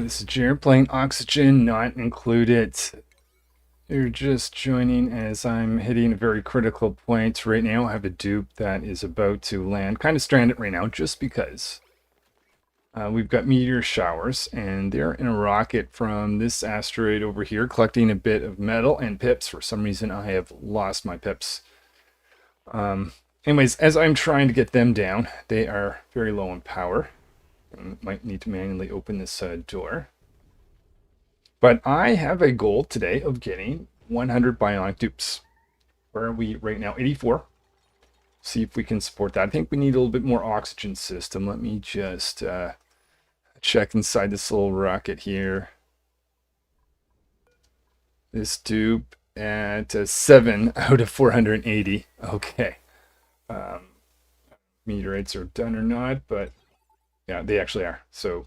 This is Jared playing Oxygen Not Included. You're just joining as I'm hitting a very critical point right now. I have a dupe that is about to land, kind of stranded right now, just because. We've got meteor showers, and they're in a rocket from this asteroid over here, collecting a bit of metal and pips. For some reason, I have lost my pips. Anyways, as I'm trying to get them down, they are very low in power. I might need to manually open this door. But I have a goal today of getting 100 bionic dupes. Where are we right now? 84. See if we can support that. I think we need a little bit more oxygen system. Let me just check inside this little rocket here. This dupe at 7 out of 480. Okay. Meteorites are done or not, but yeah, they actually are. So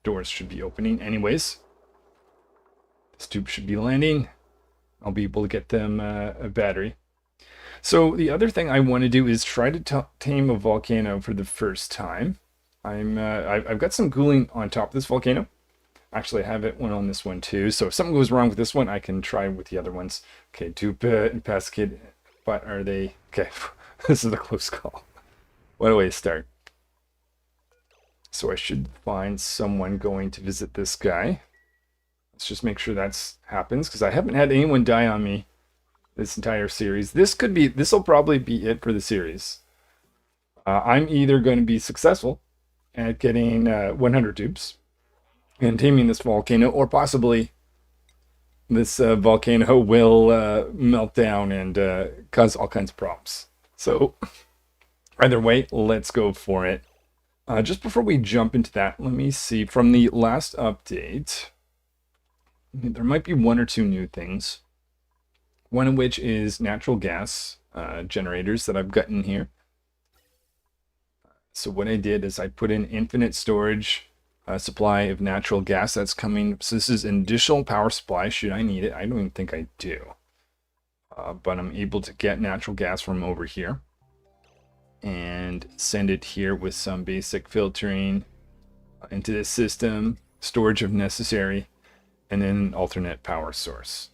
doors should be opening anyways. This dupe should be landing. I'll be able to get them a battery. So the other thing I want to do is try to tame a volcano for the first time. I've got some cooling on top of this volcano. Actually, I have one on this one too. So if something goes wrong with this one, I can try with the other ones. Okay, dupe and pass kid. But are they... Okay, this is a close call. What do I start? So I should find someone going to visit this guy. Let's just make sure that happens, because I haven't had anyone die on me this entire series. This will probably be it for the series. I'm either going to be successful at getting 100 dupes and taming this volcano, or possibly this volcano will melt down and cause all kinds of problems. So either way, let's go for it. Just before we jump into that, let me see. From the last update, there might be one or two new things. One of which is natural gas generators that I've gotten here. So what I did is I put in infinite storage supply of natural gas that's coming. So this is an additional power supply should I need it. I don't even think I do. But I'm able to get natural gas from over here and send it here with some basic filtering into the system, storage if necessary, and then an alternate power source.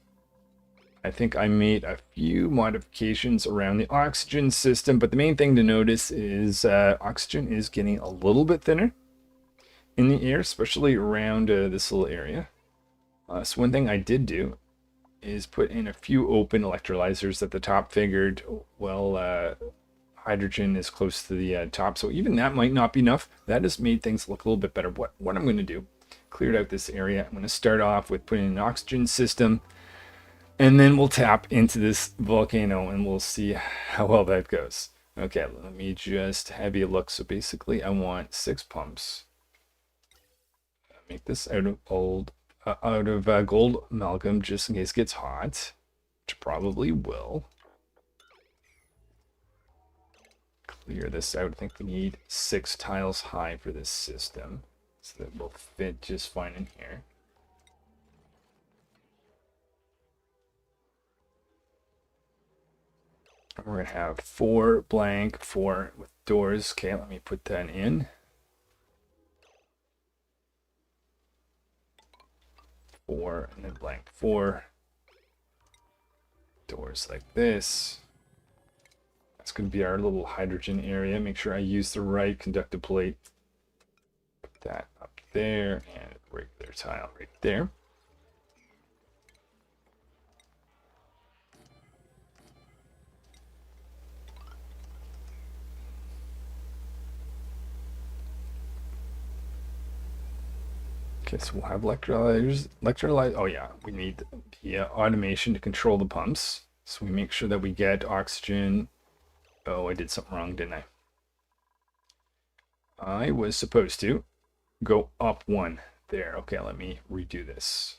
I think I made a few modifications around the oxygen system, but the main thing to notice is oxygen is getting a little bit thinner in the air, especially around this little area. So one thing I did do is put in a few open electrolyzers at the top. Figured, well, hydrogen is close to the top, so even that might not be enough. That just made things look a little bit better. What I'm going to do, cleared out this area. I'm going to start off with putting in an oxygen system, and then we'll tap into this volcano and we'll see how well that goes. Okay, let me just have a look. So basically I want 6 pumps. Make this out of gold amalgam just in case it gets hot, which probably will. Clear this out. I think we need 6 tiles high for this system, so that will fit just fine in here. We're going to have 4 blank, 4 with doors. Okay, let me put that in. 4 and then blank 4. Doors like this. That's going to be our little hydrogen area. Make sure I use the right conductive plate. Put that up there and a regular tile right there. Okay, so we'll have electrolyzers. Oh yeah, we need the automation to control the pumps. So we make sure that we get oxygen. Oh, I did something wrong, didn't I? I was supposed to go up 1 there. Okay, let me redo this.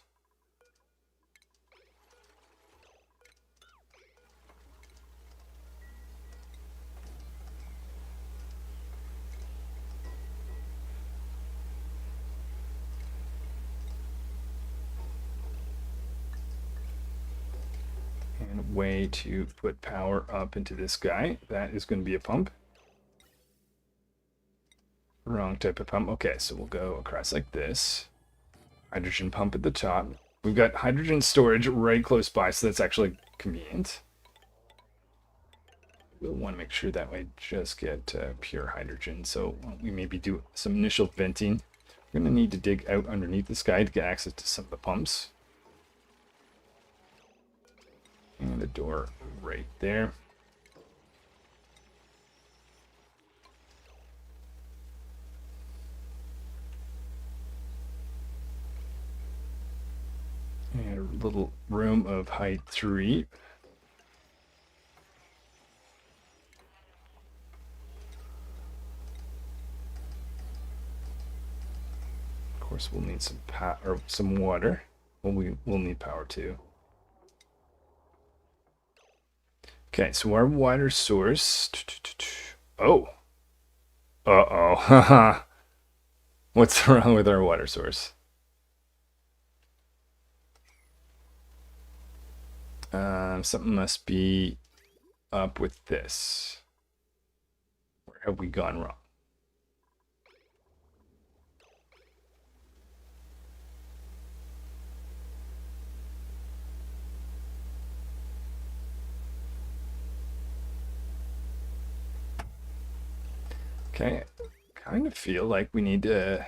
And way to put power up into this guy. That is going to be a pump. Wrong type of pump. Okay, so we'll go across like this. Hydrogen pump at the top. We've got hydrogen storage right close by, so that's actually convenient. We'll want to make sure that way just get pure hydrogen. So we maybe do some initial venting. We're going to need to dig out underneath this guy to get access to some of the pumps. And a door right there. And a little room of height 3. Of course, we'll need some power or some water. Well, we'll need power too. Okay, so our water source. Oh. Uh-oh. What's wrong with our water source? Something must be up with this. Where have we gone wrong? Okay, kind of feel like we need to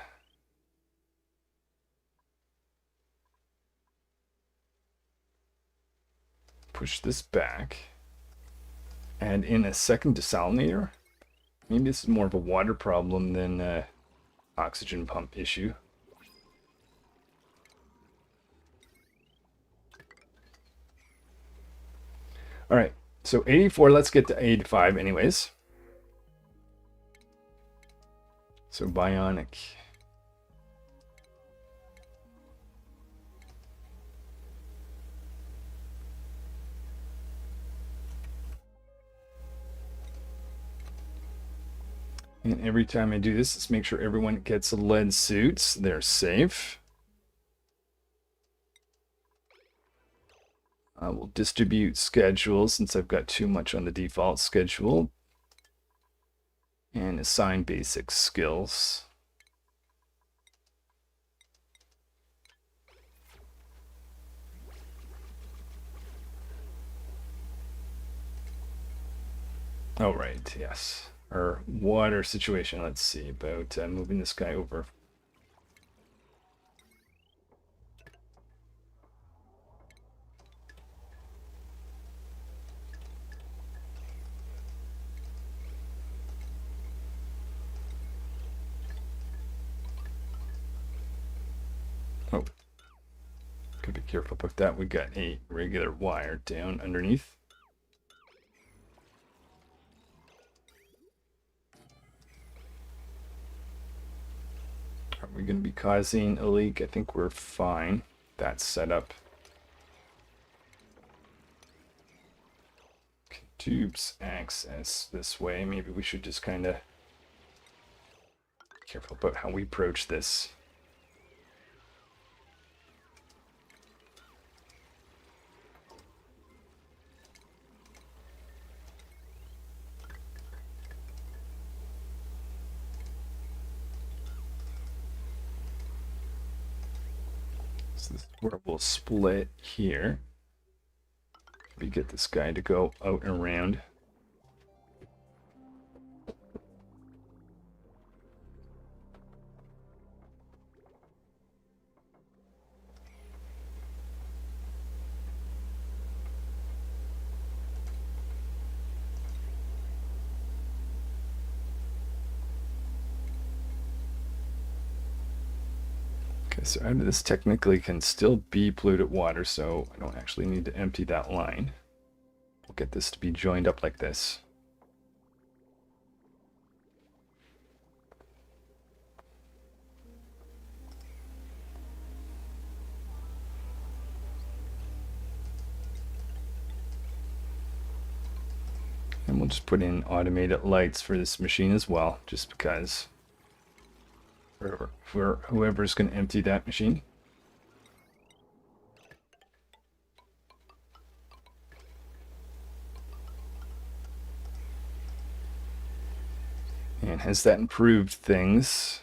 push this back. And in a second desalinator. Maybe this is more of a water problem than an oxygen pump issue. All right, so 84, let's get to 85 anyways. So bionic. And every time I do this, let's make sure everyone gets lead suits. They're safe. I will distribute schedules since I've got too much on the default schedule. And assign basic skills. Oh, right, yes. Our water situation, let's see about moving this guy over. Oh, gotta be careful about that. We got a regular wire down underneath. Are we going to be causing a leak? I think we're fine. That's set up. Okay, tubes access this way. Maybe we should just kind of be careful about how we approach this. So this is where we'll split here. We get this guy to go out and around. Okay, so out of this technically can still be polluted water, so I don't actually need to empty that line. We'll get this to be joined up like this. And we'll just put in automated lights for this machine as well, just because for whoever's going to empty that machine. And has that improved things?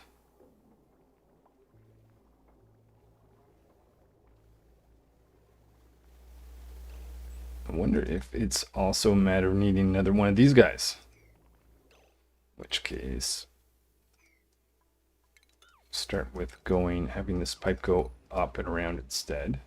I wonder if it's also a matter of needing another one of these guys. In which case, start with having this pipe go up and around instead.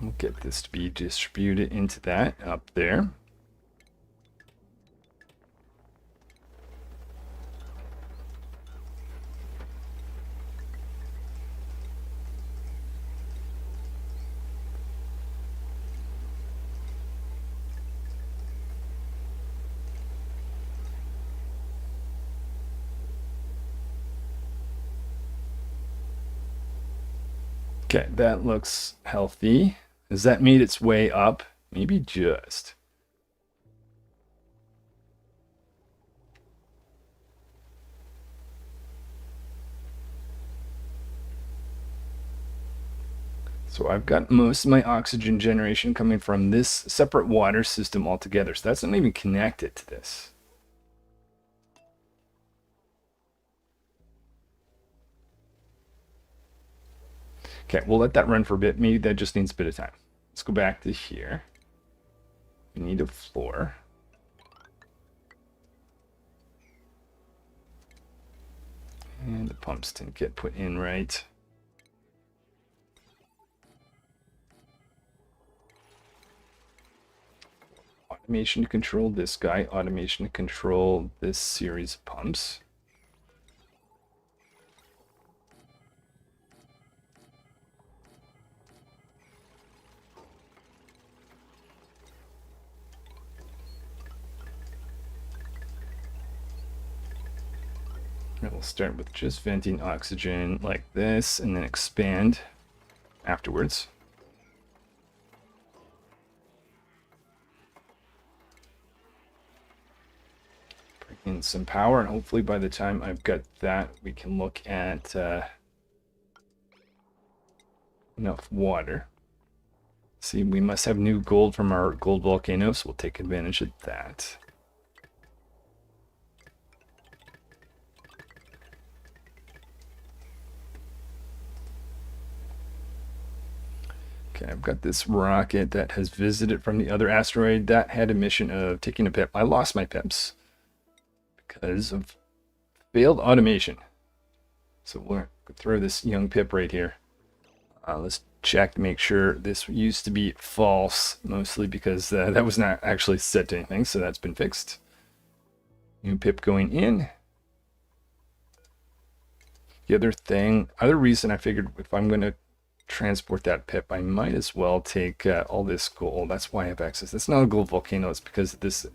We'll get this to be distributed into that up there. Okay, that looks healthy. Has that made its way up? Maybe just. So I've got most of my oxygen generation coming from this separate water system altogether. So that's not even connected to this. Okay, we'll let that run for a bit. Maybe that just needs a bit of time. Let's go back to here. We need a floor. And the pumps didn't get put in right. Automation to control this guy. Automation to control this series of pumps. We'll start with just venting oxygen like this and then expand afterwards. Bring in some power, and hopefully by the time I've got that, we can look at enough water. See, we must have new gold from our gold volcano, so we'll take advantage of that. Okay, I've got this rocket that has visited from the other asteroid that had a mission of taking a pip. I lost my pips because of failed automation. So we'll throw this young pip right here. Let's check to make sure this used to be false, mostly because that was not actually set to anything, so that's been fixed. New pip going in. The other reason I figured if I'm going to transport that pip, I might as well take all this gold. That's why I have access. It's not a gold volcano. It's because this.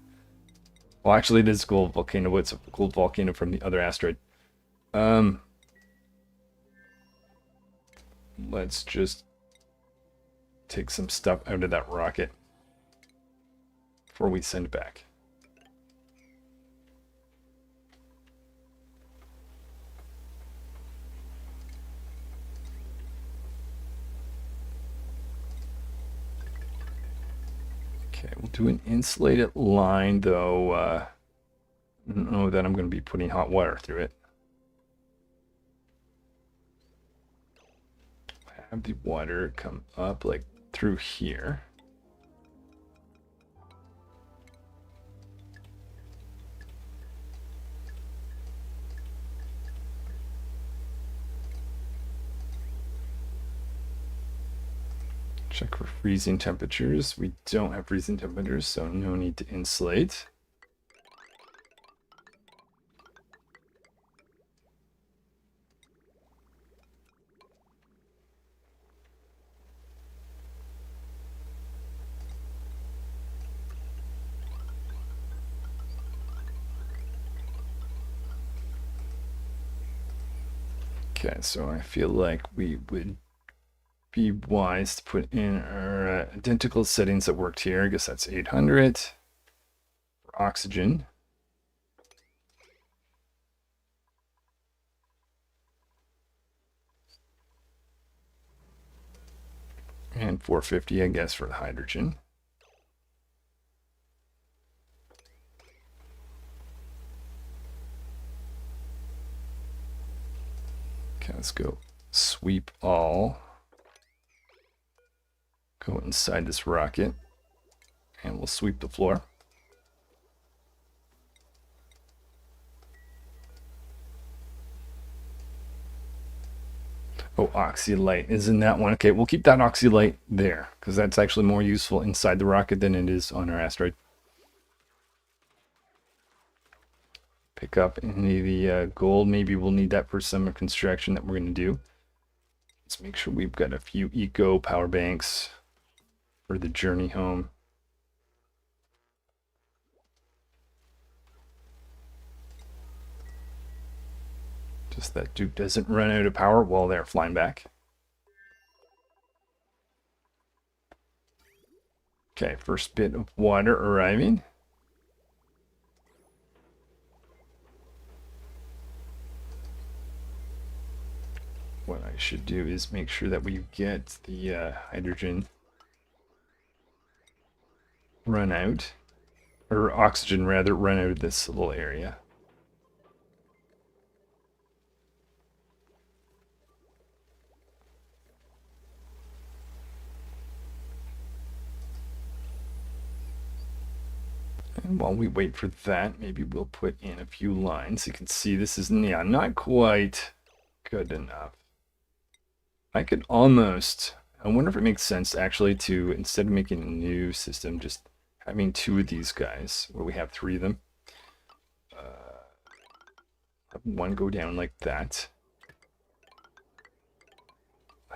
Well, actually, it is a gold volcano, but it's a gold volcano from the other asteroid. Let's just take some stuff out of that rocket before we send it back. Okay, we'll do an insulated line, though. I don't know that I'm going to be putting hot water through it. Have the water come up like through here. Check for freezing temperatures. We don't have freezing temperatures, so no need to insulate. Okay, so I feel like we would be wise to put in our identical settings that worked here. I guess that's 800. oxygen. And 450, I guess, for the hydrogen. Okay, let's go sweep all. Go inside this rocket. And we'll sweep the floor. Oh, oxylite is in that one. Okay, we'll keep that oxylite there because that's actually more useful inside the rocket than it is on our asteroid. Pick up any of the gold. Maybe we'll need that for some construction that we're going to do. Let's make sure we've got a few eco power banks for the journey home. Just that dupe doesn't run out of power while they're flying back. Okay, first bit of water arriving. What I should do is make sure that we get the hydrogen run out, or oxygen rather, run out of this little area. And while we wait for that, maybe we'll put in a few lines. You can see this is, yeah, not quite good enough. I could almost, I wonder if it makes sense actually to, instead of making a new system, just having two of these guys, where we have three of them. Have one go down like that.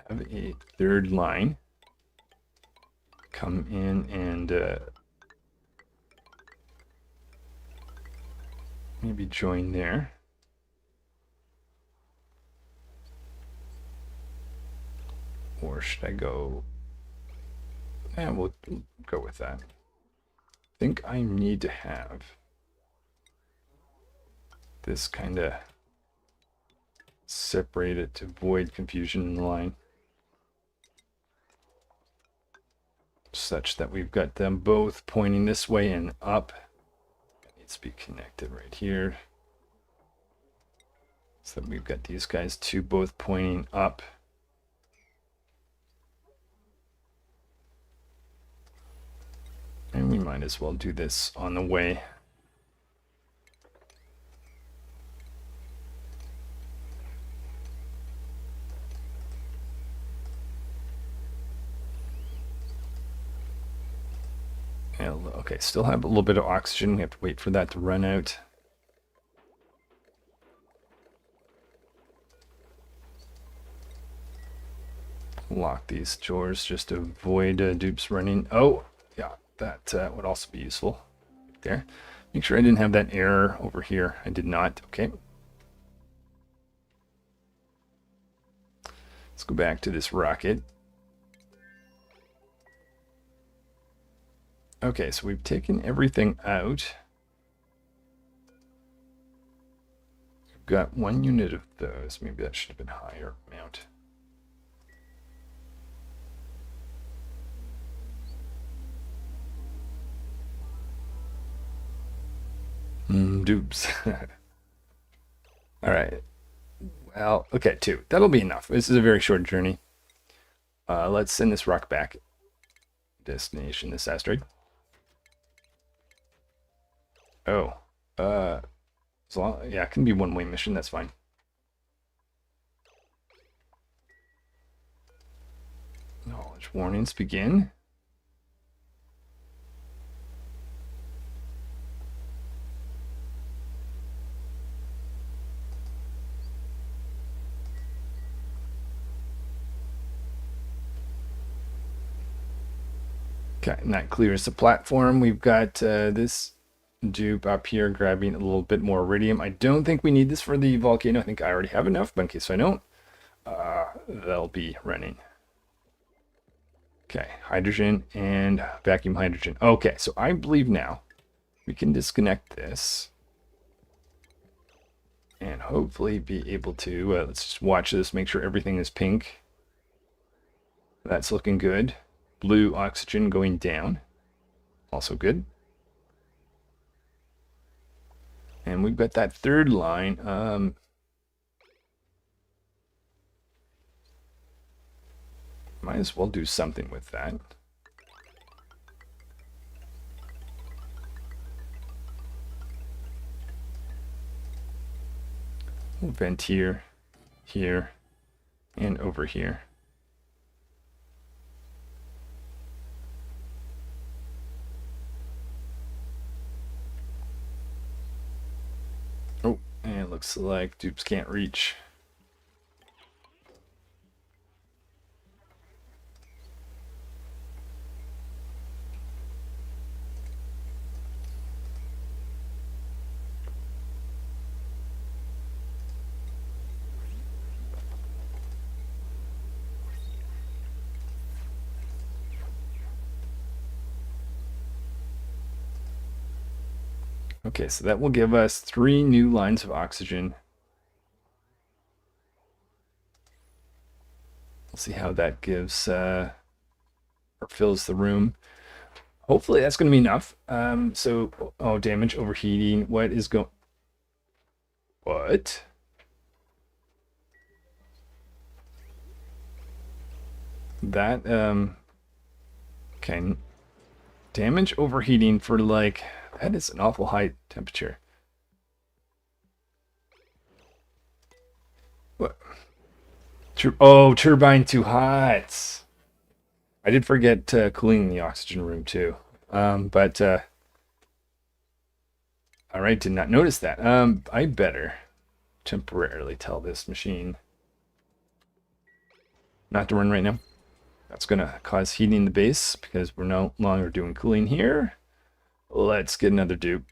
Have a third line come in and maybe join there. Or should I go? Yeah, we'll go with that. I think I need to have this kind of separated to avoid confusion in the line, such that we've got them both pointing this way and up. It needs to be connected right here, so that we've got these guys two both pointing up. And we might as well do this on the way. Okay, still have a little bit of oxygen. We have to wait for that to run out. Lock these doors just to avoid dupes running. Oh, yeah, that would also be useful. Right there. Make sure I didn't have that error over here. I did not. Okay. Let's go back to this rocket. Okay, so we've taken everything out. We've got one unit of those. Maybe that should have been higher amount. Dupes. All right. Well, okay, two. That'll be enough. This is a very short journey. Let's send this rock back. Destination, this asteroid. Oh, yeah, it can be one-way mission. That's fine. Knowledge warnings begin. Okay, and that clears the platform. We've got this dupe up here grabbing a little bit more iridium. I don't think we need this for the volcano. I think I already have enough, but in case I don't, they'll be running. Okay, hydrogen and vacuum hydrogen. Okay, so I believe now We can disconnect this and hopefully be able to, let's just watch this, make sure everything is pink. That's looking good. Blue oxygen going down. Also good. And we've got that third line. Might as well do something with that. We'll vent here, here, and over here. Oh, and it looks like dupes can't reach. Okay, so that will give us 3 new lines of oxygen. We'll see how that gives or fills the room. Hopefully that's going to be enough. Oh, damage, overheating. What is going? What? That okay. Damage, overheating for like, that is an awful high temperature. What? Oh, turbine too hot. I did forget cooling the oxygen room too. All right, did not notice that. I better temporarily tell this machine not to run right now. That's gonna cause heating the base because we're no longer doing cooling here. Let's get another dupe.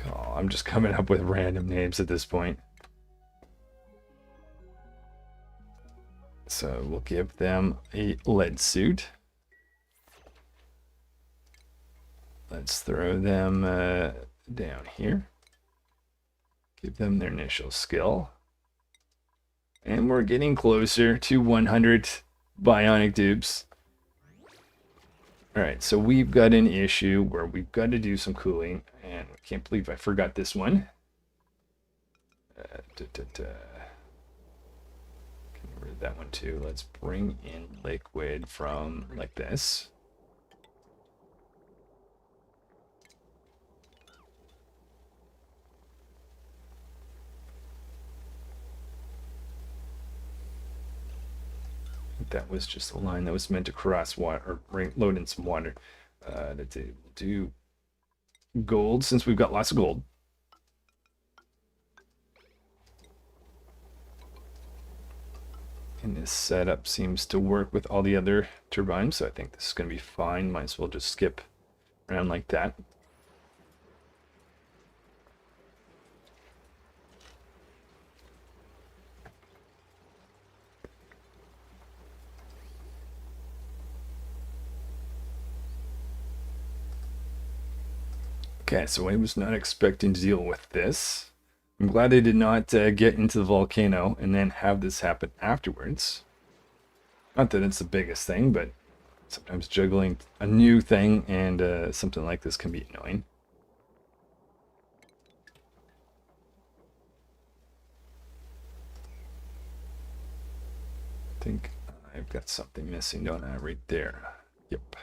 Oh, I'm just coming up with random names at this point. So we'll give them a lead suit. Let's throw them down here. Give them their initial skill. And we're getting closer to 100 bionic dupes. Alright, so we've got an issue where we've got to do some cooling. And I can't believe I forgot this one. Get rid of that one too. Let's bring in liquid from like this. That was just a line that was meant to cross water or load in some water. Let's do gold since we've got lots of gold. And this setup seems to work with all the other turbines, so I think this is going to be fine. Might as well just skip around like that. Okay, so I was not expecting to deal with this. I'm glad I did not get into the volcano and then have this happen afterwards. Not that it's the biggest thing, but sometimes juggling a new thing and something like this can be annoying. I think I've got something missing, don't I? Right there. Yep.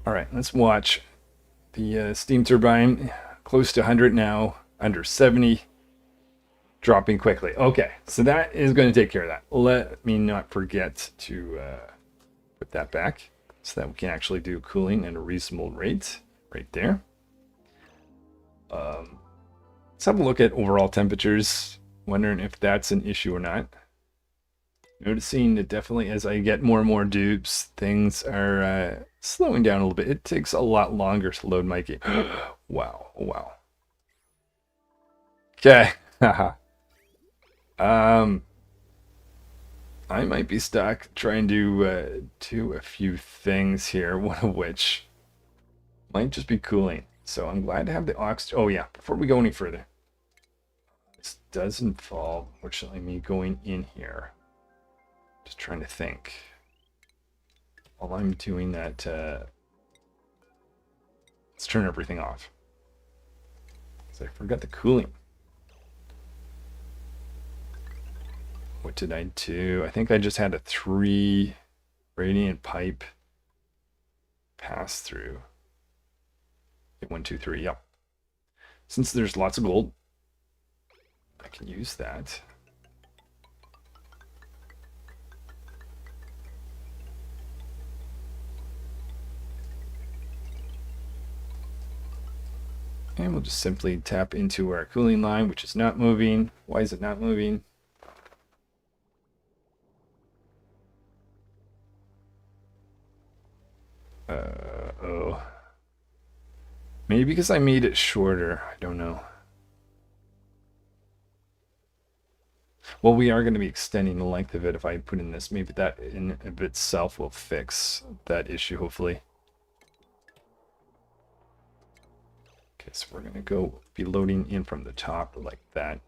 All right, let's watch the steam turbine. Close to 100 now, under 70, dropping quickly. Okay, so that is going to take care of that. Let me not forget to put that back so that we can actually do cooling at a reasonable rate right there. Let's have a look at overall temperatures. Wondering if that's an issue or not. Noticing that definitely as I get more and more dupes, things are slowing down a little bit. It takes a lot longer to load my game. Wow, wow. Okay. I might be stuck trying to do a few things here, one of which might just be cooling. So I'm glad to have the oxygen. Oh yeah, before we go any further, this does involve, fortunately, me going in here. Just trying to think. While I'm doing that, let's turn everything off. So I forgot the cooling. What did I do? I think I just had a 3 radiant pipe pass through. Okay, 1, 2, 3, yep. Since there's lots of gold, I can use that. And we'll just simply tap into our cooling line, which is not moving. Why is it not moving? Oh. Maybe because I made it shorter. I don't know. Well, we are going to be extending the length of it if I put in this. Maybe that in of itself will fix that issue, hopefully. Okay, so we're going to go be loading in from the top like that.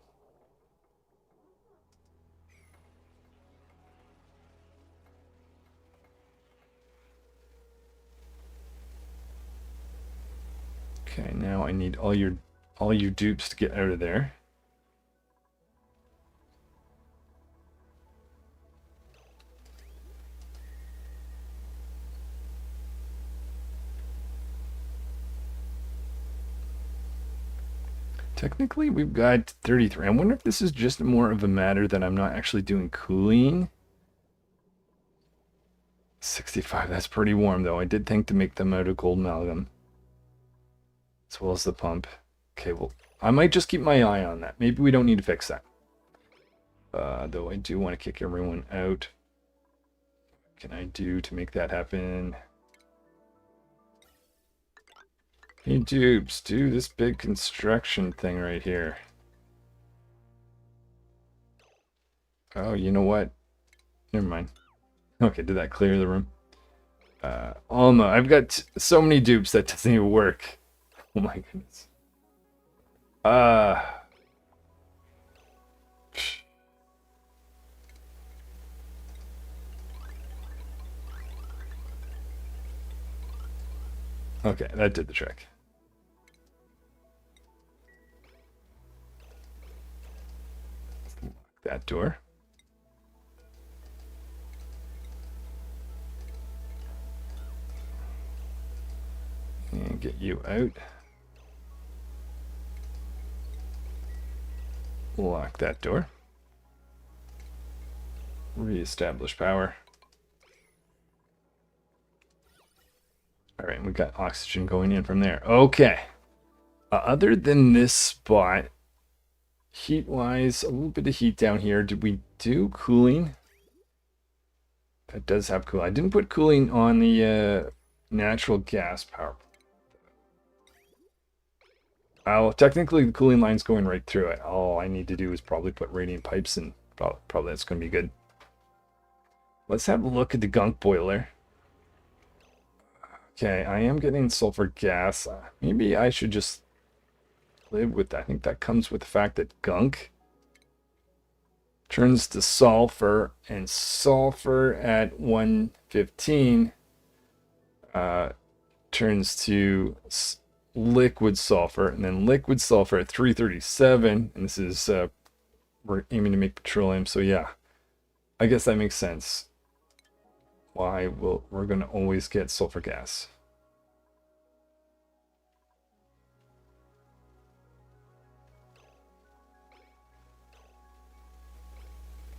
Okay, now I need all your dupes to get out of there. Technically, we've got 33. I wonder if this is just more of a matter that I'm not actually doing cooling. 65, that's pretty warm though. I did think to make them out of gold amalgam, as well as the pump. Okay, well, I might just keep my eye on that. Maybe we don't need to fix that. Though I do want to kick everyone out. What can I do to make that happen? Hey dupes, do this big construction thing right here. Oh, you know what? Never mind. Okay, did that clear the room? Alma, I've got so many dupes that doesn't even work. Oh my goodness. Okay, that did the trick. Lock that door. And get you out. Lock that door. Reestablish power. Alright, we got oxygen going in from there. Okay. Other than this spot, heat-wise, a little bit of heat down here. Did we do cooling? That does have cooling. I didn't put cooling on the natural gas power. Technically, the cooling line's going right through it. All I need to do is probably put radiant pipes in. Probably that's going to be good. Let's have a look at the gunk boiler. Okay, I am getting sulfur gas. Maybe I should just live with that. I think that comes with the fact that gunk turns to sulfur, and sulfur at 115 turns to liquid sulfur, and then liquid sulfur at 337, and this is we're aiming to make petroleum, so yeah, I guess that makes sense. Why we're going to always get sulfur gas.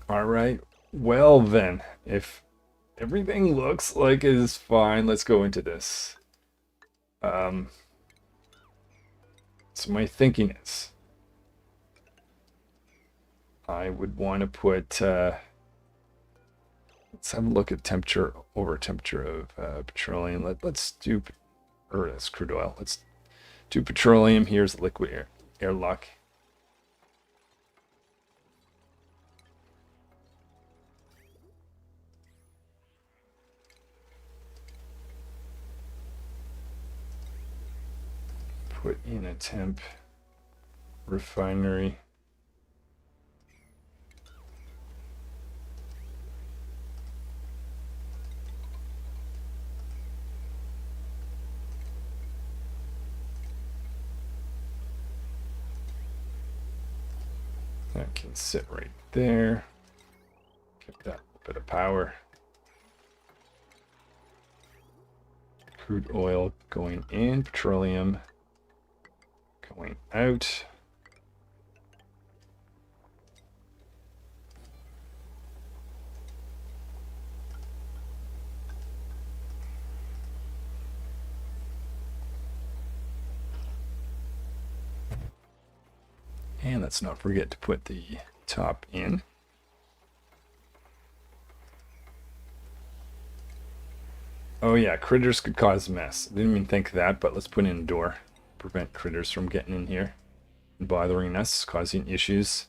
All right, well then, if everything looks like it is fine, let's go into this. So my thinking is, I would want to put, let's have a look at temperature, over temperature of petroleum. Let's do, or that's crude oil. Let's do petroleum. Here's liquid airlock. Put in a temp refinery. That can sit right there. Give that a bit of power. Crude oil going in, petroleum going out. And let's not forget to put the top in. Oh yeah, critters could cause a mess. Didn't even think of that, but let's put in a door. Prevent critters from getting in here and bothering us, causing issues.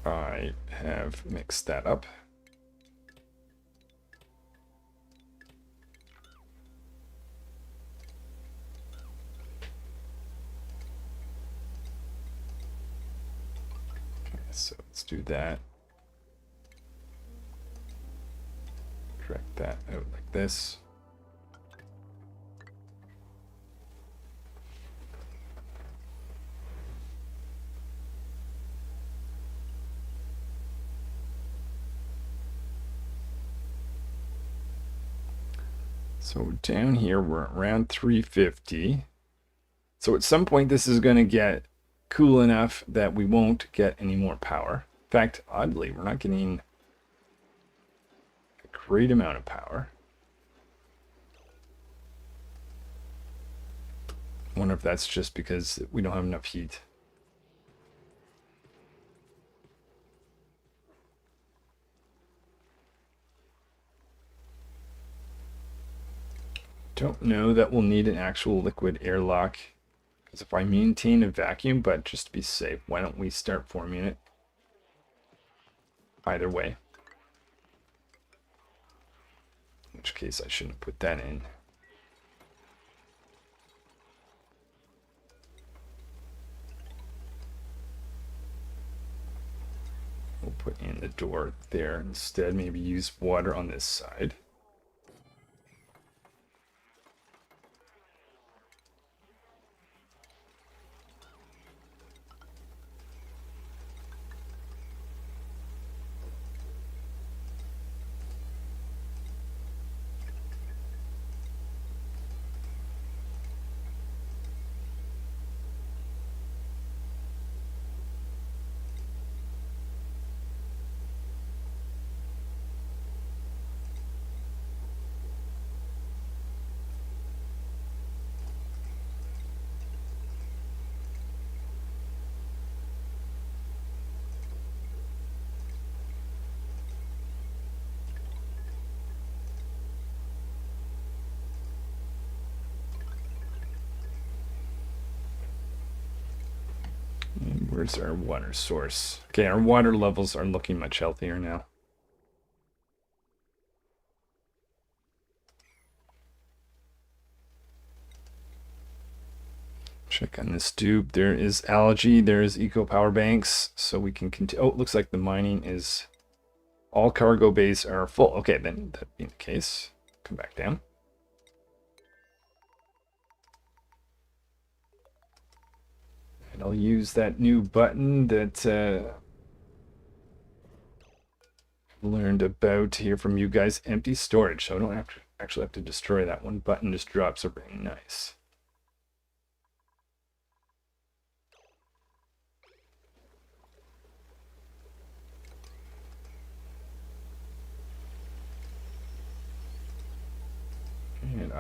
I have mixed that up. So let's do that. Drag that out like this. So down here, we're around 350. So at some point, this is going to get cool enough that we won't get any more power. In fact, oddly, we're not getting a great amount of power. I wonder if that's just because we don't have enough heat. Don't know that we'll need an actual liquid airlock. Because if I maintain a vacuum, but just to be safe, why don't we start forming it? Either way. In which case I shouldn't put that in. We'll put in the door there instead. Maybe use water on this side. And where's our water source? Okay, our water levels are looking much healthier now. Check on this dupe. There is algae. There is eco power banks. So we can continue. Oh, it looks like the mining is... All cargo bays are full. Okay, then that being the case, come back down. And I'll use that new button that learned about here from you guys. Empty storage. So I don't have to actually have to destroy that one. Button just drops everything. Nice.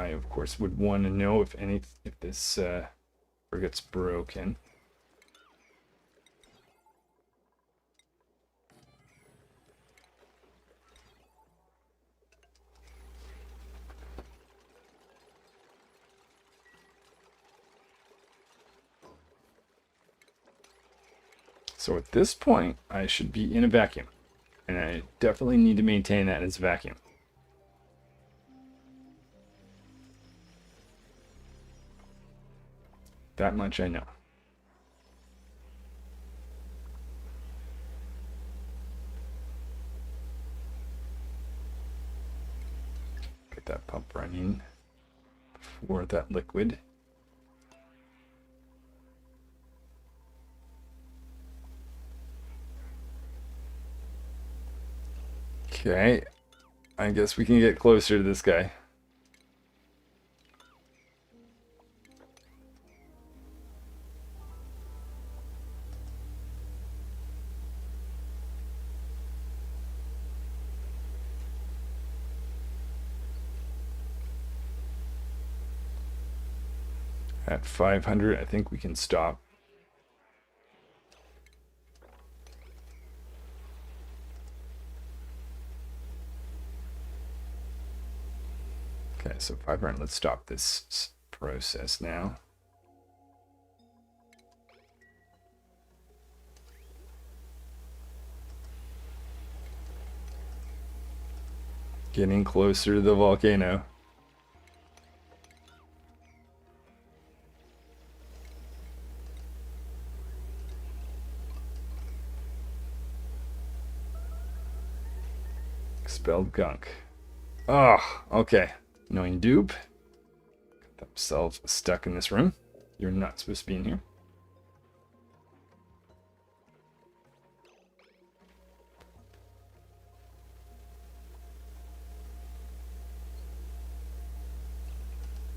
I of course would want to know if this gets broken. So at this point, I should be in a vacuum. And I definitely need to maintain that as a vacuum. That much I know. Get that pump running for that liquid. Okay, I guess we can get closer to this guy. At 500, I think we can stop. Okay, so 500, let's stop this process now. Getting closer to the volcano. Expelled gunk. Oh, okay. Annoying dupe. Got themselves stuck in this room. You're not supposed to be in here.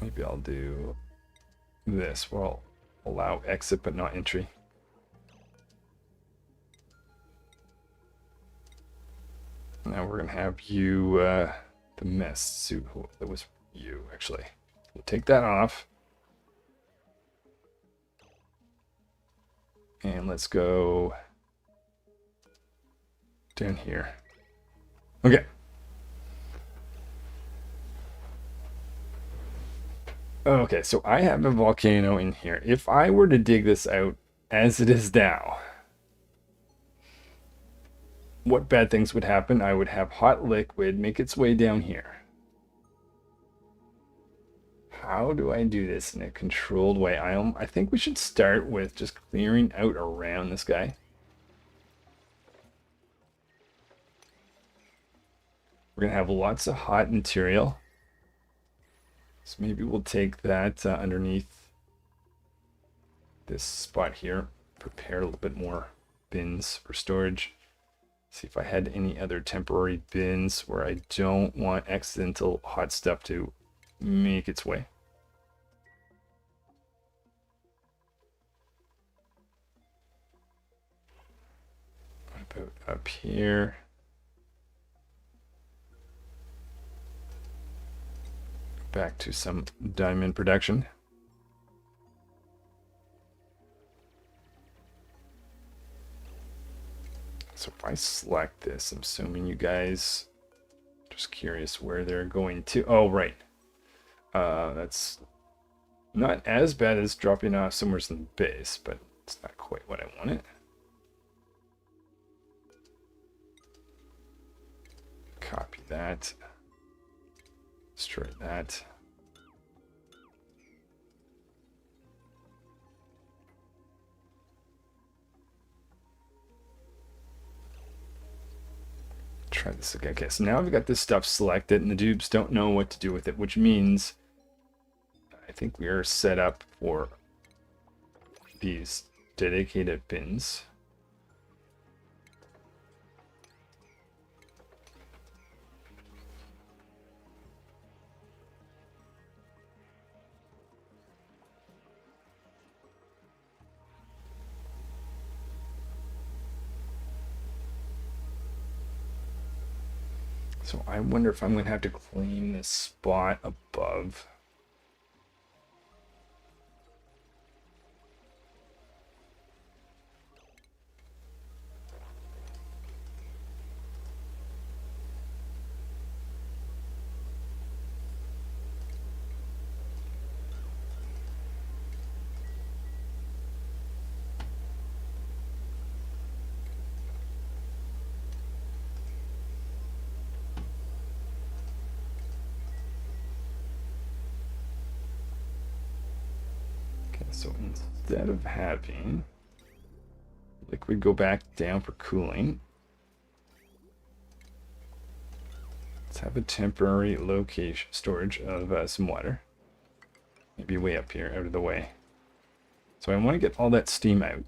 Maybe I'll do this. Well, allow exit but not entry. Now we're gonna have you the mist suit. That was you actually. We'll take that off. And let's go down here. Okay. Okay, so I have a volcano in here. If I were to dig this out as it is now, what bad things would happen? I would have hot liquid make its way down here. How do I do this in a controlled way? I think we should start with just clearing out around this guy. We're going to have lots of hot material. So maybe we'll take that underneath this spot here. Prepare a little bit more bins for storage. See if I had any other temporary bins where I don't want accidental hot stuff to make its way. What about up here? Back to some diamond production. So if I select this, I'm assuming you guys just curious where they're going to. Oh, right. That's not as bad as dropping off somewhere in the base, but it's not quite what I wanted. Copy that. Destroy that. Try this again. Okay, so now I've got this stuff selected and the dupes don't know what to do with it, which means I think we are set up for these dedicated bins. So I wonder if I'm going to have to clean this spot above. So instead of having liquid go back down for cooling, let's have a temporary location storage of some water. Maybe way up here, out of the way. So I want to get all that steam out,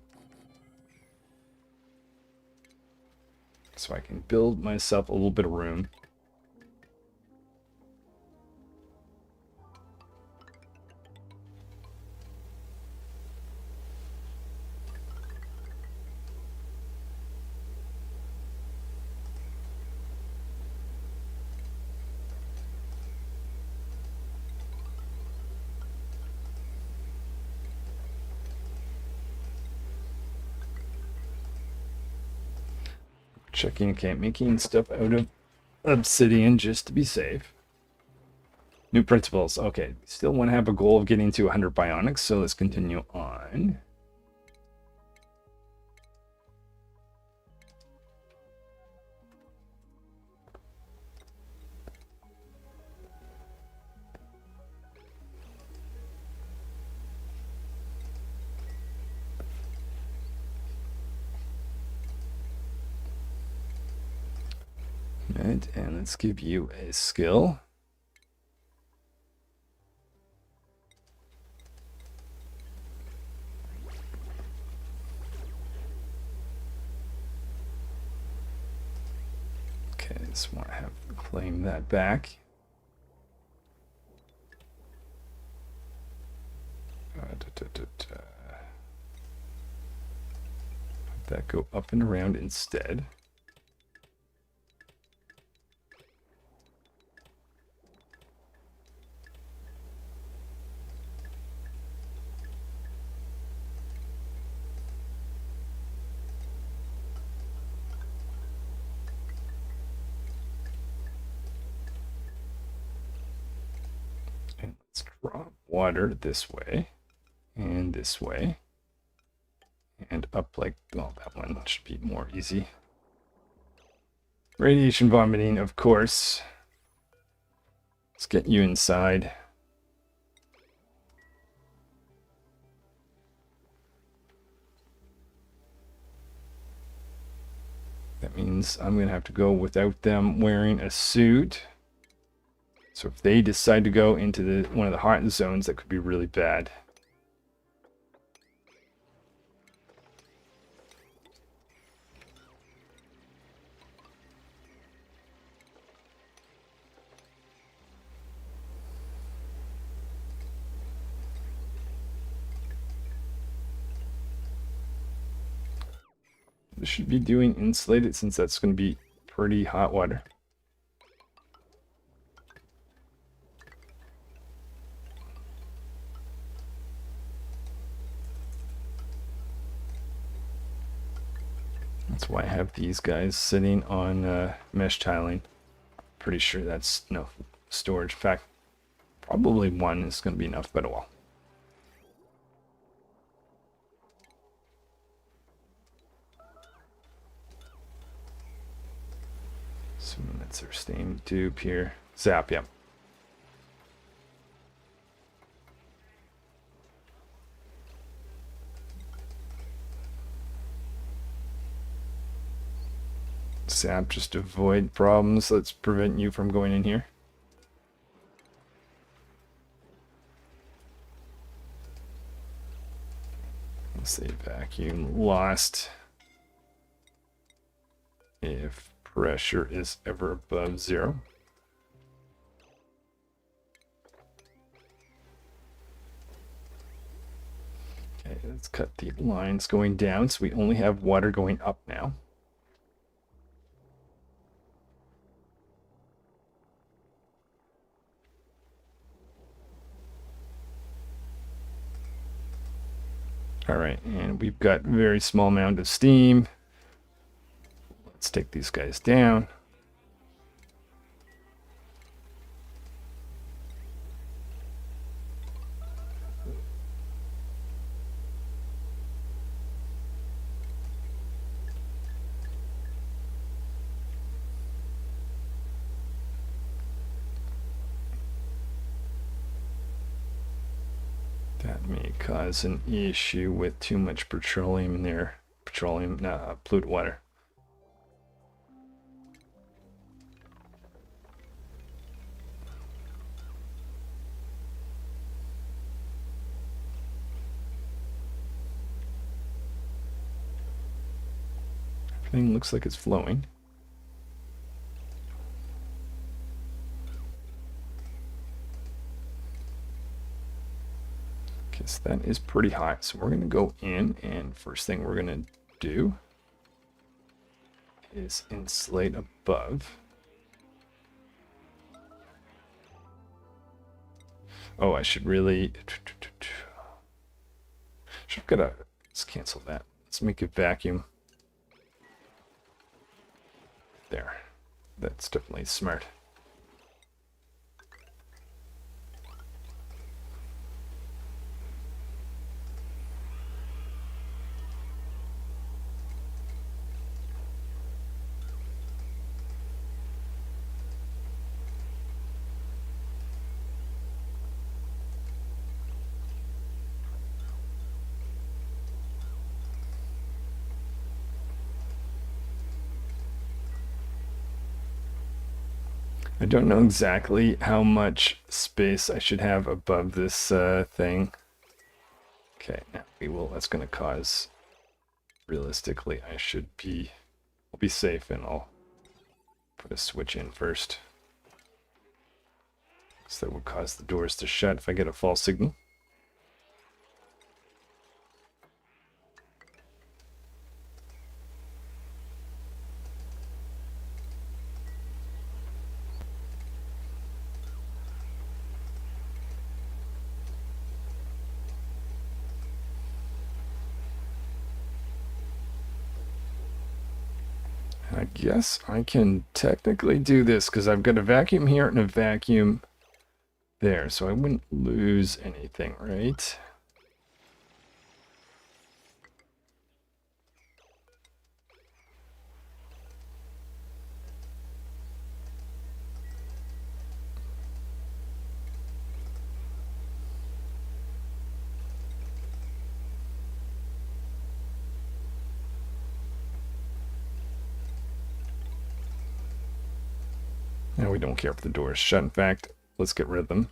so I can build myself a little bit of room. Checking, okay, making stuff out of obsidian just to be safe. New principles. Okay, still want to have a goal of getting to 100 bionics, so let's continue on. Right, and let's give you a skill. Okay, just want to have claim that back. Have that go up and around instead. And let's drop water this way and this way and up like, well, that one should be more easy. Radiation vomiting, of course. Let's get you inside. That means I'm going to have to go without them wearing a suit. So if they decide to go into one of the hot zones, that could be really bad. This should be doing insulated, since that's going to be pretty hot water. That's why I have these guys sitting on mesh tiling. Pretty sure that's no storage. In fact, probably one is going to be enough, but well. So that's our steam dupe here. Zap, yep. Zap just to avoid problems. Let's prevent you from going in here. Let's say vacuum lost if pressure is ever above 0. Okay, let's cut the lines going down so we only have water going up now. All right, and we've got a very small amount of steam. Let's take these guys down. That may cause an issue with too much petroleum in there. Petroleum, polluted water. Everything looks like it's flowing. Okay, so that is pretty hot. So we're going to go in, and first thing we're going to do is insulate above. Oh, I should really... Should have got a... Let's cancel that. Let's make a vacuum. There. That's definitely smart. I don't know exactly how much space I should have above this thing. Okay, now that's going to cause, realistically, I'll be safe, and I'll put a switch in first. So that will cause the doors to shut if I get a false signal. I guess I can technically do this because I've got a vacuum here and a vacuum there, so I wouldn't lose anything, right? Now we don't care if the door is shut. In fact, let's get rid of them.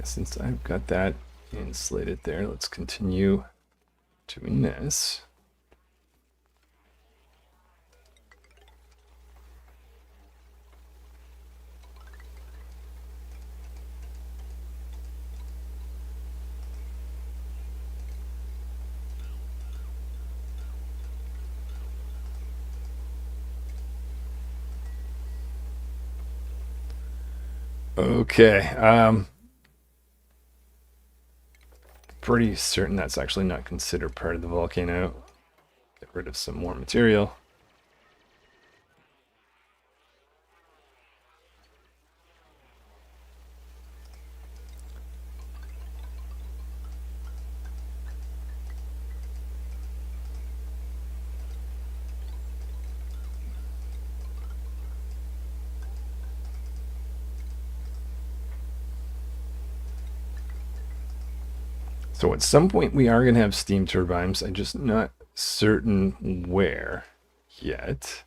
Since I've got that insulated there, let's continue doing this. Okay, pretty certain that's actually not considered part of the volcano. Get rid of some more material. So at some point we are going to have steam turbines. I'm just not certain where yet.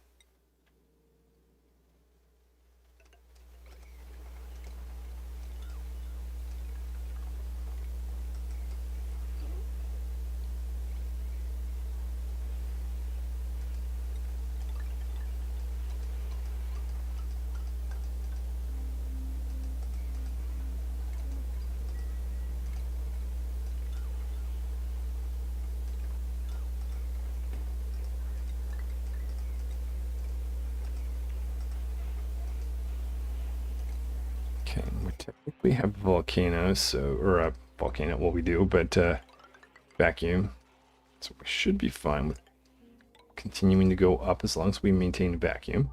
Okay, we technically have volcanoes, so, or a volcano, what we do, but vacuum. So we should be fine with continuing to go up as long as we maintain a vacuum.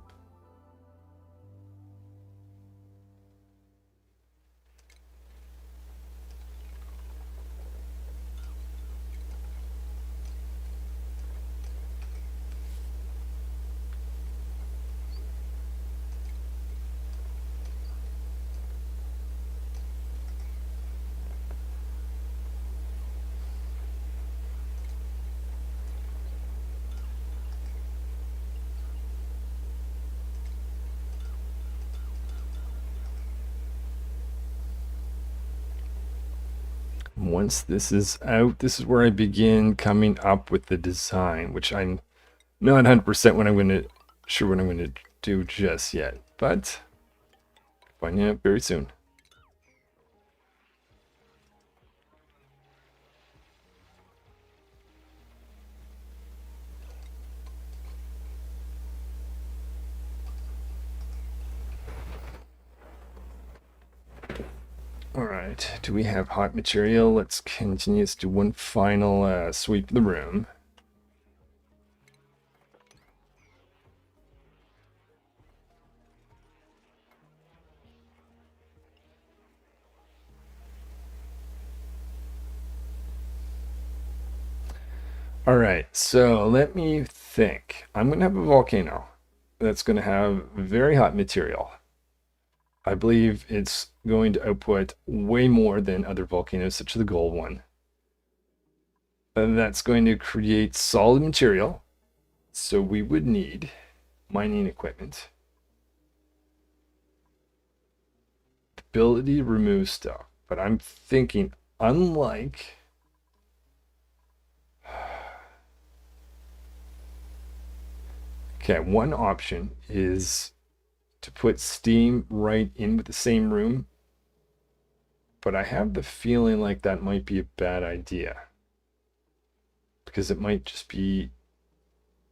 Once this is out, this is where I begin coming up with the design, which I'm not 100% sure what I'm going to do just yet, but finding out very soon. All right, do we have hot material? Let's continue. Let's do one final sweep of the room. All right, so let me think. I'm going to have a volcano that's going to have very hot material. I believe it's going to output way more than other volcanoes, such as the gold one. And that's going to create solid material. So we would need mining equipment. Ability to remove stuff. But I'm thinking, unlike... Okay, one option is to put steam right in with the same room, but I have the feeling like that might be a bad idea because it might just be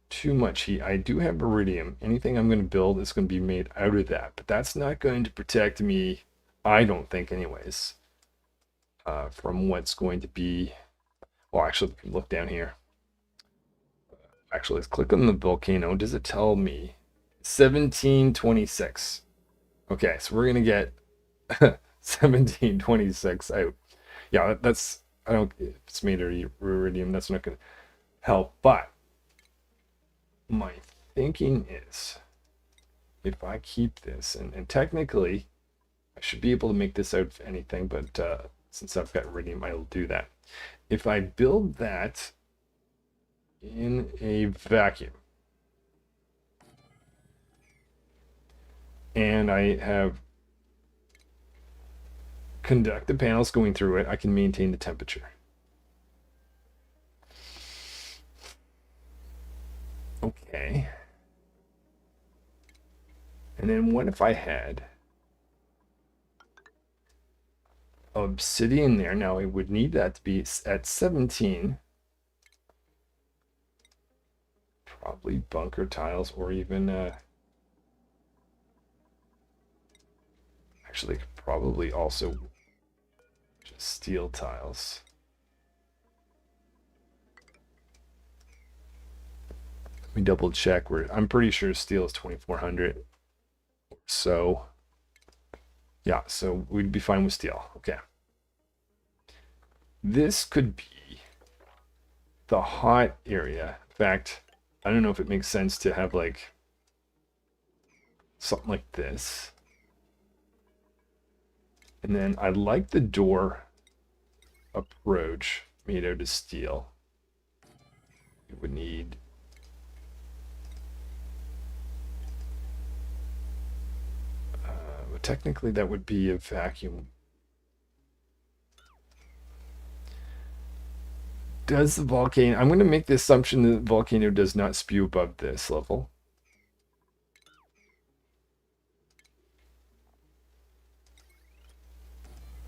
too much heat. I do have iridium. Anything I'm going to build is going to be made out of that, but that's not going to protect me, I don't think anyways, from what's going to be... Well, actually, look down here. Actually, let's click on the volcano. Does it tell me 1726? Okay, so we're gonna get 1726 out. Yeah, that's, I don't, if it's made of iridium, that's not gonna help. But my thinking is, if I keep this, and technically, I should be able to make this out of anything, but since I've got iridium, I'll do that. If I build that in a vacuum, and I have conductive panels going through it, I can maintain the temperature. Okay. And then what if I had obsidian there? Now I would need that to be at 17. Probably bunker tiles, or even actually probably also just steel tiles. Let me double check where I'm pretty sure steel is 2400. So yeah, so we'd be fine with steel. Okay. This could be the hot area. In fact, I don't know if it makes sense to have like something like this. And then I like the door approach made out of steel. You would need but technically that would be a vacuum. Does the volcano, I'm going to make the assumption that the volcano does not spew above this level.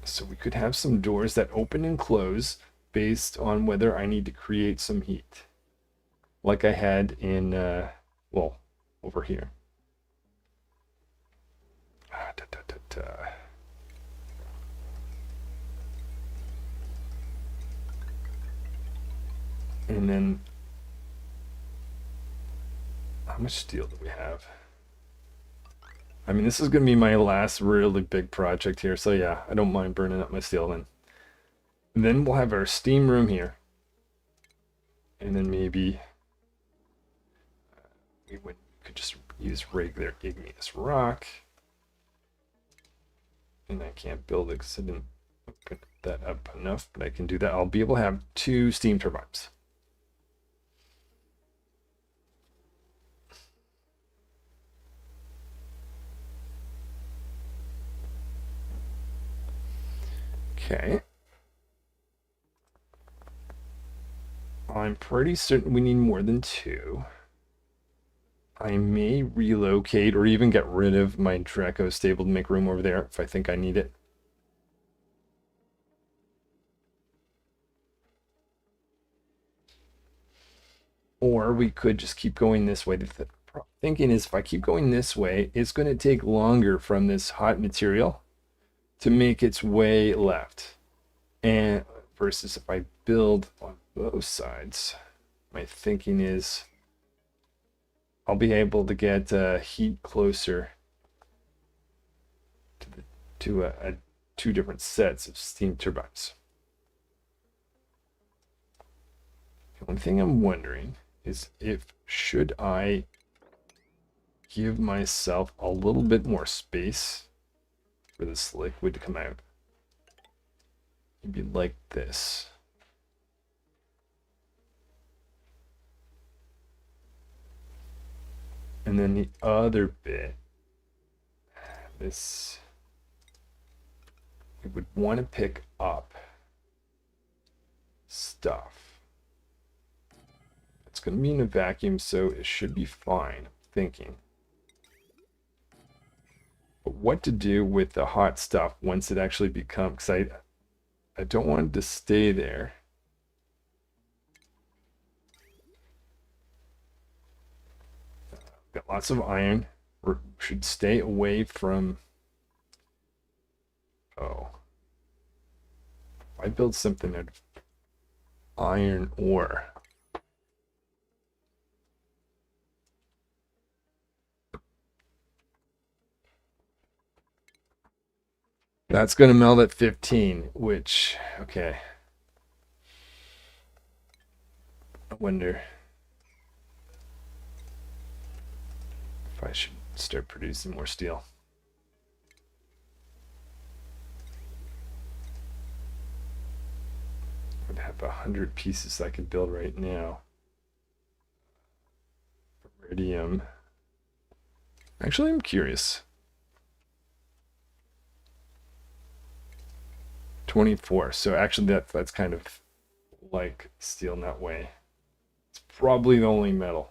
So we could have some doors that open and close based on whether I need to create some heat. Like I had in, well, over here. And then, how much steel do we have? I mean, this is going to be my last really big project here. So yeah, I don't mind burning up my steel then. And then we'll have our steam room here. And then maybe we could just use regular igneous rock. And I can't build it because I didn't open that up enough, but I can do that. I'll be able to have 2 steam turbines. Okay. I'm pretty certain we need more than 2. I may relocate or even get rid of my Draco stable to make room over there if I think I need it. Or we could just keep going this way. The thinking is if I keep going this way, it's going to take longer from this hot material to make its way left. And versus if I build on both sides, my thinking is I'll be able to get heat closer to 2 different sets of steam turbines. The only thing I'm wondering is should I give myself a little bit more space for this liquid to come out? Maybe like this. And then the other bit, this, we would want to pick up stuff. It's going to be in a vacuum, so it should be fine, I'm thinking. But what to do with the hot stuff once it actually becomes, because I don't want it to stay there. Got lots of iron. We should stay away from... Oh. If I build something out of iron ore. That's going to melt at 15, which, okay. I wonder if I should start producing more steel. I would have 100 pieces I could build right now. Iridium. Actually, I'm curious. 24. So actually that's kind of like steel in that way. It's probably the only metal.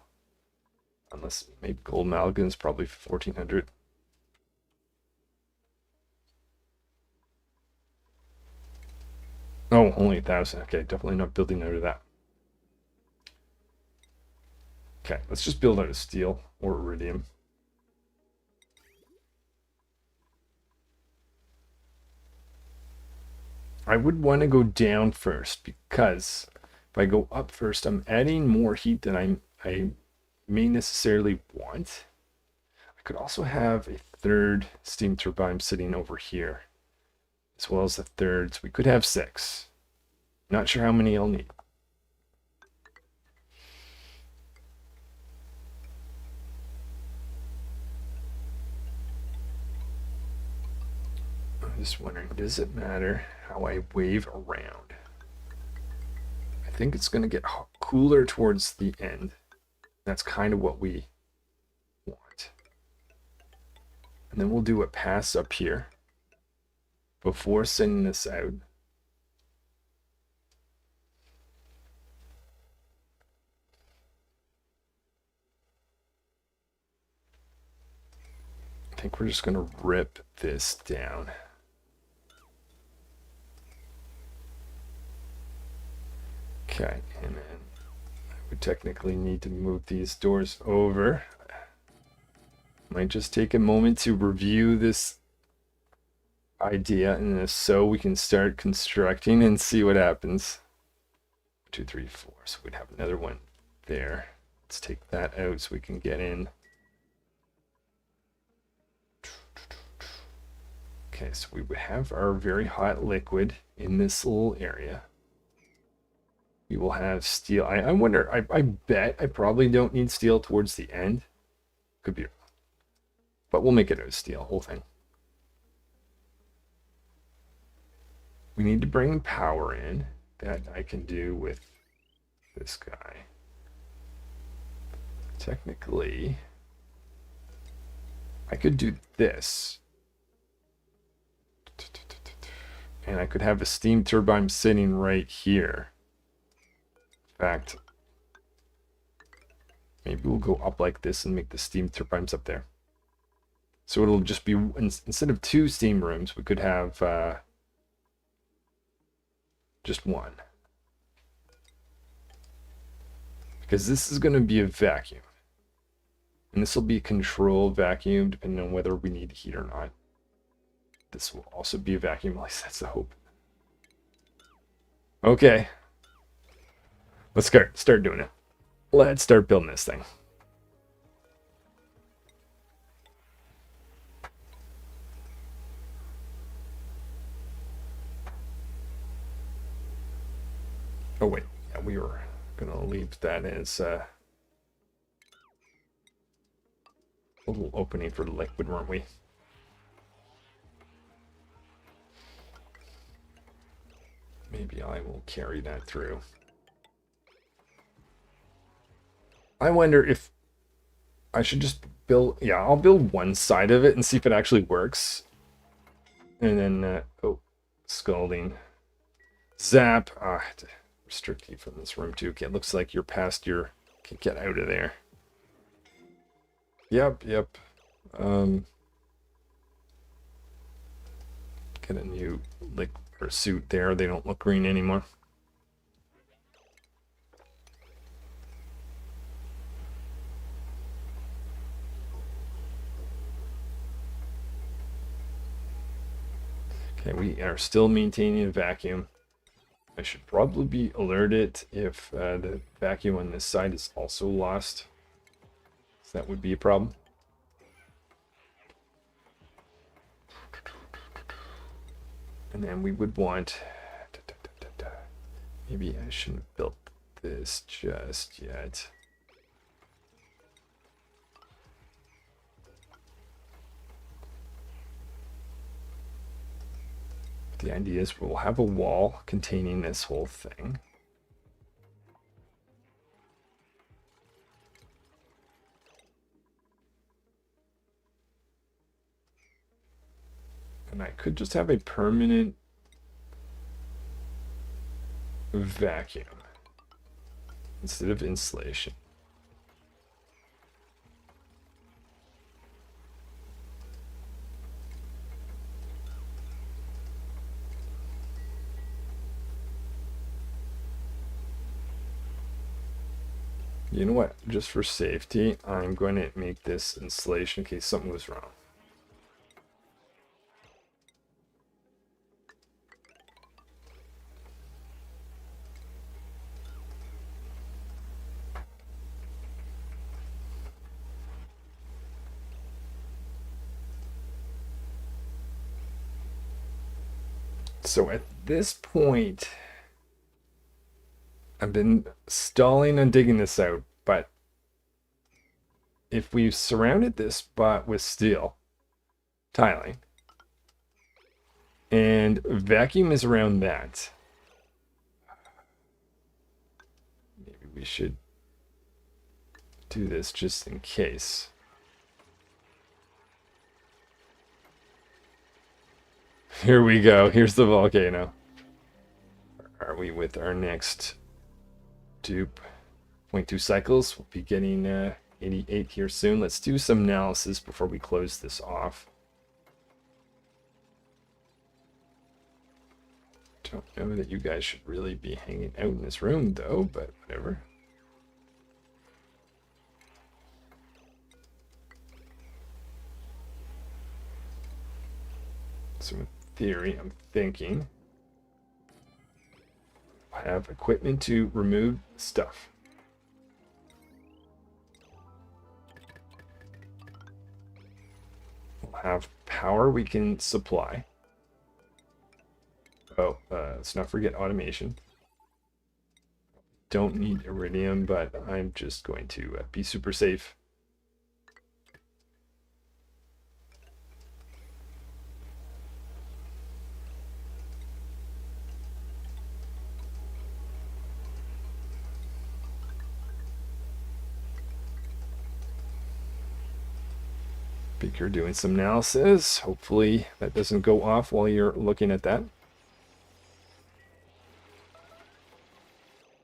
Unless maybe gold amalgam is probably 1400. Oh, only 1000. Okay, definitely not building out of that. Okay, let's just build out of steel or iridium. I would want to go down first because if I go up first, I'm adding more heat than I may necessarily want. I could also have a 3rd steam turbine sitting over here, as well as a 3rd. So we could have 6. Not sure how many I'll need. I'm just wondering, does it matter how I wave around? I think it's going to get cooler towards the end. That's kind of what we want. And then we'll do a pass up here before sending this out. I think we're just going to rip this down. Okay, and then I would technically need to move these doors over. Might just take a moment to review this idea, and if so, we can start constructing and see what happens. 2, 3, 4. So we'd have another one there. Let's take that out so we can get in. Okay, so we would have our very hot liquid in this little area. We will have steel. I wonder, I bet I probably don't need steel towards the end. Could be wrong. But we'll make it out of steel, whole thing. We need to bring power in. That I can do with this guy. Technically, I could do this. And I could have a steam turbine sitting right here. In fact, maybe we'll go up like this and make the steam turbines up there. So it'll just be, instead of 2 steam rooms, we could have just 1. Because this is going to be a vacuum. And this will be a controlled vacuum, depending on whether we need heat or not. This will also be a vacuum, at least that's the hope. Okay. Let's start doing it. Let's start building this thing. Oh wait, yeah, we were gonna leave that as a little opening for the liquid, weren't we? Maybe I will carry that through. I wonder if I should just build, yeah, I'll build one side of it and see if it actually works. And then, oh, scalding. Zap. Ah, restrict you from this room too. Okay, it looks like you're past your, can get out of there. Yep. Get a new liquid suit there. They don't look green anymore. Okay, we are still maintaining a vacuum. I should probably be alerted if the vacuum on this side is also lost. So that would be a problem. And then we would want, maybe I shouldn't have built this just yet. The idea is we'll have a wall containing this whole thing. And I could just have a permanent vacuum instead of insulation. You know what? Just for safety, I'm going to make this insulation in case something goes wrong. So at this point, I've been stalling on digging this out, but if we've surrounded this spot with steel tiling and vacuum is around that, maybe we should do this just in case. Here we go. Here's the volcano. Are we with our next dupe? 0.2 cycles. We'll be getting 88 here soon. Let's do some analysis before we close this off. Don't know that you guys should really be hanging out in this room though, but whatever. So in theory, I'm thinking have equipment to remove stuff. We'll have power we can supply. Oh, let's not forget automation. Don't need iridium, but I'm just going to be super safe. You're doing some analysis. Hopefully that doesn't go off while you're looking at that.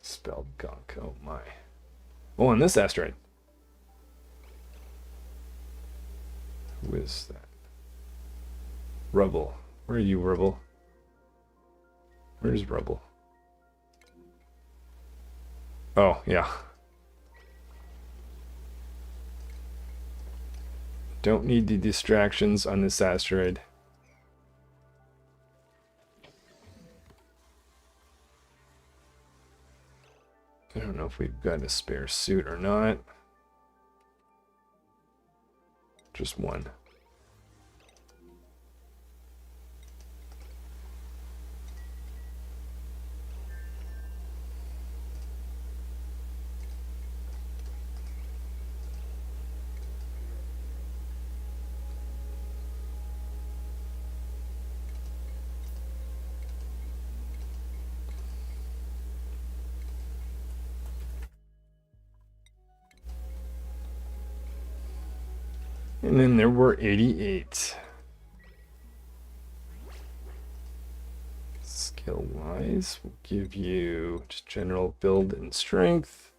Spelled gunk, oh my. Oh, on this asteroid. Who is that? Rubble. Where are you, Rubble? Where's Rubble? Oh, yeah. Don't need the distractions on this asteroid. I don't know if we've got a spare suit or not. Just one. And then there were 88. Skill-wise, we'll give you just general build and strength.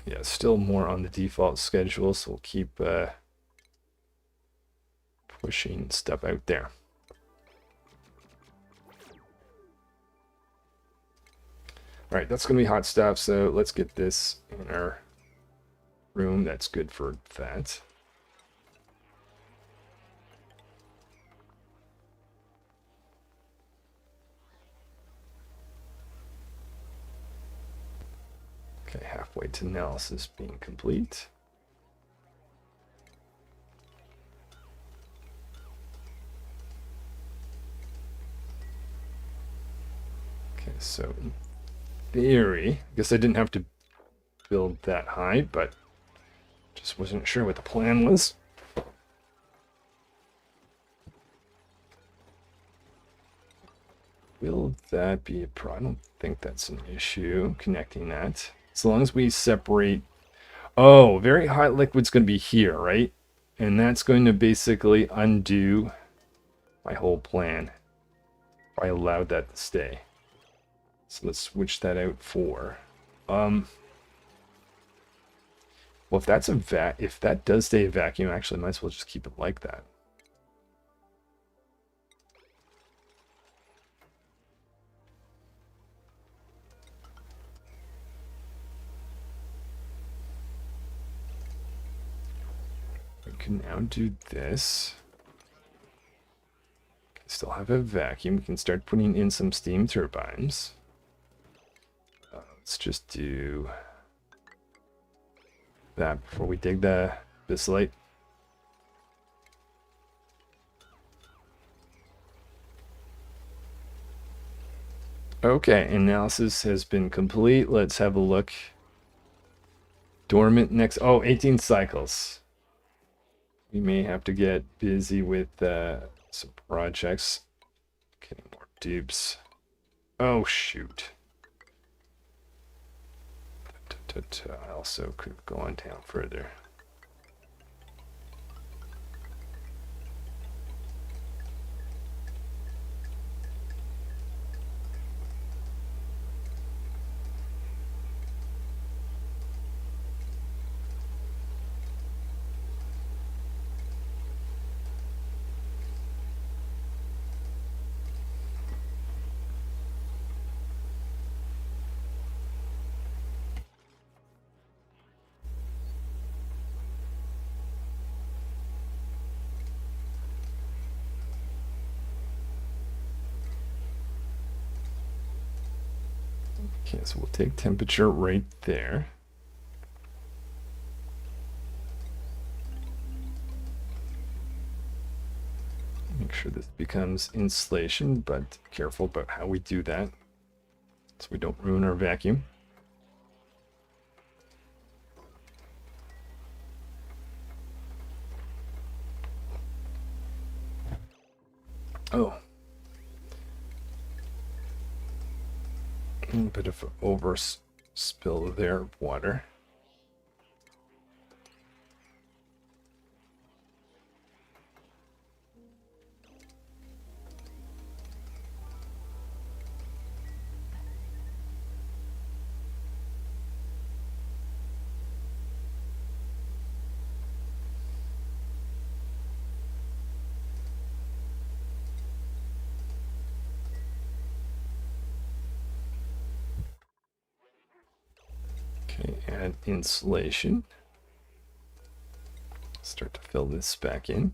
Yeah, still more on the default schedule, so we'll keep pushing stuff out there. All right, that's going to be hot stuff, so let's get this in our room. That's good for that. Okay, halfway to analysis being complete. Okay, so in theory, I guess I didn't have to build that high, but just wasn't sure what the plan was. Will that be a problem? I don't think that's an issue, connecting that. As long as we separate... Oh, very hot liquid's going to be here, right? And that's going to basically undo my whole plan if I allowed that to stay. So let's switch that out for... Well, if that's a if that does stay a vacuum, actually, might as well just keep it like that. We can now do this. Still have a vacuum. We can start putting in some steam turbines. Let's just do that before we dig the bislite. Okay, analysis has been complete. Let's have a look. Dormant next. Oh, 18 cycles. We may have to get busy with some projects. Getting more dupes. Oh, shoot. I also could go on down further. Okay, so we'll take temperature right there. Make sure this becomes insulation, but careful about how we do that so we don't ruin our vacuum. Oh. A bit of over spill there of water. Okay, add insulation. Start to fill this back in.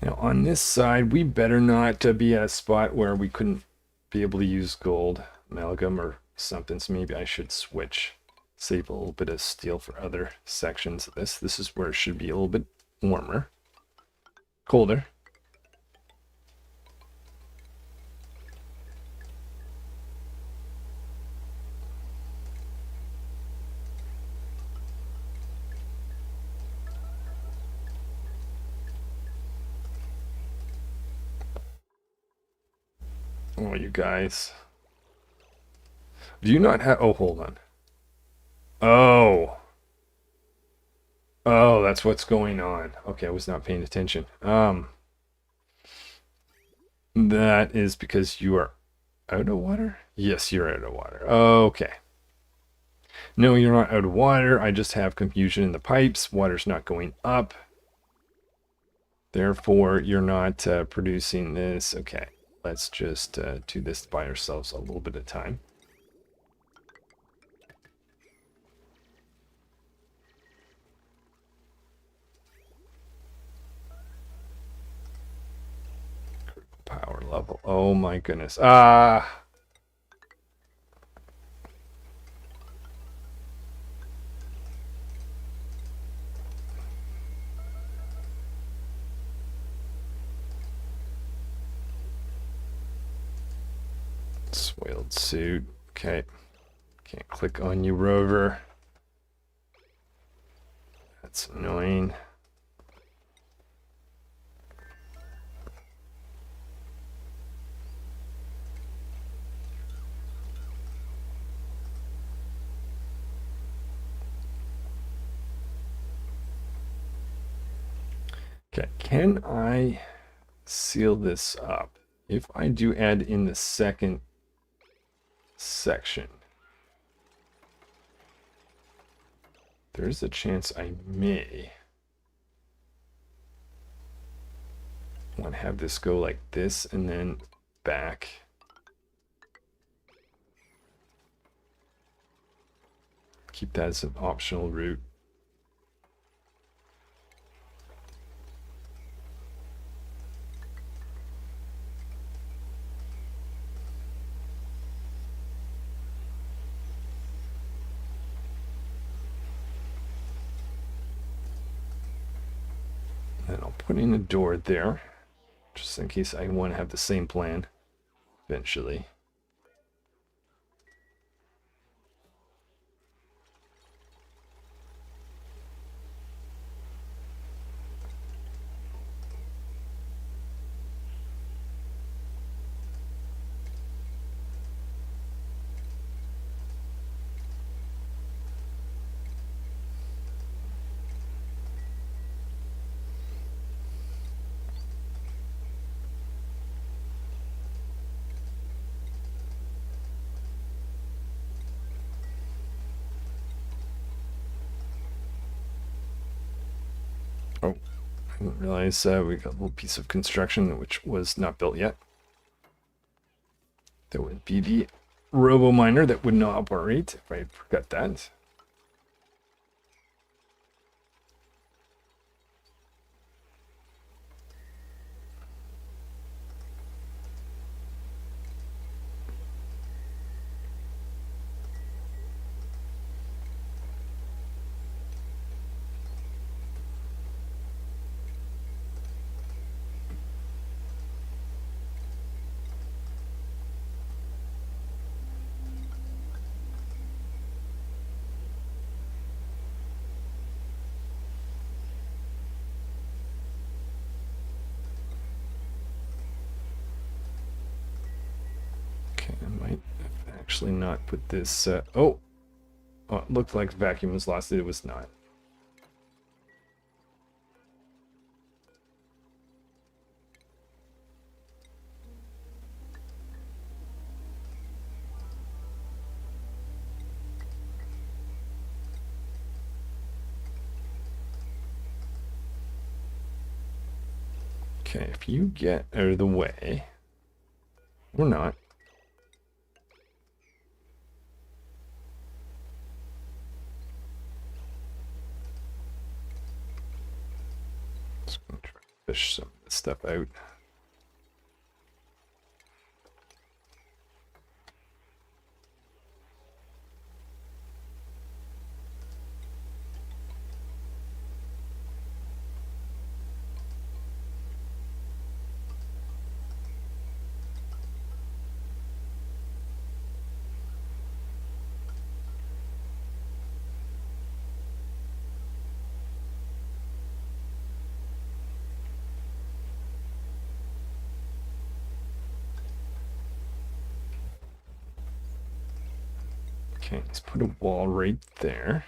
Now on this side, we better not be at a spot where we couldn't be able to use gold amalgam or something. So maybe I should switch, save a little bit of steel for other sections of this. This is where it should be a little bit warmer, colder. Oh, you guys. Do you not have... Oh, hold on. Oh. Oh, that's what's going on. Okay, I was not paying attention. That is because you are out of water? Yes, you're out of water. Okay. No, you're not out of water. I just have confusion in the pipes. Water's not going up. Therefore, you're not producing this. Okay, let's just do this by ourselves a little bit of time. Power level. Oh my goodness. Ah. Soiled suit. Okay. Can't click on you, Rover. That's annoying. Okay, can I seal this up? If I do add in the second section, there's a chance I may want to have this go like this and then back. Keep that as an optional route. And I'll put in a door there, just in case I want to have the same plan eventually. Oh, I didn't realize we got a little piece of construction which was not built yet. That would be the robo miner that would not operate if I forgot that. actually not put this... oh, it looked like vacuum was lost. It was not. Okay, if you get out of the way, or not. Just gonna try to fish some of this stuff out. Okay, let's put a wall right there.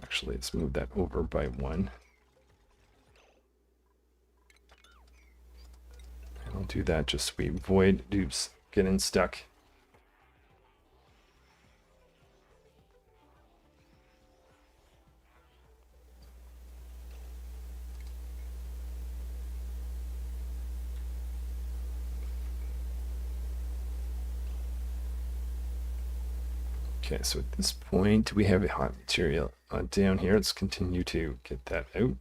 Actually, let's move that over by 1. And I'll do that just so we avoid dupes getting stuck. Okay, so at this point, we have a hot material down here. Let's continue to get that out.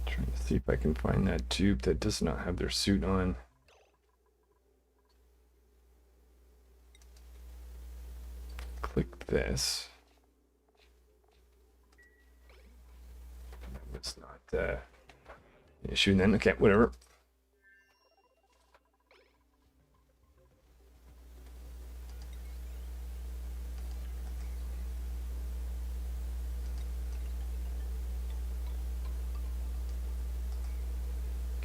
Trying to see if I can find that dupe that does not have their suit on. Click this. That was not the issue then. Okay, whatever.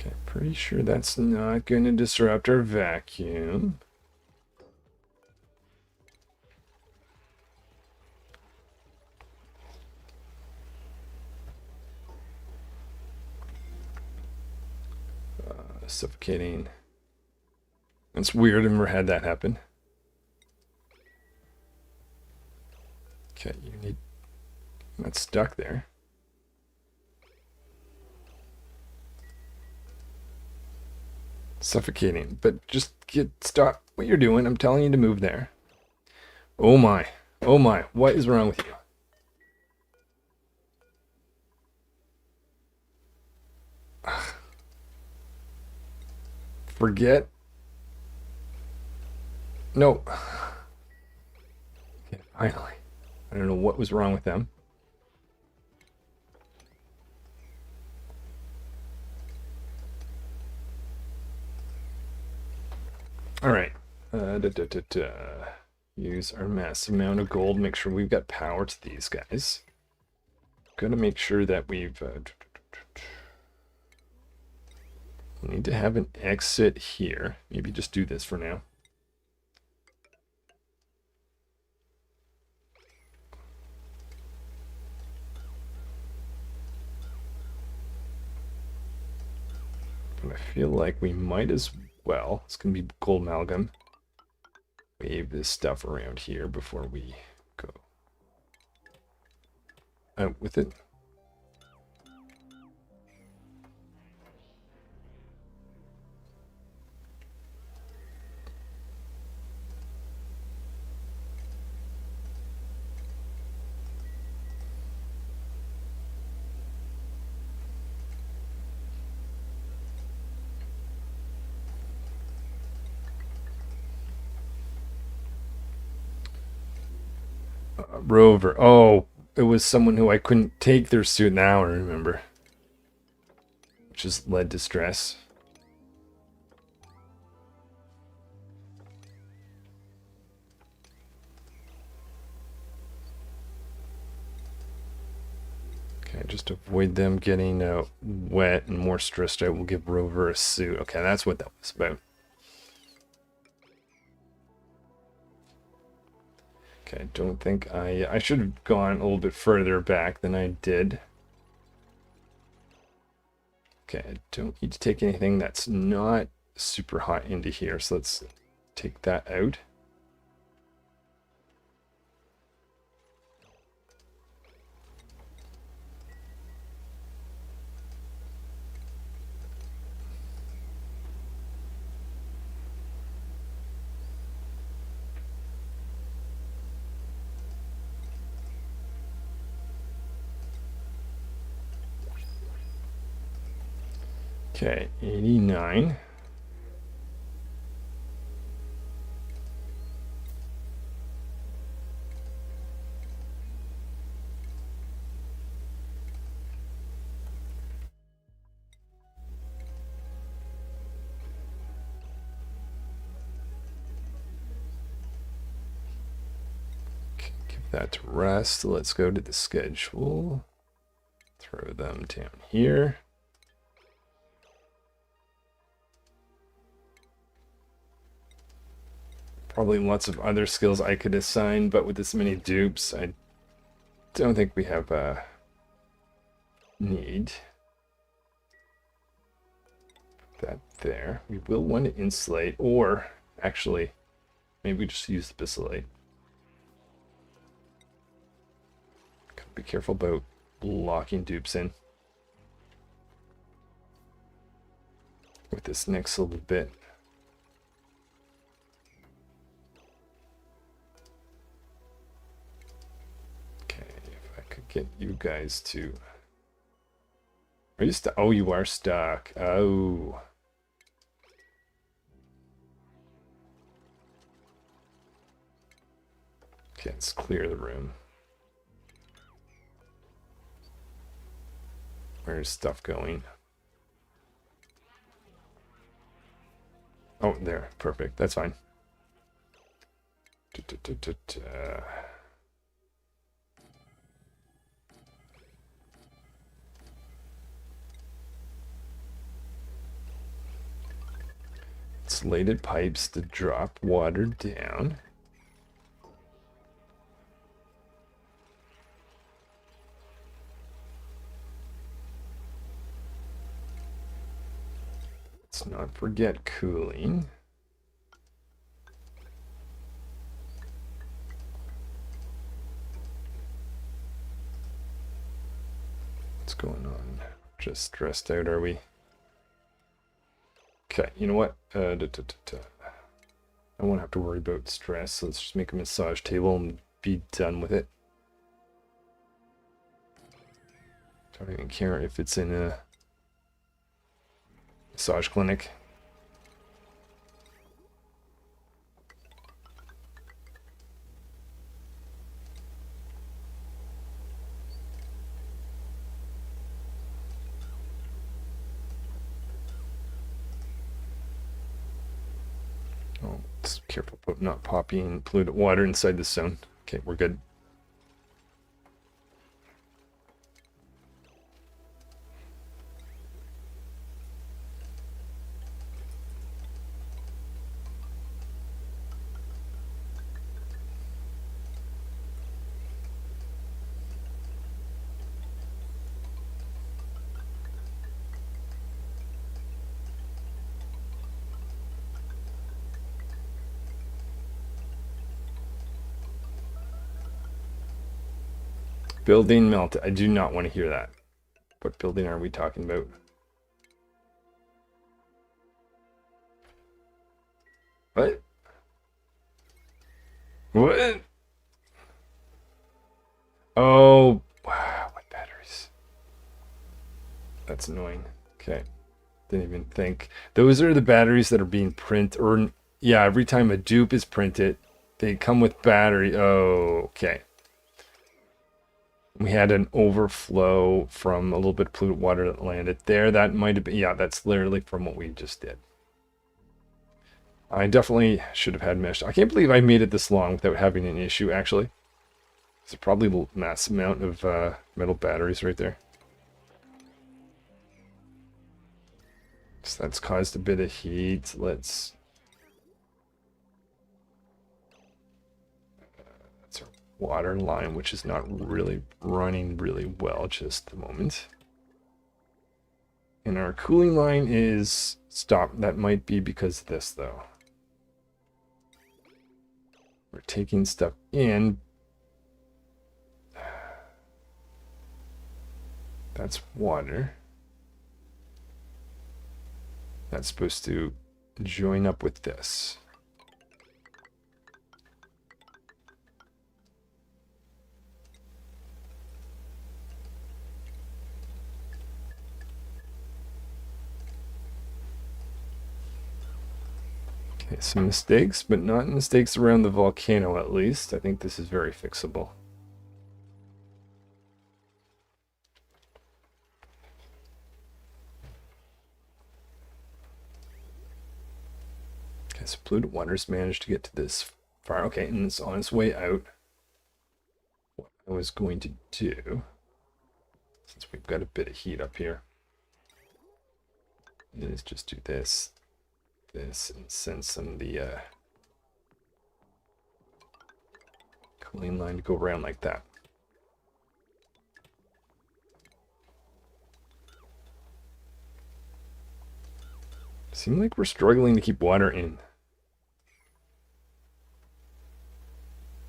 Okay, pretty sure that's not going to disrupt our vacuum. Suffocating. That's weird. I've never had that happen. Okay, you need... That's stuck there. Suffocating, but just stop what you're doing. I'm telling you to move there. Oh my, what is wrong with you? Forget. No. Okay, finally. I don't know what was wrong with them. All right. Use our massive amount of gold. Make sure we've got power to these guys. Gonna make sure that we've... we need to have an exit here. Maybe just do this for now. But I feel like we might as well. It's going to be gold amalgam. Wave this stuff around here before we go out with it. Rover. Oh, it was someone who I couldn't take their suit. Now I remember. Which has led to stress. Okay, just to avoid them getting wet and more stressed out, we'll give Rover a suit. Okay, that's what that was about. Okay, I don't think I should have gone a little bit further back than I did. Okay, I don't need to take anything that's not super hot into here, so let's take that out. Okay, 89. Okay, give that to rest. Let's go to the schedule. Throw them down here. Probably lots of other skills I could assign, but with this many dupes, I don't think we have a need. Put that there. We will want to insulate, or actually, maybe just use the bacillate. Gotta be careful about locking dupes in with this next little bit. Get you guys to. Are you stuck? Oh, you are stuck. Oh. Okay, let's clear the room. Where's stuff going? Oh, there. Perfect. That's fine. Insulated pipes to drop water down. Let's not forget cooling. What's going on? Just stressed out, are we? Okay, you know what? I won't have to worry about stress, so let's just make a massage table and be done with it. Don't even care if it's in a massage clinic. Oh, just careful about not popping polluted water inside the zone. Okay, we're good. Building melted. I do not want to hear that. What building are we talking about? What? What? Oh, wow, what batteries? That's annoying. Okay. Didn't even think. Those are the batteries that are being printed, or yeah, every time a dupe is printed, they come with battery. Oh, okay. We had an overflow from a little bit of polluted water that landed there. That might have been, yeah, that's literally from what we just did. I definitely should have had mesh. I can't believe I made it this long without having an issue, actually. There's probably a massive amount of metal batteries right there. So that's caused a bit of heat. Let's... That's our water line, which is not really running really well just at the moment. And our cooling line is stopped. That might be because of this, though. We're taking stuff in. That's water. That's supposed to join up with this. Okay, some mistakes, but not mistakes around the volcano at least. I think this is very fixable. Okay, so polluted water's managed to get to this far. Okay, and it's on its way out. What I was going to do, since we've got a bit of heat up here, is just do this, and send some of the cooling line to go around like that. Seems like we're struggling to keep water in.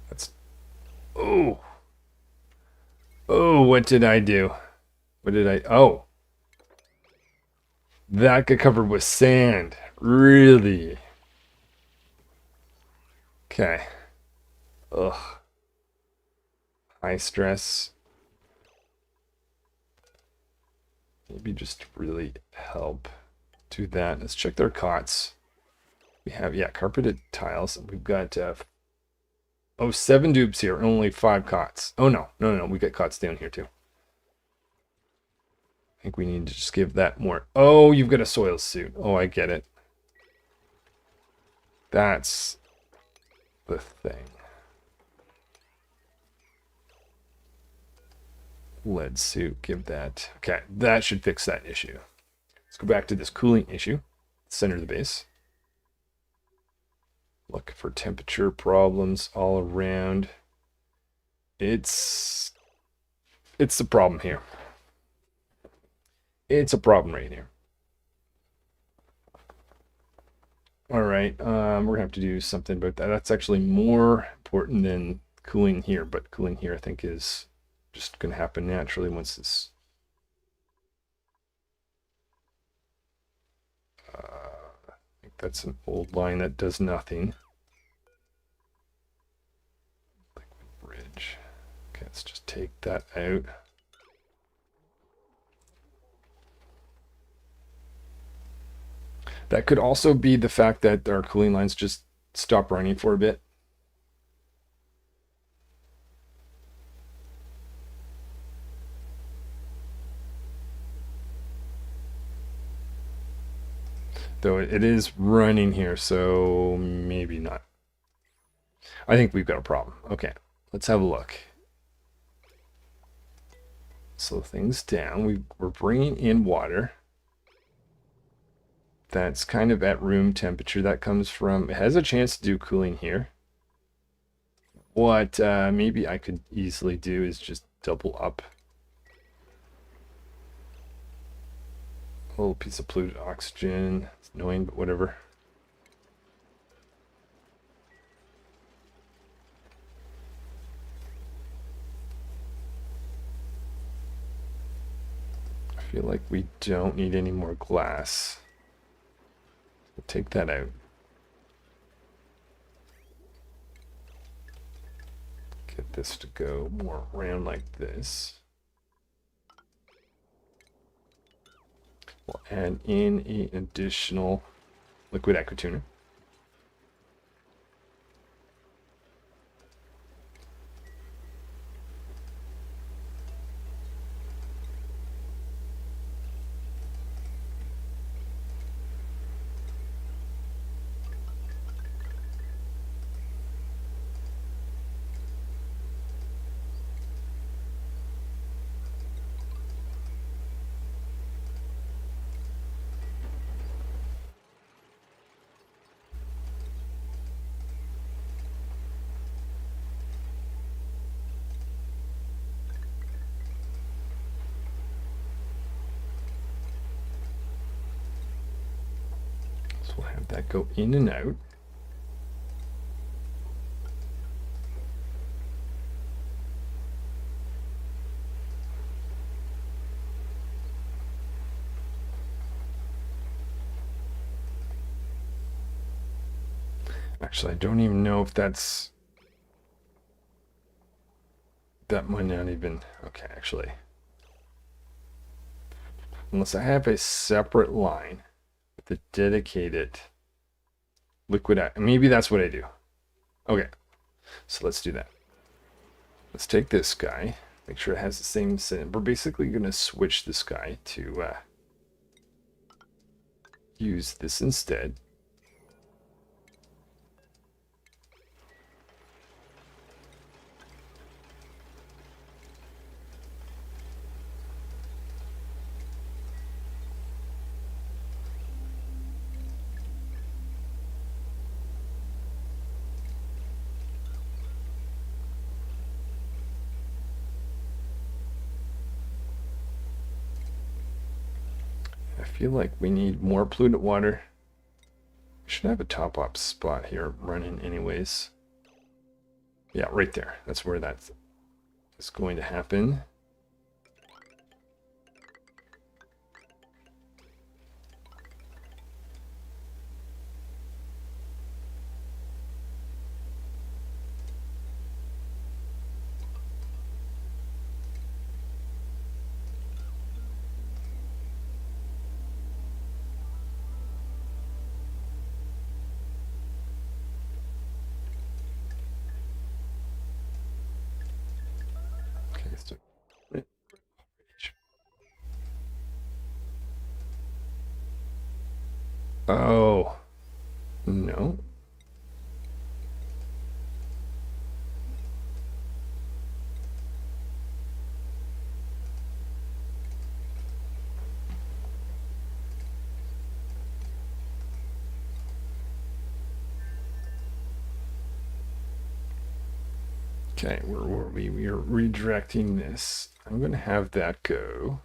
That's... Oh! Oh, what did I do? What did I... Oh! That got covered with sand. Really? Okay. Ugh. High stress. Maybe just really help do that. Let's check their cots. We have, yeah, carpeted tiles. We've got, 7 dupes here, only 5 cots. Oh, no. We got cots down here, too. I think we need to just give that more. Oh, you've got a soil suit. Oh, I get it. That's the thing. Lead suit, give that. Okay, that should fix that issue. Let's go back to this cooling issue. Center of the base. Look for temperature problems all around. It's the problem here. It's a problem right here. All right, we're gonna have to do something about that. That's actually more important than cooling here, but cooling here I think is just gonna happen naturally once this. I think that's an old line that does nothing. Liquid bridge. Okay, let's just take that out. That could also be the fact that our cooling lines just stop running for a bit. Though it is running here, so maybe not. I think we've got a problem. Okay, let's have a look. Slow things down. We're bringing in water. That's kind of at room temperature. That comes from, it has a chance to do cooling here. What maybe I could easily do is just double up a little piece of polluted oxygen. It's annoying, but whatever. I feel like we don't need any more glass. We'll take that out. Get this to go more around like this. We'll add in an additional liquid aqua tuner. We'll have that go in and out. Actually, I don't even know if that might not even, okay, actually. Unless I have a separate line with a dedicated liquid, maybe that's what I do. Okay, so let's do that. Let's take this guy, make sure it has the same setting. We're basically going to switch this guy to use this instead. I feel like we need more polluted water. We should have a top up spot here running anyways. Yeah, right there. That's where that is going to happen. Okay, so oh no. Okay, where were we? We are redirecting this. I'm going to have that go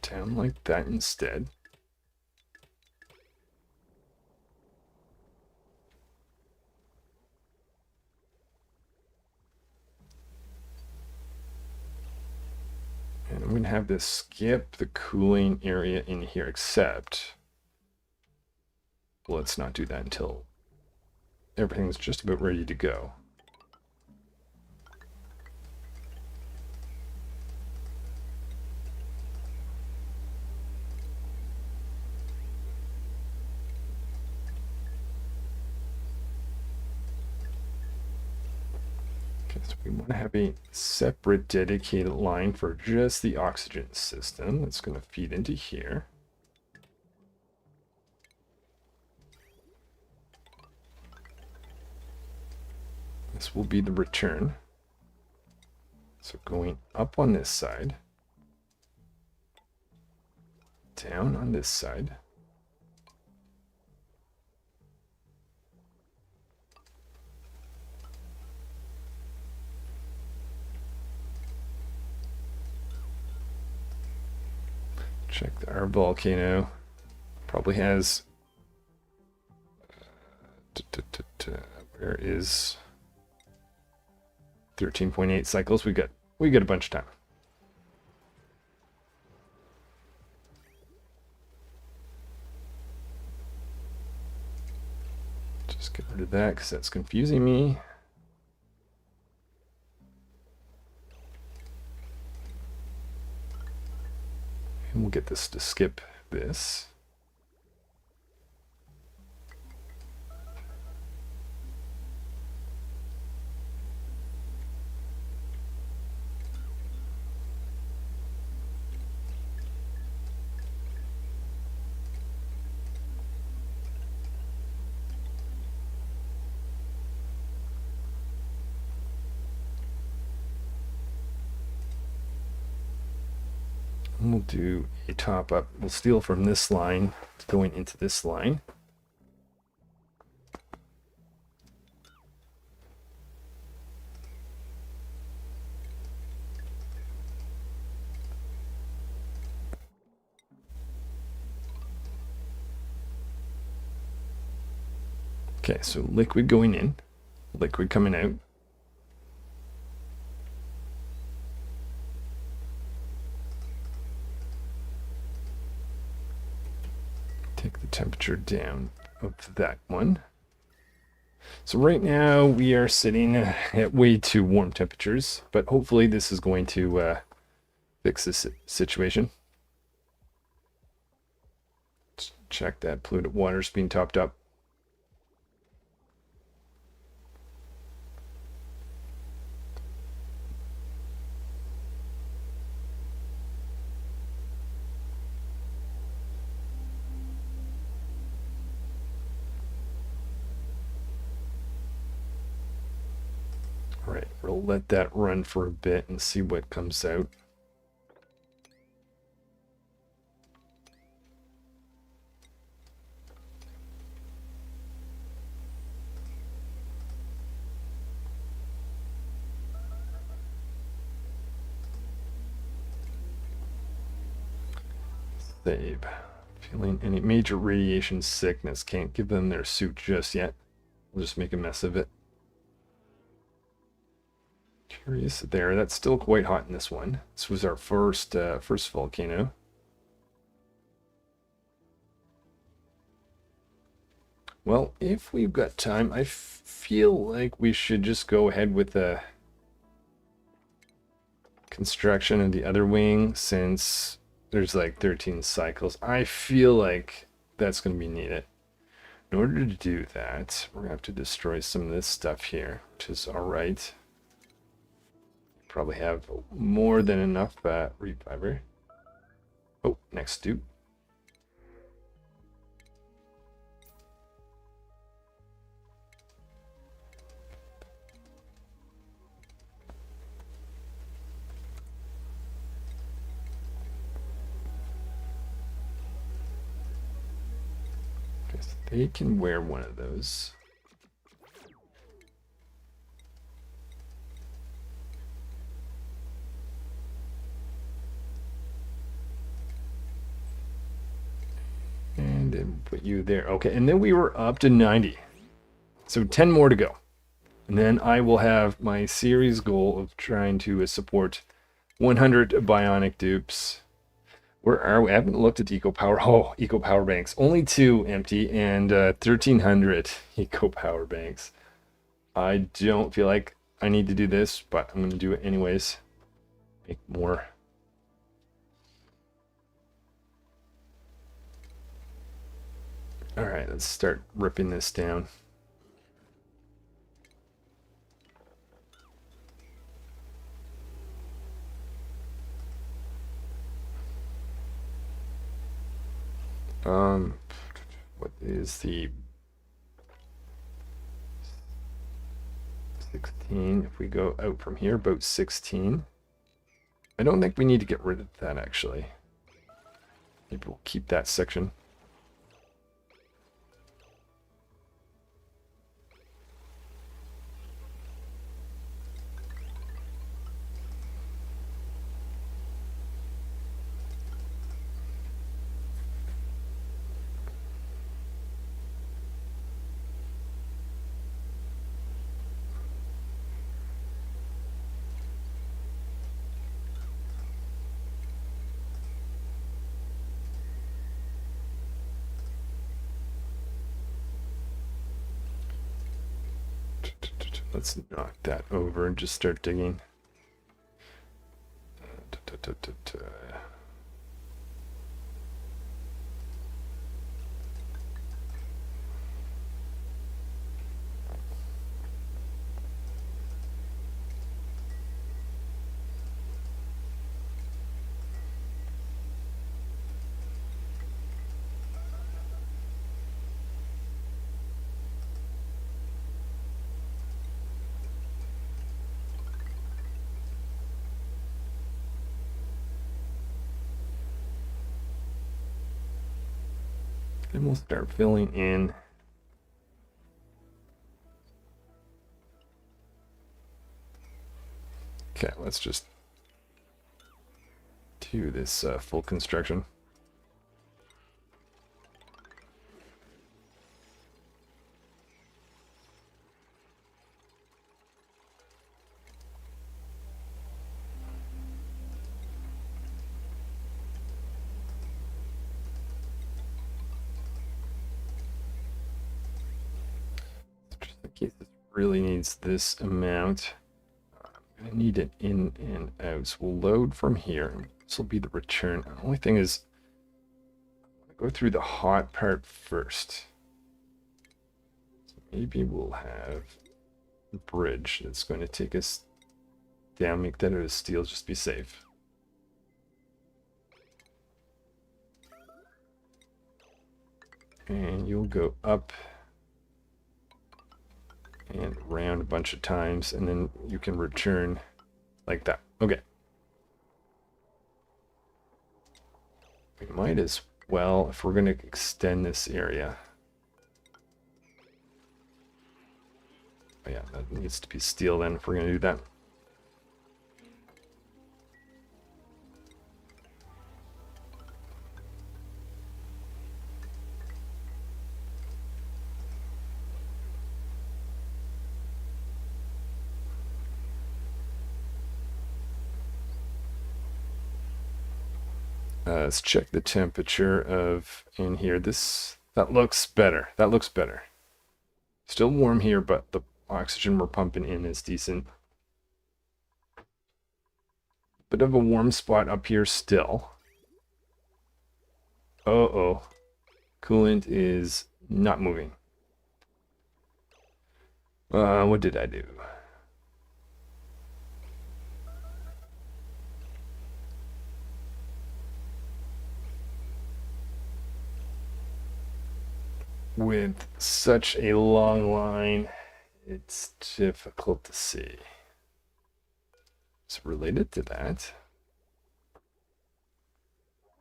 down like that instead. And I'm going to have this skip the cooling area in here, except let's not do that until everything's just about ready to go. Okay, so we want to have a separate dedicated line for just the oxygen system that's going to feed into here. This will be the return. So going up on this side, down on this side. Check our volcano. Probably has. Where is 13.8 cycles? We got a bunch of time. Just get rid of that because that's confusing me. And we'll get this to skip this. We'll do a top up. We'll steal from this line going into this line. Okay, so liquid going in, liquid coming out. Take the temperature down of that one. So right now we are sitting at way too warm temperatures, but hopefully this is going to fix this situation. Let's check that polluted water's being topped up. All right, we'll let that run for a bit and see what comes out. Save. Feeling any major radiation sickness. Can't give them their suit just yet. We'll just make a mess of it. Curious there. That's still quite hot in this one. This was our first volcano. Well, if we've got time, I feel like we should just go ahead with the construction of the other wing, since there's like 13 cycles. I feel like that's going to be needed. In order to do that, we're going to have to destroy some of this stuff here, which is all right. Probably have more than enough reed fiber. Oh, next dupe. Okay, so they can wear one of those. And then put you there. Okay, and then we were up to 90. So 10 more to go. And then I will have my series goal of trying to support 100 bionic dupes. Where are we? I haven't looked at eco power. Oh, eco power banks. Only 2 empty and 1,300 eco power banks. I don't feel like I need to do this, but I'm going to do it anyways. Make more. All right, let's start ripping this down. What is the 16? If we go out from here, about 16. I don't think we need to get rid of that, actually. Maybe we'll keep that section. Let's knock that over and just start digging. Then we'll start filling in. Okay, let's just do this full construction. case this really needs this amount. I need it in and out. So we'll load from here. This will be the return. The only thing is, go through the hot part first. So maybe we'll have a bridge that's going to take us down, make that out of steel, just be safe. And you'll go up and around a bunch of times, and then you can return like that. Okay. We might as well, if we're going to extend this area. Oh yeah, that needs to be steel then if we're going to do that. Let's check the temperature of in here. That looks better. That looks better. Still warm here, but the oxygen we're pumping in is decent. Bit of a warm spot up here still. Uh-oh. Coolant is not moving. What did I do? With such a long line, it's difficult to see. It's related to that.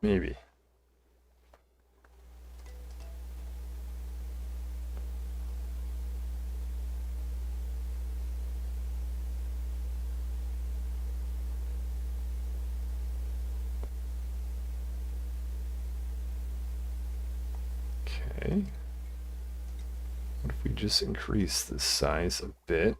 Maybe. Okay. What if we just increase the size a bit?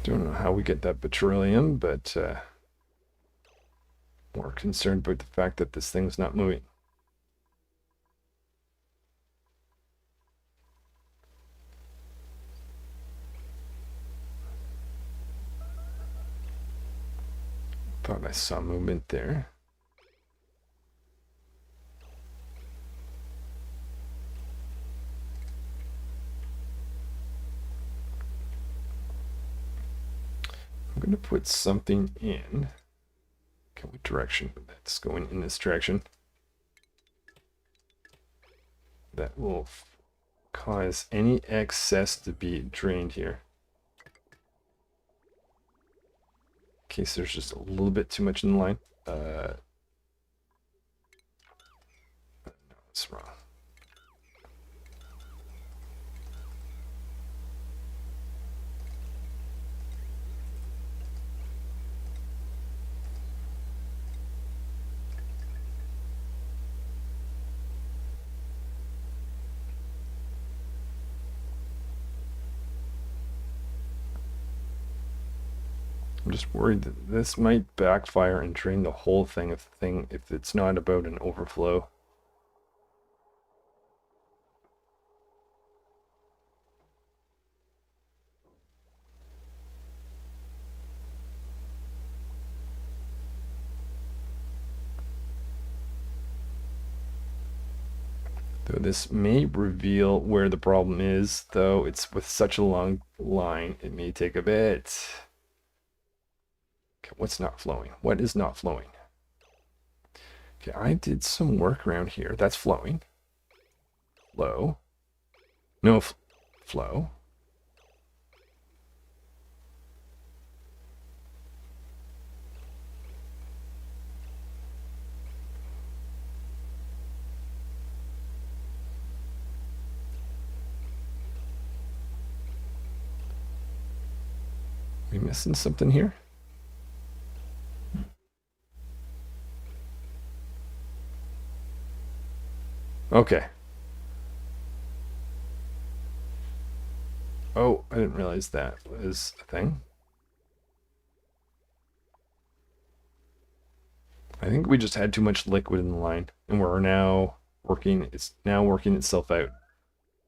Don't know how we get that petroleum, but more concerned about the fact that this thing's not moving. Thought I saw movement there. I'm going to put something in. Okay, what direction? That's going in this direction. That will cause any excess to be drained here. In case there's just a little bit too much in the line. No, it's wrong. I'm just worried that this might backfire and drain the whole thing if it's not about an overflow. Though this may reveal where the problem is, though it's with such a long line, it may take a bit. Okay, what's not flowing? What is not flowing? Okay, I did some work around here. That's flowing. Flow. No flow. missing something here? Okay. Oh, I didn't realize that was a thing. I think we just had too much liquid in the line, and we're now working, it's now working itself out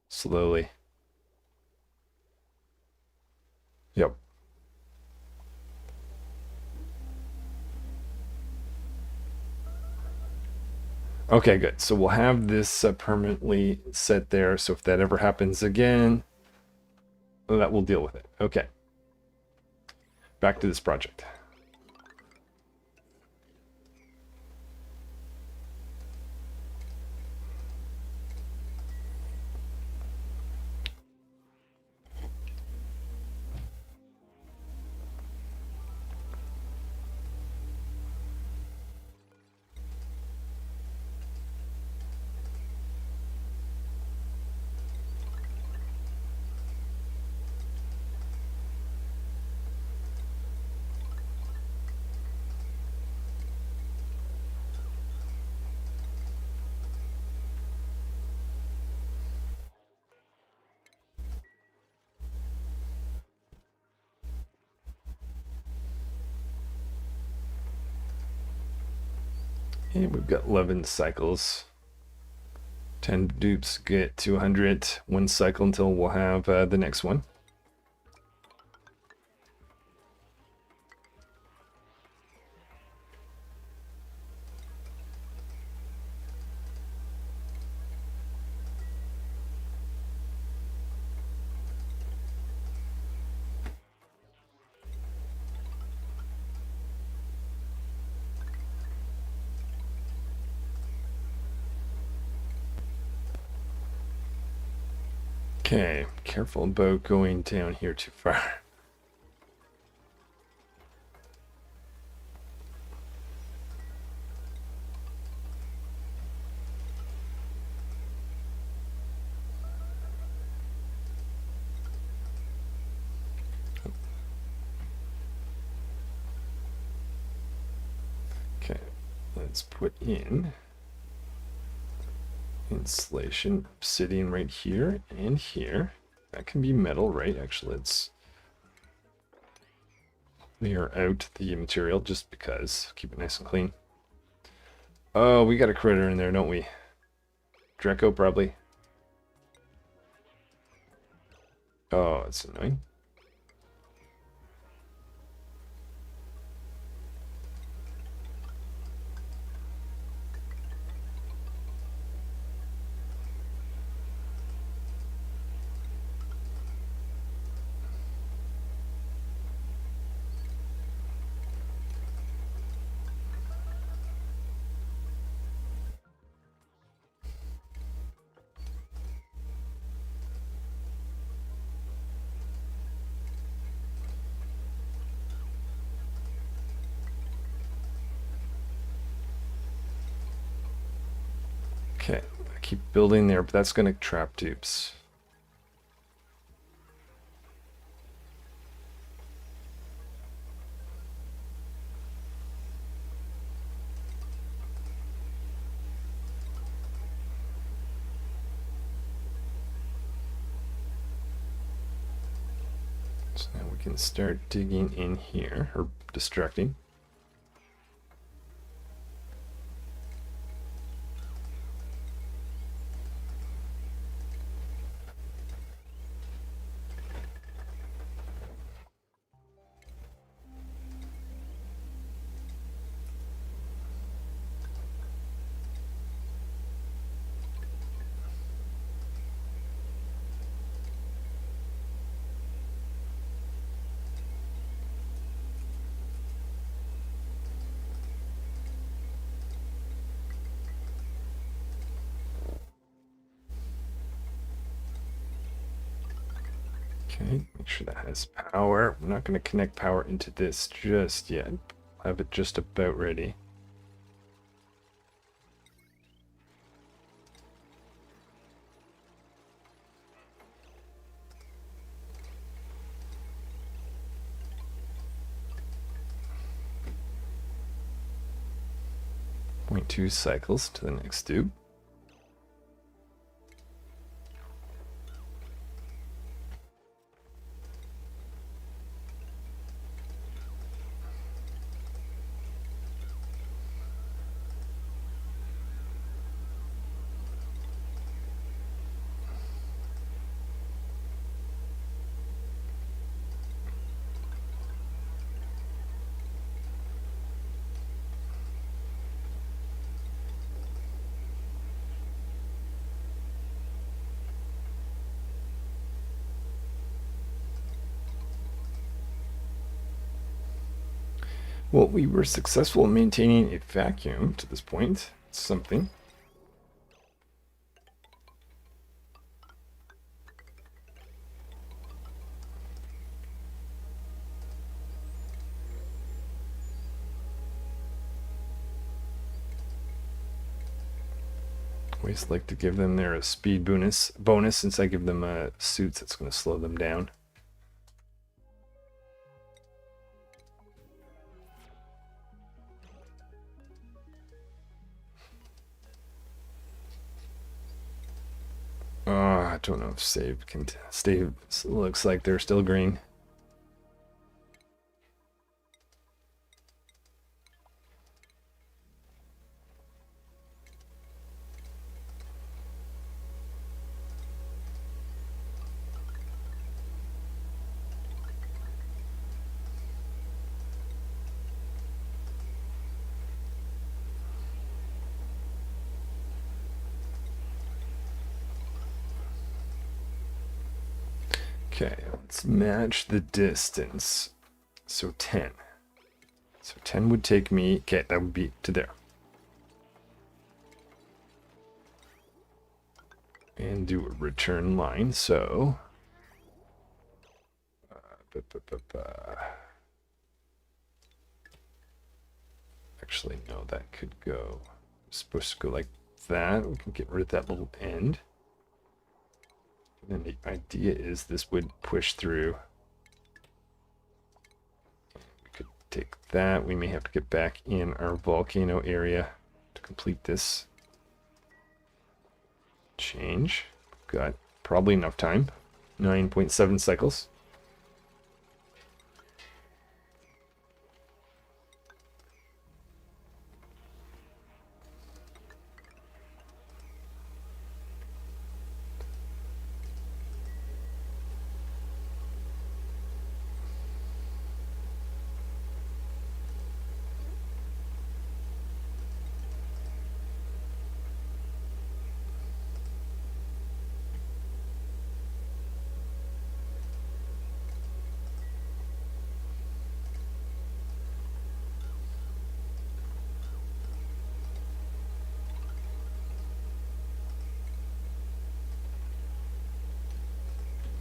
slowly. Yep. Okay, good. So we'll have this permanently set there. So if that ever happens again, that will deal with it. Okay. Back to this project. And we've got 11 cycles. 10 dupes get 200. One cycle until we'll have the next one. Okay, careful about going down here too far. Okay, let's put in insulation, obsidian right here and here. That can be metal, right? Actually, let's clear out the material just because. Keep it nice and clean. Oh, we got a critter in there, don't we? Draco, probably. Oh, it's annoying. Okay, I keep building there, but that's going to trap dupes. So now we can start digging in here, or distracting. Okay, make sure that has power. I'm not going to connect power into this just yet. I'll have it just about ready. 0.2 cycles to the next dupe. Well, we were successful in maintaining a vacuum to this point. It's something. Always like to give them their speed bonus since I give them suits that's going to slow them down. I don't know if save can stay. Looks like they're still green. Okay, let's match the distance. So 10. So 10 would take me, okay, that would be to there. And do a return line, so... Actually, no, that could go... It's supposed to go like that. We can get rid of that little end. And then the idea is this would push through. We could take that. We may have to get back in our volcano area to complete this change. Got probably enough time. 9.7 cycles.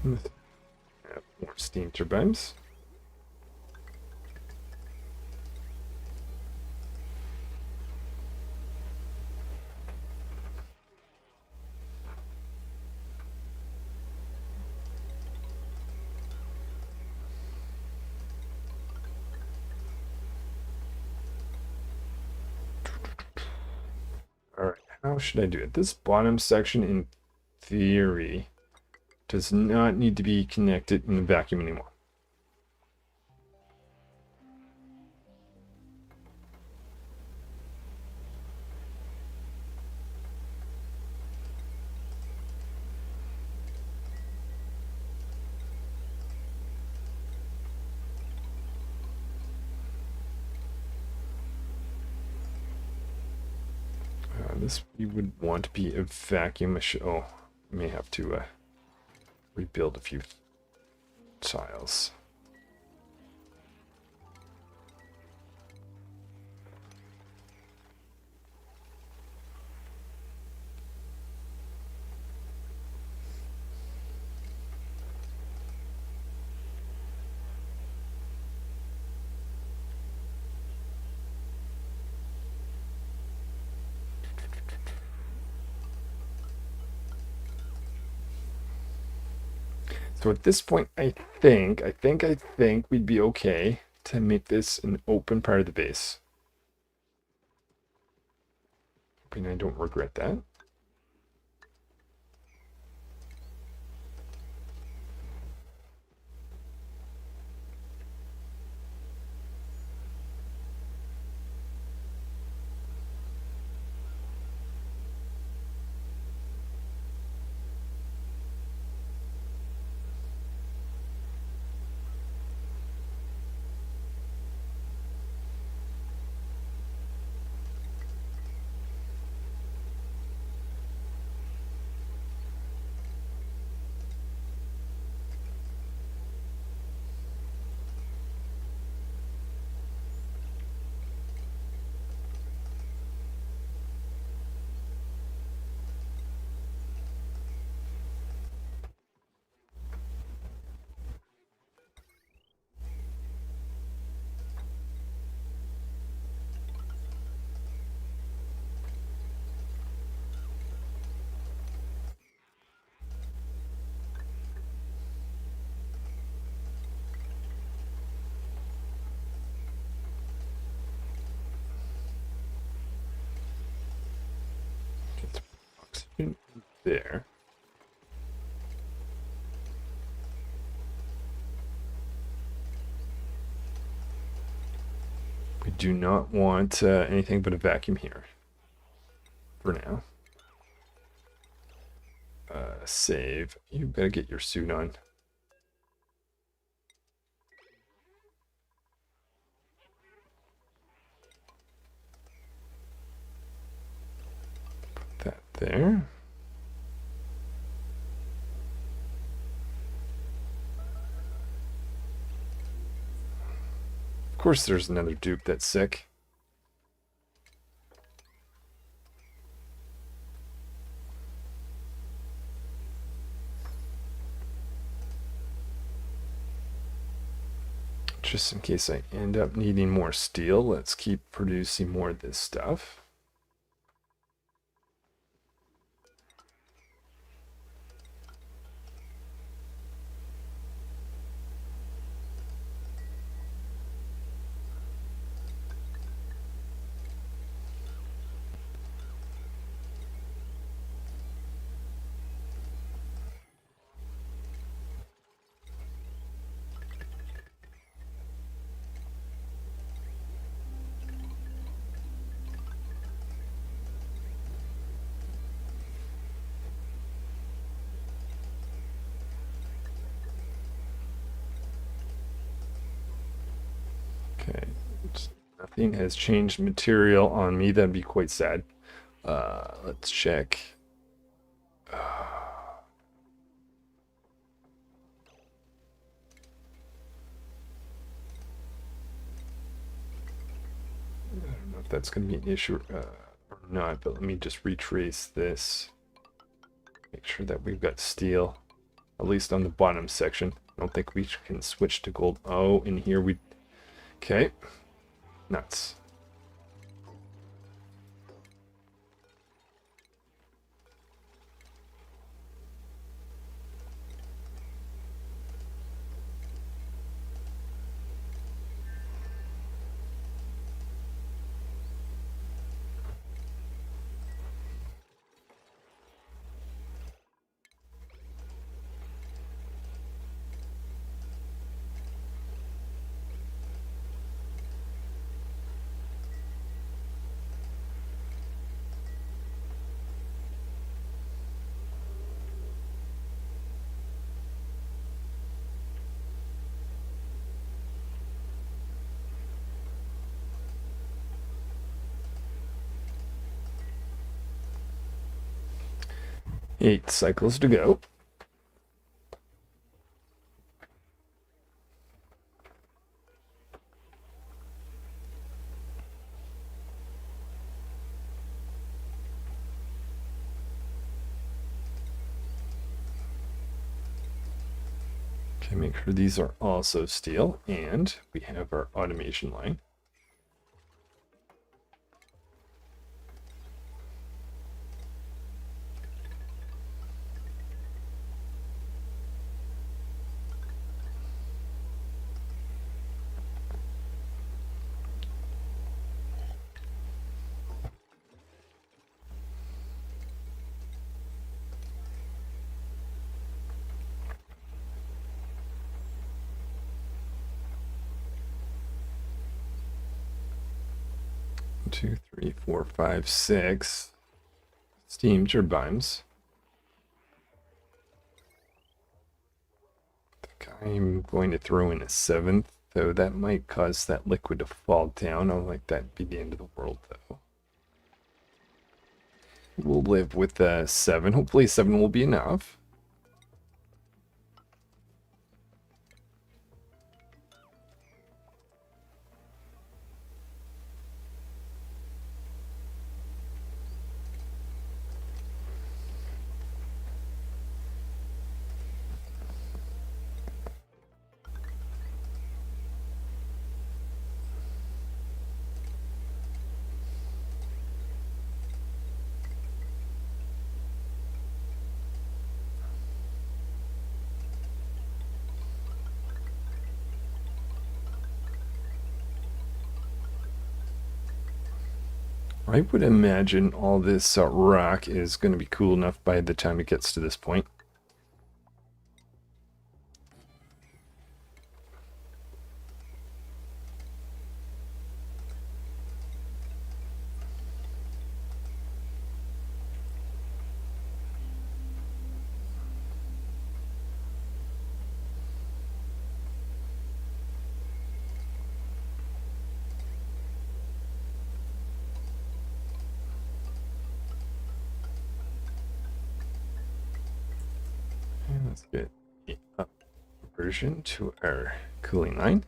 More steam turbines. All right, how should I do it? This bottom section, in theory, does not need to be connected in the vacuum anymore. This you would want to be a vacuum. Oh, may have to rebuild a few tiles. So at this point, I think we'd be okay to make this an open part of the base. hoping I don't regret that. Get oxygen there. We do not want anything but a vacuum here for now. Save. You better get your suit on. Put that there. Of course there's another dupe that's sick. Just in case I end up needing more steel, let's keep producing more of this stuff. Okay, nothing has changed material on me. That'd be quite sad. Let's check. I don't know if that's going to be an issue or not, but let me just retrace this. Make sure that we've got steel, at least on the bottom section. I don't think we can switch to gold. Oh, in here we... Okay. Nuts. Eight cycles to go. Okay, make sure these are also steel, and we have our automation line. 2, 3, 4, 5, 6 steam turbines. I think I'm going to throw in a 7th, though that might cause that liquid to fall down. I don't like that be the end of the world, though. We'll live with 7. Hopefully 7 will be enough. I would imagine all this rock is going to be cool enough by the time it gets to this point. And let's get the up version to our cooling line.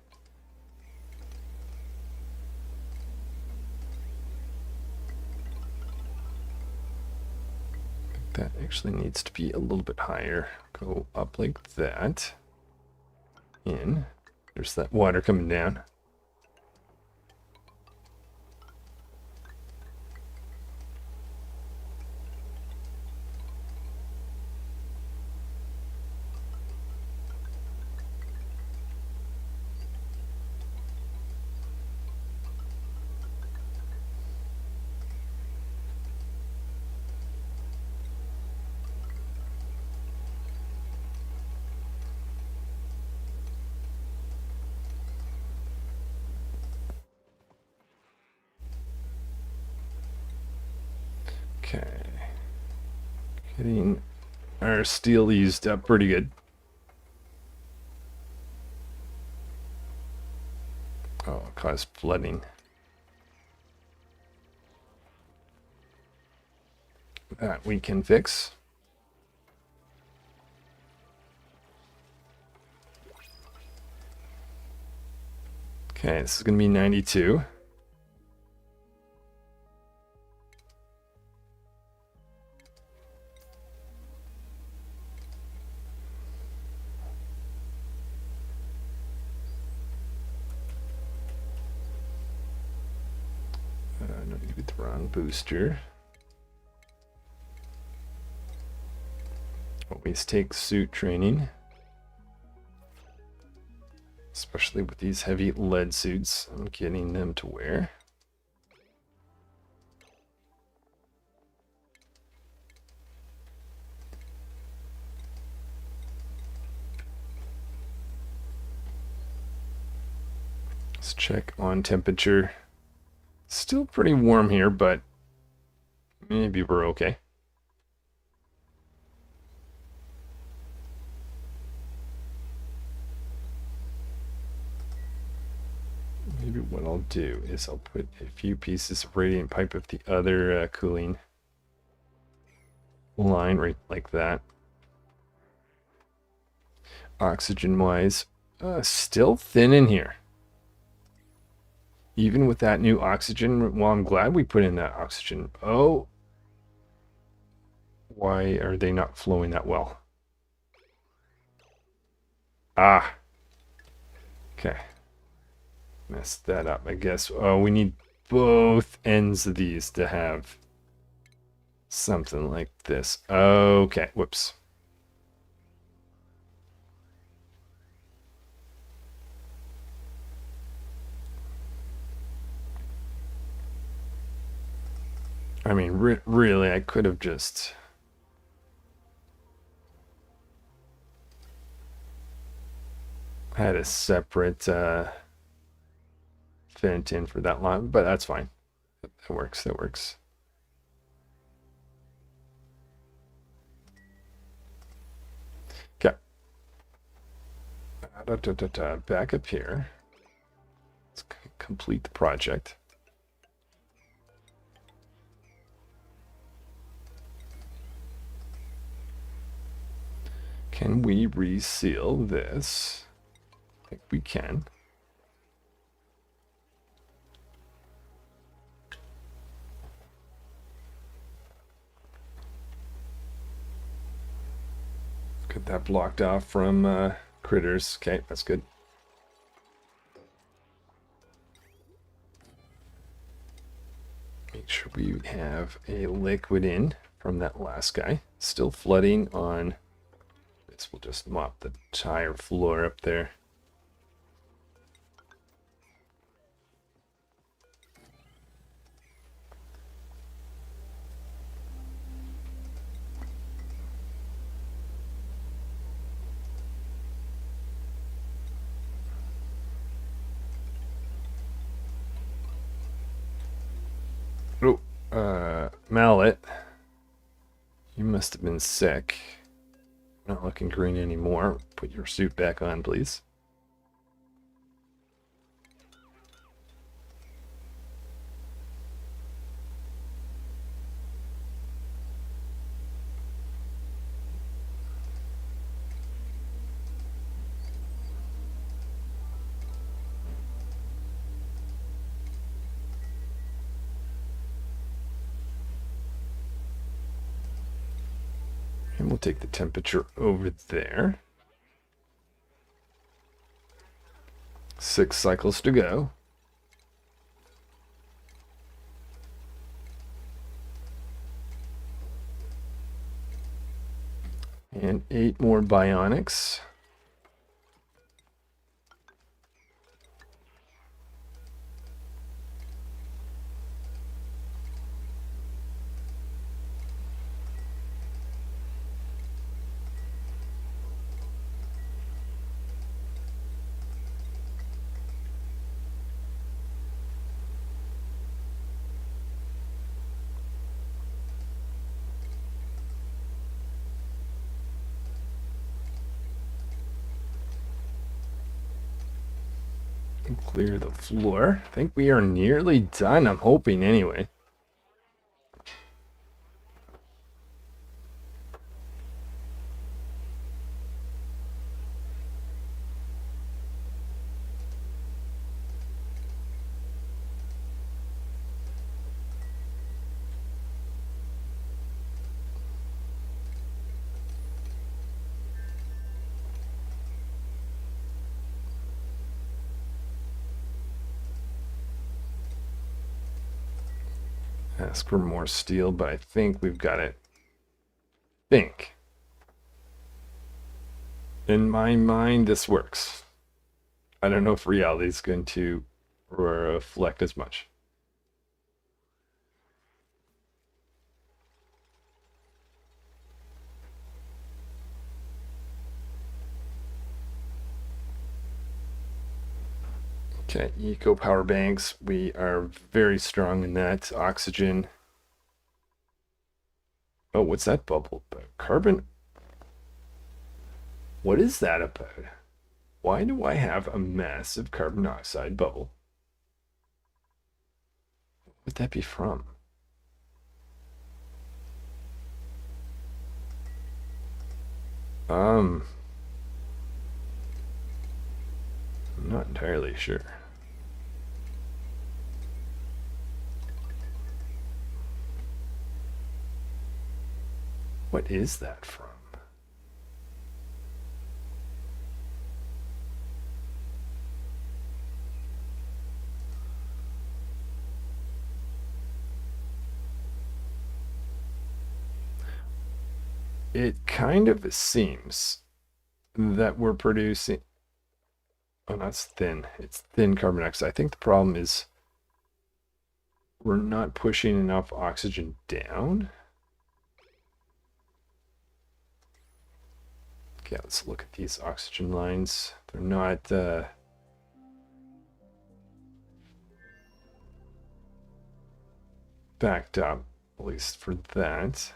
That actually needs to be a little bit higher. Go up like that. In. There's that water coming down. Okay. Getting our steel used up pretty good. Oh, caused flooding. That we can fix. Okay, this is going to be 92. No, you get the wrong booster. Always take suit training. Especially with these heavy lead suits, I'm getting them to wear. Let's check on temperature. Still pretty warm here, but maybe we're okay. Maybe what I'll do is I'll put a few pieces of radiant pipe of the other cooling line right like that. Oxygen wise, still thin in here. Even with that new oxygen, well, I'm glad we put in that oxygen. Oh, why are they not flowing that well? Ah, okay. Messed that up, I guess. Oh, we need both ends of these to have something like this. Okay, whoops. I mean, really, I could have just had a separate vent in for that line, but that's fine. That works. That works. Okay. Back up here. Let's complete the project. Can we reseal this? I think we can. Get that blocked off from critters. Okay, that's good. Make sure we have a liquid in from that last guy. Still flooding on this. We'll just mop the entire floor up there. Oh, Mallet. You must have been sick. Not looking green anymore. Put your suit back on, please. And we'll take the temperature over there. 6 cycles to go. And 8 more bionics. Clear the floor. I think we are nearly done. I'm hoping anyway. Ask for more steel, but I think we've got it. In my mind, this works. I don't know if reality is going to reflect as much. Okay, eco power banks. We are very strong in that. Oxygen. Oh, what's that bubble? Carbon. What is that about? Why do I have a massive carbon dioxide bubble? What would that be from? I'm not entirely sure. What is that from? It kind of seems that we're producing... Oh, that's thin. It's thin carbon dioxide. I think the problem is we're not pushing enough oxygen down. Okay, let's look at these oxygen lines. They're not... backed up, at least for that.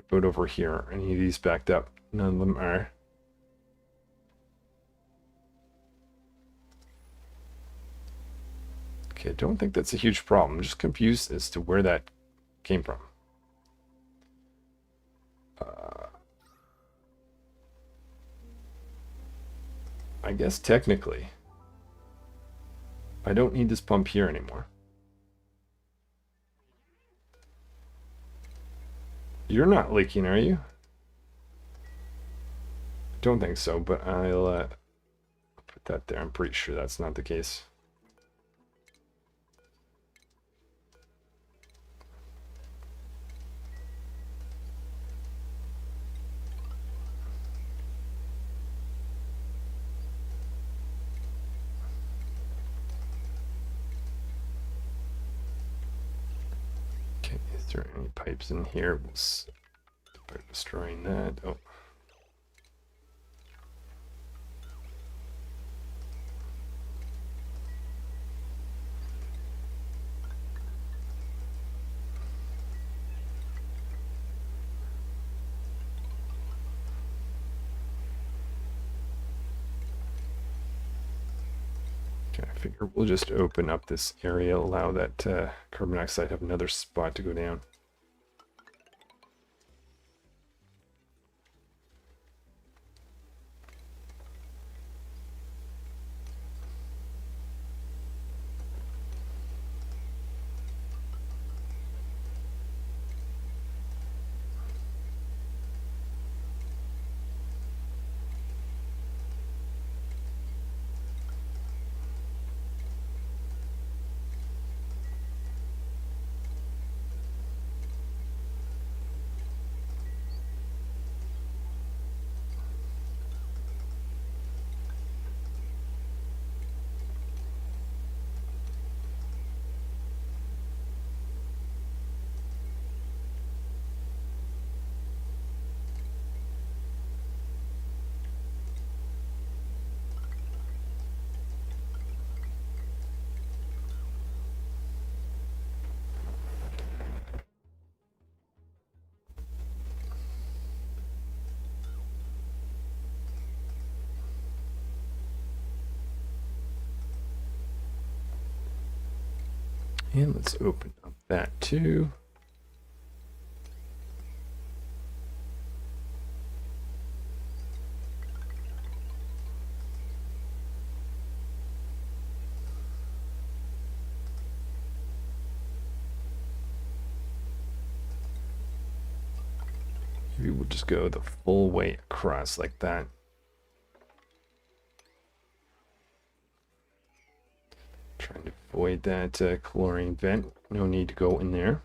Boat over here. Any of these backed up? None of them are. Okay, I don't think that's a huge problem. I'm just confused as to where that came from. I guess technically, I don't need this pump here anymore. You're not leaking, are you? Don't think so, but I'll put that there. I'm pretty sure that's not the case. Okay, is there any pipes in here? We'll start destroying that. Oh. Okay, I figure we'll just open up this area, allow that carbon dioxide to have another spot to go down. And let's open up that too. Maybe we'll just go the full way across like that. Trying to avoid that chlorine vent. No need to go in there.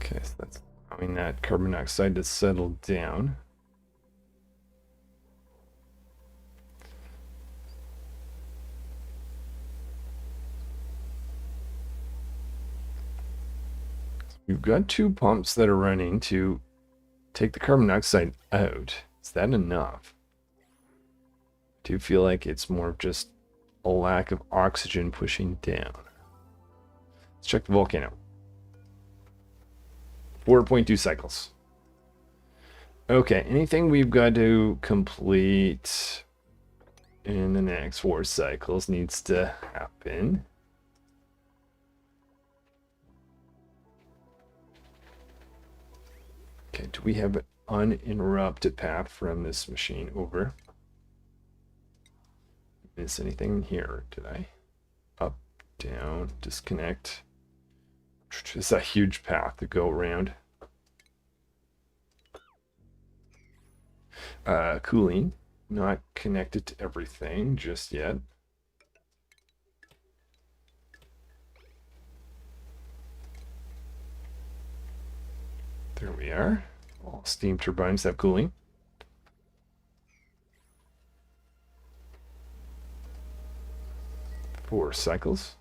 Okay, so that's allowing that carbon dioxide to settle down. We've got two pumps that are running to take the carbon dioxide out. Is that enough? I do feel like it's more of just a lack of oxygen pushing down. Let's check the volcano. 4.2 cycles. Okay, anything we've got to complete in the next 4 cycles needs to happen. Okay, do we have an uninterrupted path from this machine over? Miss anything here? Did I? Up, down, disconnect. It's a huge path to go around. Cooling. not connected to everything just yet. There we are. All steam turbines have cooling. Four cycles.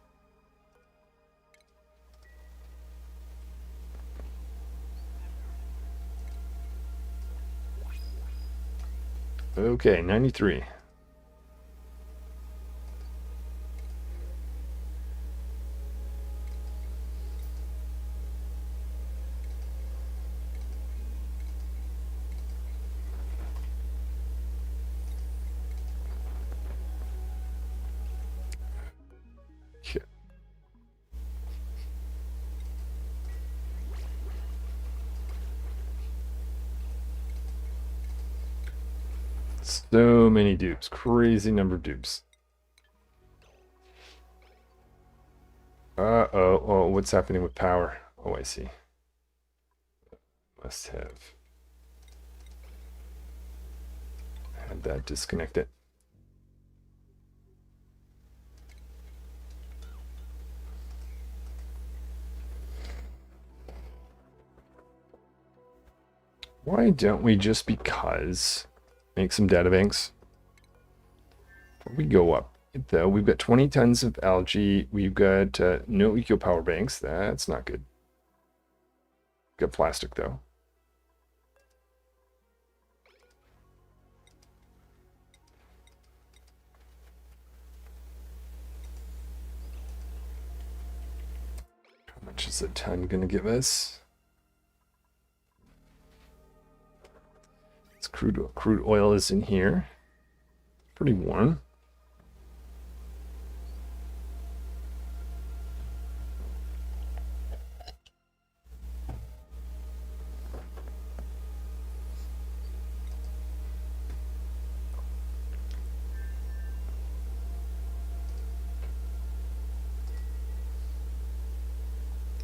Okay, 93. Okay. So many dupes. Crazy number of dupes. Uh-oh. Oh, what's happening with power? Oh, I see. Must have had that disconnected. Why don't we just make some data banks? Before we go up, though, we've got 20 tons of algae. We've got no eco power banks. That's not good. Got plastic, though. How much is a ton going to give us? It's crude oil is in here. Pretty warm.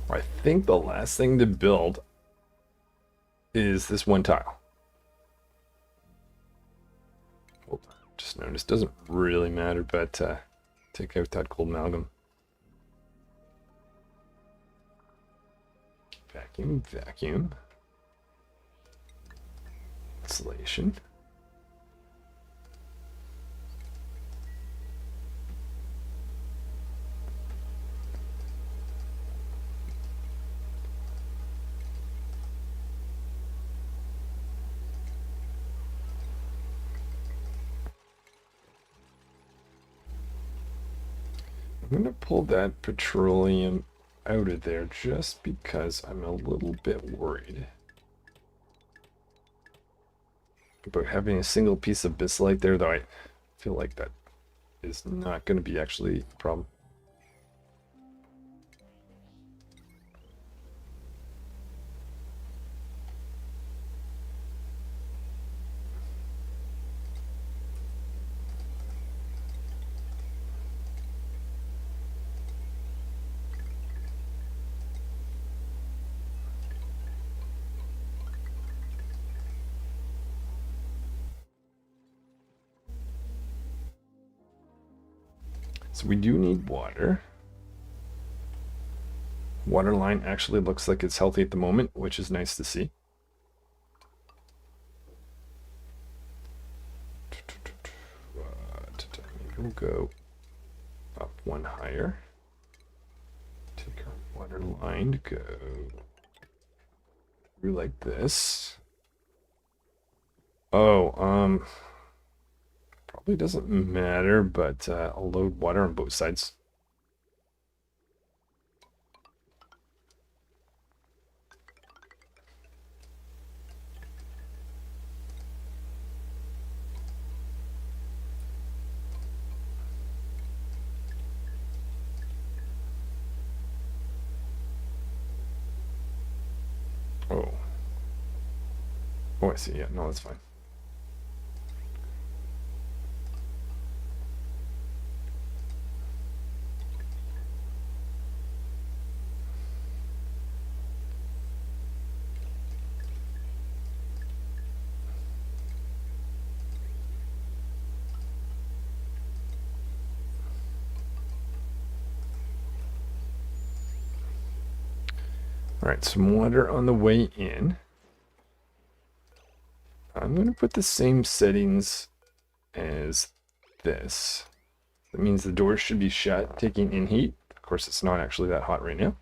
I think the last thing to build is this one tile. Oh, just noticed, doesn't really matter, but take out that gold amalgam. Vacuum, vacuum. Insulation. I'm going to pull that petroleum out of there just because I'm a little bit worried about having a single piece of bislite there, though I feel like that is not going to be actually a problem. So we do need water. Water line actually looks like it's healthy at the moment, which is nice to see. Maybe we'll go up one higher. Take our water line to go through like this. Oh, probably doesn't matter, but I'll load water on both sides. Oh. Oh, I see. Yeah, no, that's fine. All right, some water on the way in. I'm going to put the same settings as this. That means the doors should be shut, taking in heat. Of course, it's not actually that hot right now.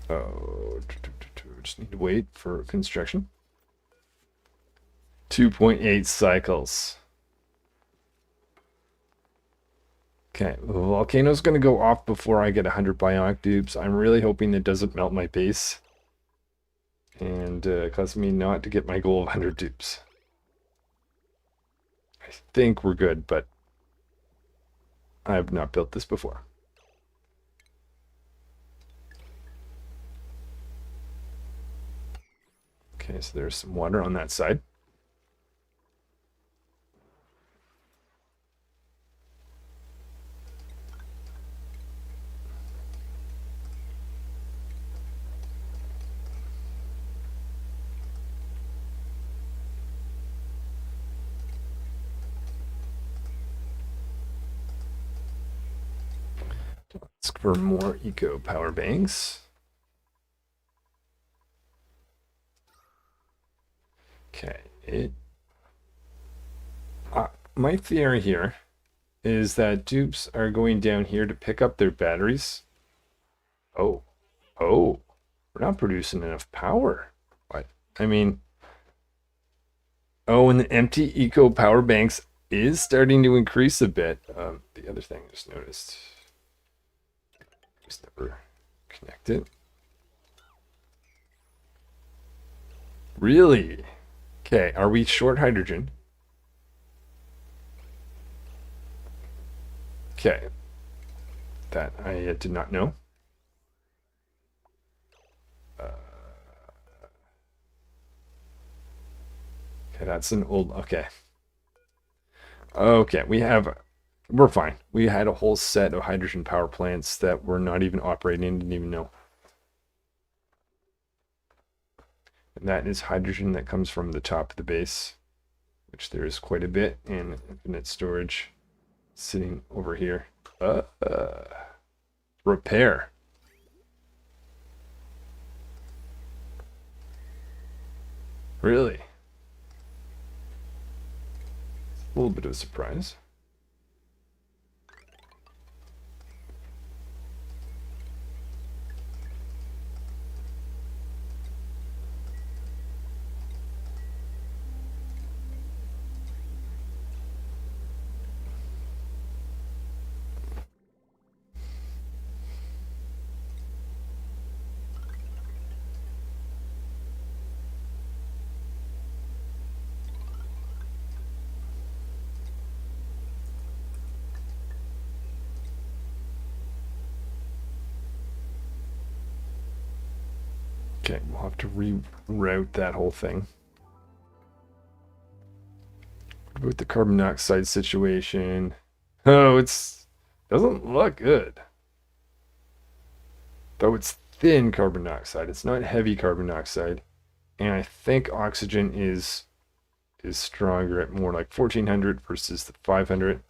Oh, just need to wait for construction. 2.8 cycles. Okay, the volcano's going to go off before I get 100 bionic dupes. I'm really hoping it doesn't melt my base and cause me not to get my goal of 100 dupes. I think we're good, but I have not built this before. Okay, so there's some water on that side. Let's for more eco power banks. Okay, my theory here is that dupes are going down here to pick up their batteries. Oh, we're not producing enough power. What? I mean, oh, and the empty eco power banks is starting to increase a bit. The other thing I just noticed. Just never connected. Really? Okay, are we short hydrogen? Okay. That I did not know. Okay, that's an old... Okay. Okay, we're fine. We had a whole set of hydrogen power plants that were not even operating, didn't even know. And that is hydrogen that comes from the top of the base, which there is quite a bit, and infinite storage sitting over here. Repair. Really? A little bit of a surprise. Okay, we'll have to reroute that whole thing. What about the carbon dioxide situation? Oh, doesn't look good. Though it's thin carbon dioxide, it's not heavy carbon dioxide. And I think oxygen is stronger at more like 1400 versus the 500.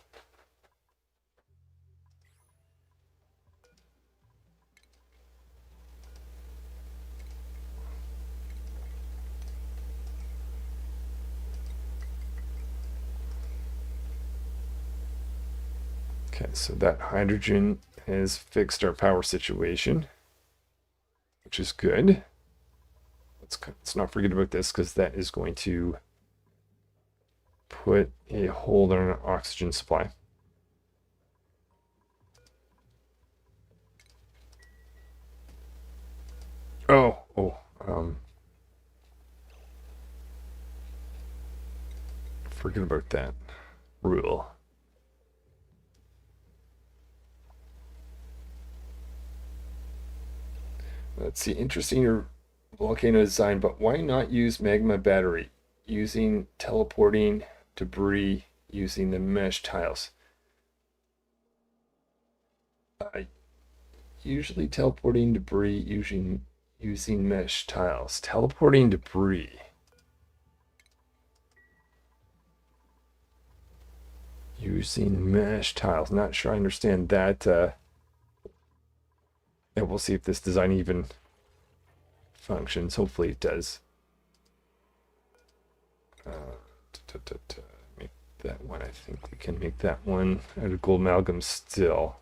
Okay, so that hydrogen has fixed our power situation, which is good. Let's not forget about this, because that is going to put a hold on our oxygen supply. Forget about that rule. Let's see, interesting volcano design, but why not use magma battery? Using teleporting debris using the mesh tiles. Usually teleporting debris using mesh tiles. Teleporting debris. Using mesh tiles. Not sure I understand that. And we'll see if this design even functions. Hopefully it does. Make that one. I think we can make that one out of gold amalgam still.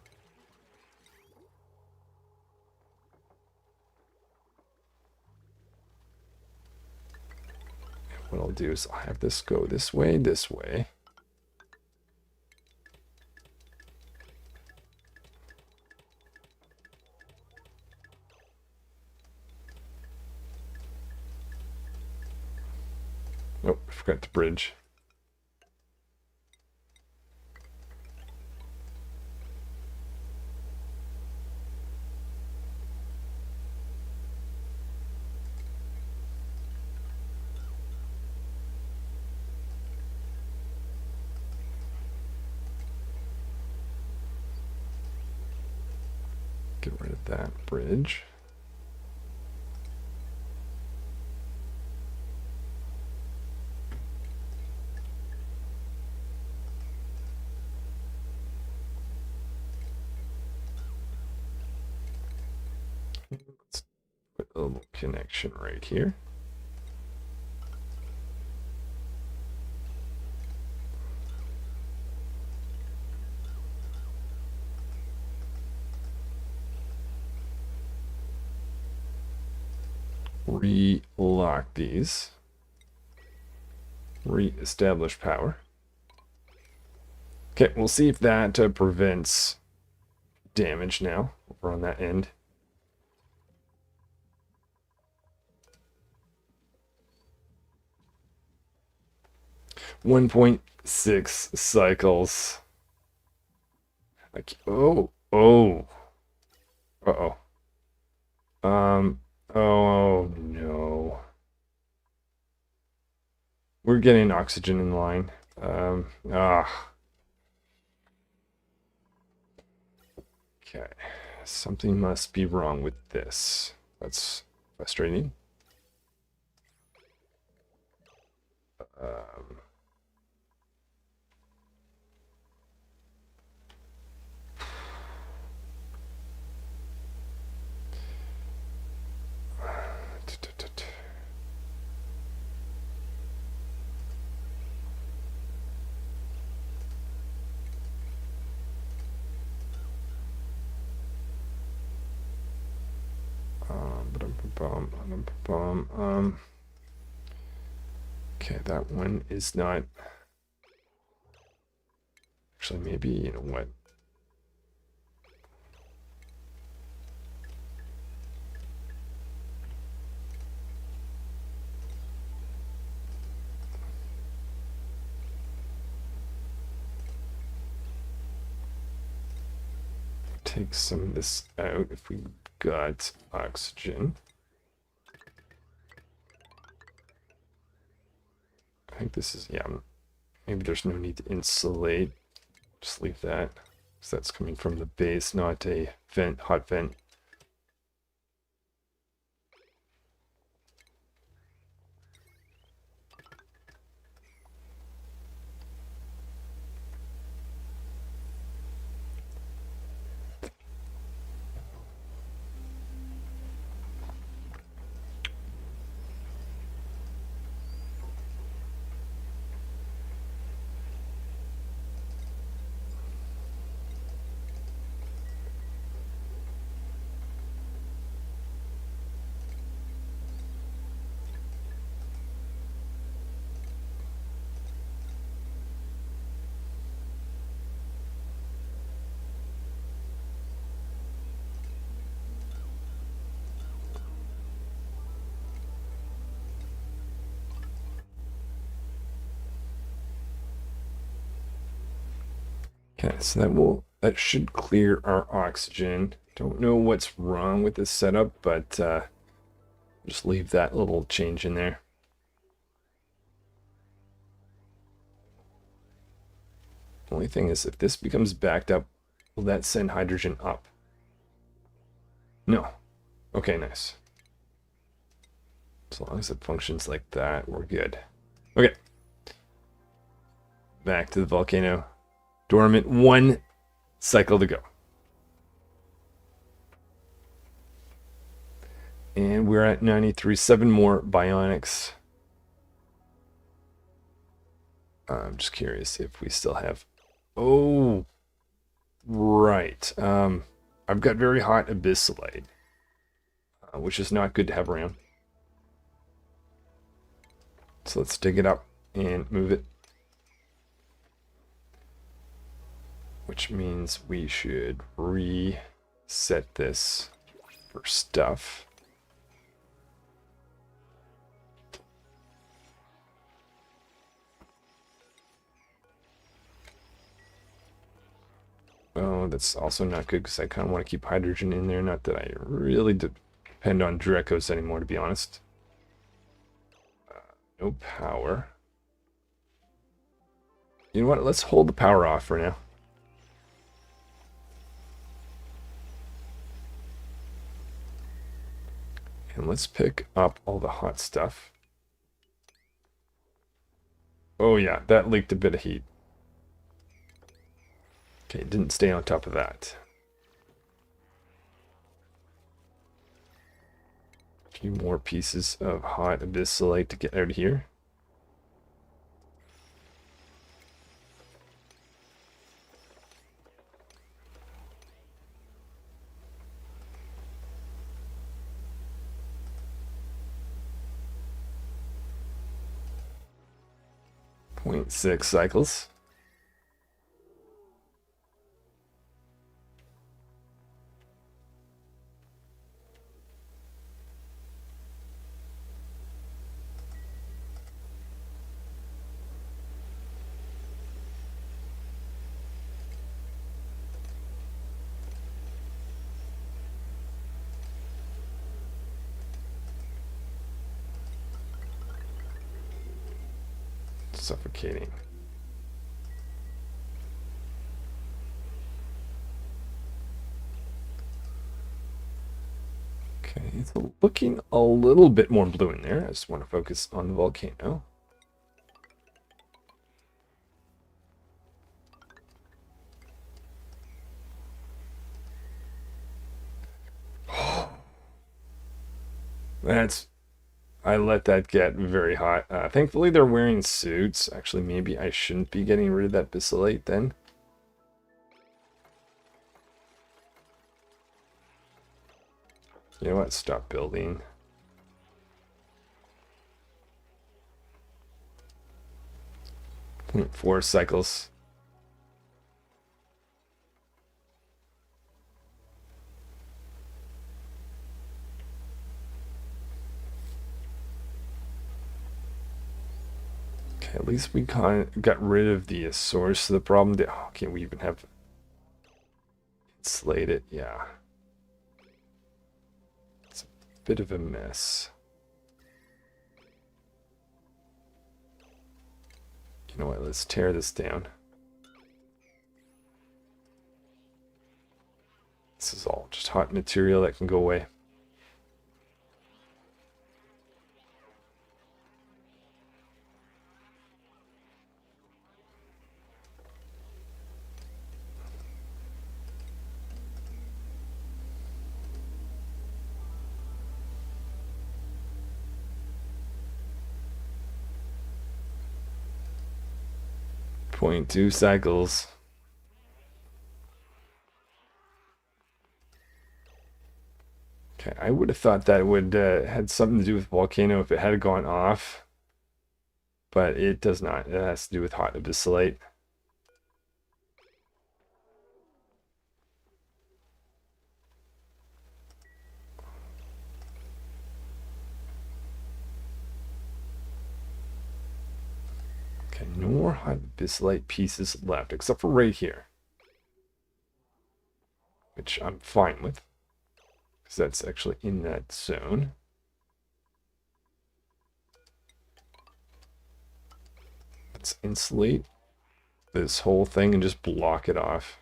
And what I'll do is I'll have this go this way, this way. Oh, I forgot to bridge. Get rid of that bridge. Let's put a little connection right here. Relock these. Re-establish power. Okay, we'll see if that prevents damage now over on that end. .6 cycles. Oh. Uh-oh. Oh no. We're getting oxygen in line. Okay. Something must be wrong with this. That's frustrating. Okay, that one is not. Actually, maybe, you know what? Take some of this out if we got oxygen. I think this is, yeah, maybe there's no need to insulate. Just leave that, because that's coming from the base, not a vent, hot vent. Okay, so that should clear our oxygen. Don't know what's wrong with this setup, but just leave that little change in there. Only thing is, if this becomes backed up, will that send hydrogen up? No. Okay, nice. As long as it functions like that, we're good. Okay. Back to the volcano. Dormant, 1 cycle to go. And we're at 93, 7 more bionics. I'm just curious if we still have... Oh, right. I've got very hot abyssalite, which is not good to have around. So let's dig it up and move it. Which means we should reset this for stuff. Oh, that's also not good because I kind of want to keep hydrogen in there. Not that I really depend on Drecos anymore, to be honest. No power. You know what? Let's hold the power off for now. And let's pick up all the hot stuff. Oh yeah, that leaked a bit of heat. Okay, didn't stay on top of that. A few more pieces of hot abyssalite to get out of here. .6 cycles. Suffocating. Okay, it's looking a little bit more blue in there. I just want to focus on the volcano. I let that get very hot. Thankfully, they're wearing suits. Actually, maybe I shouldn't be getting rid of that abyssalite then. You know what? Stop building. .4 cycles. Okay, at least we got rid of the source of the problem. Okay, we even have insulated. Yeah. It's a bit of a mess. You know what? Let's tear this down. This is all just hot material that can go away. .2 cycles. Okay, I would have thought that would had something to do with Volcano if it had gone off, but it does not. It has to do with hot abyssalite. Okay, no more hot abyssalite pieces left, except for right here, which I'm fine with, because that's actually in that zone. Let's insulate this whole thing and just block it off.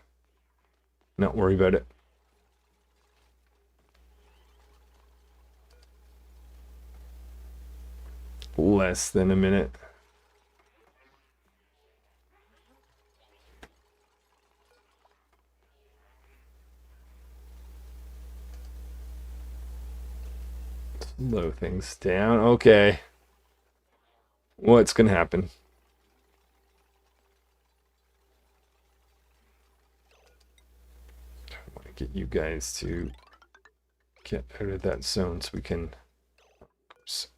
Not worry about it. Less than a minute. slow things down. Okay. What's gonna happen? I want to get you guys to get out of that zone so we can. Oops,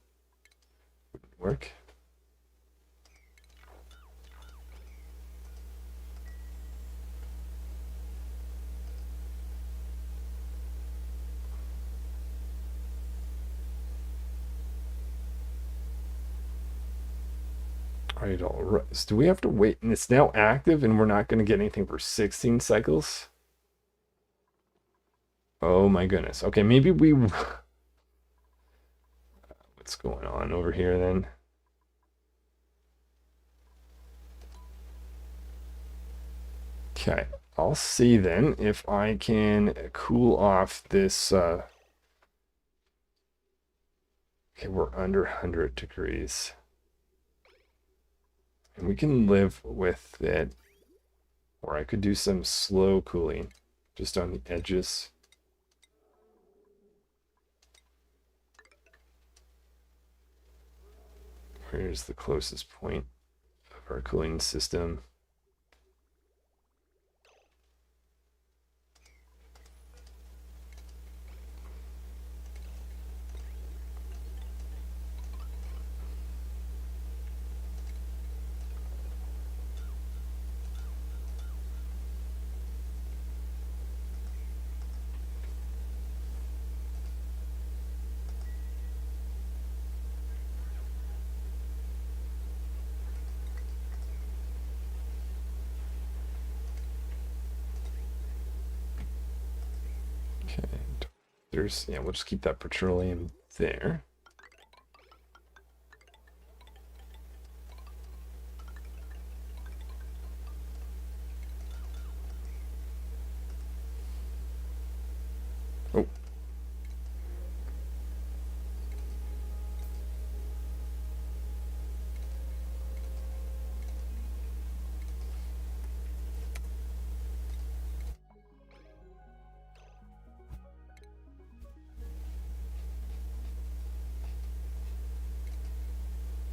wouldn't work. Alright, all right. So do we have to wait? And it's now active and we're not going to get anything for 16 cycles? Oh my goodness. Okay, maybe we... What's going on over here then? Okay, I'll see then if I can cool off this... Okay, we're under 100 degrees. And we can live with it. Or I could do some slow cooling just on the edges. Here's the closest point of our cooling system. Okay, there's, yeah, we'll just keep that petroleum there. Oh.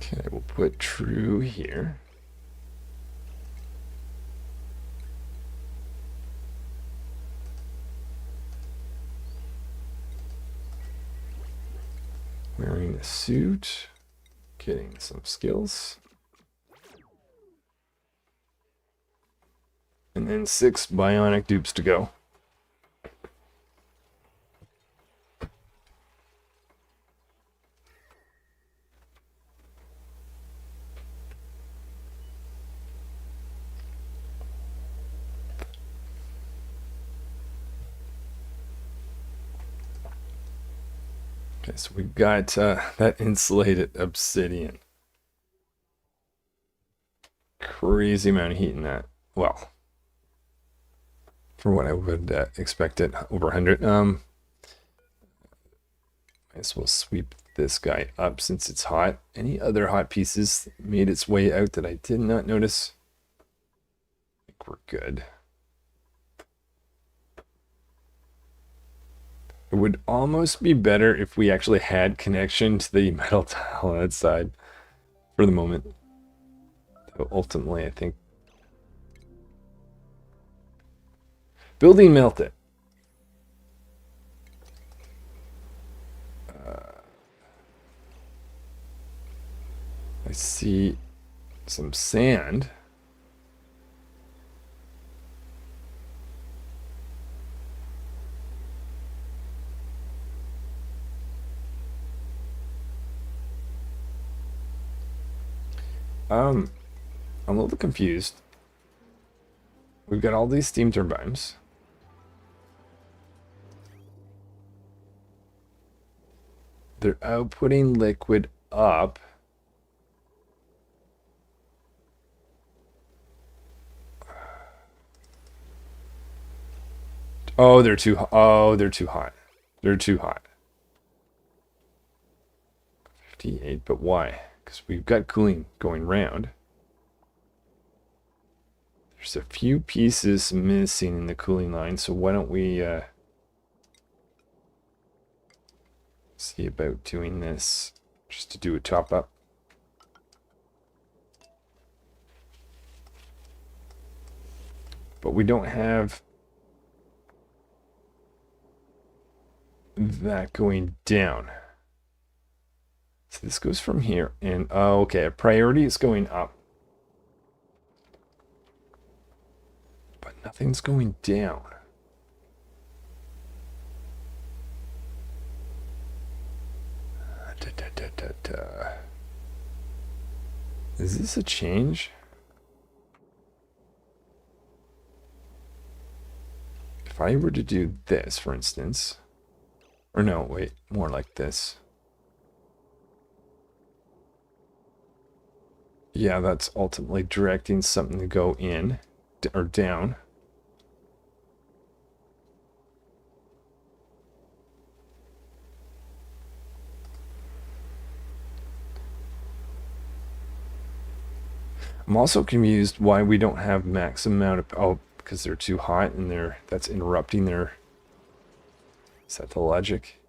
Okay, we'll put true here. Wearing a suit, getting some skills. And then 6 bionic dupes to go. Okay, so we got that insulated obsidian. Crazy amount of heat in that. Well, for what I would expect it, over 100. Might as well sweep this guy up since it's hot. Any other hot pieces made its way out that I did not notice? I think we're good. It would almost be better if we actually had connection to the metal tile on that side for the moment. So ultimately, I think building melted. I see some sand. I'm a little confused. We've got all these steam turbines. They're outputting liquid up. Oh, they're too hot. Oh, they're too hot. They're too hot. 58, but why? Because we've got cooling going round. There's a few pieces missing in the cooling line, so why don't we See about doing this just to do a top up. But we don't have that going down. So this goes from here, and oh, okay, a priority is going up. But nothing's going down. Is this a change? If I were to do this, for instance, or no, wait, more like this. Yeah, that's ultimately directing something to go in or down. I'm also confused why we don't have max amount of, oh, because they're too hot and that's interrupting their, is that the logic?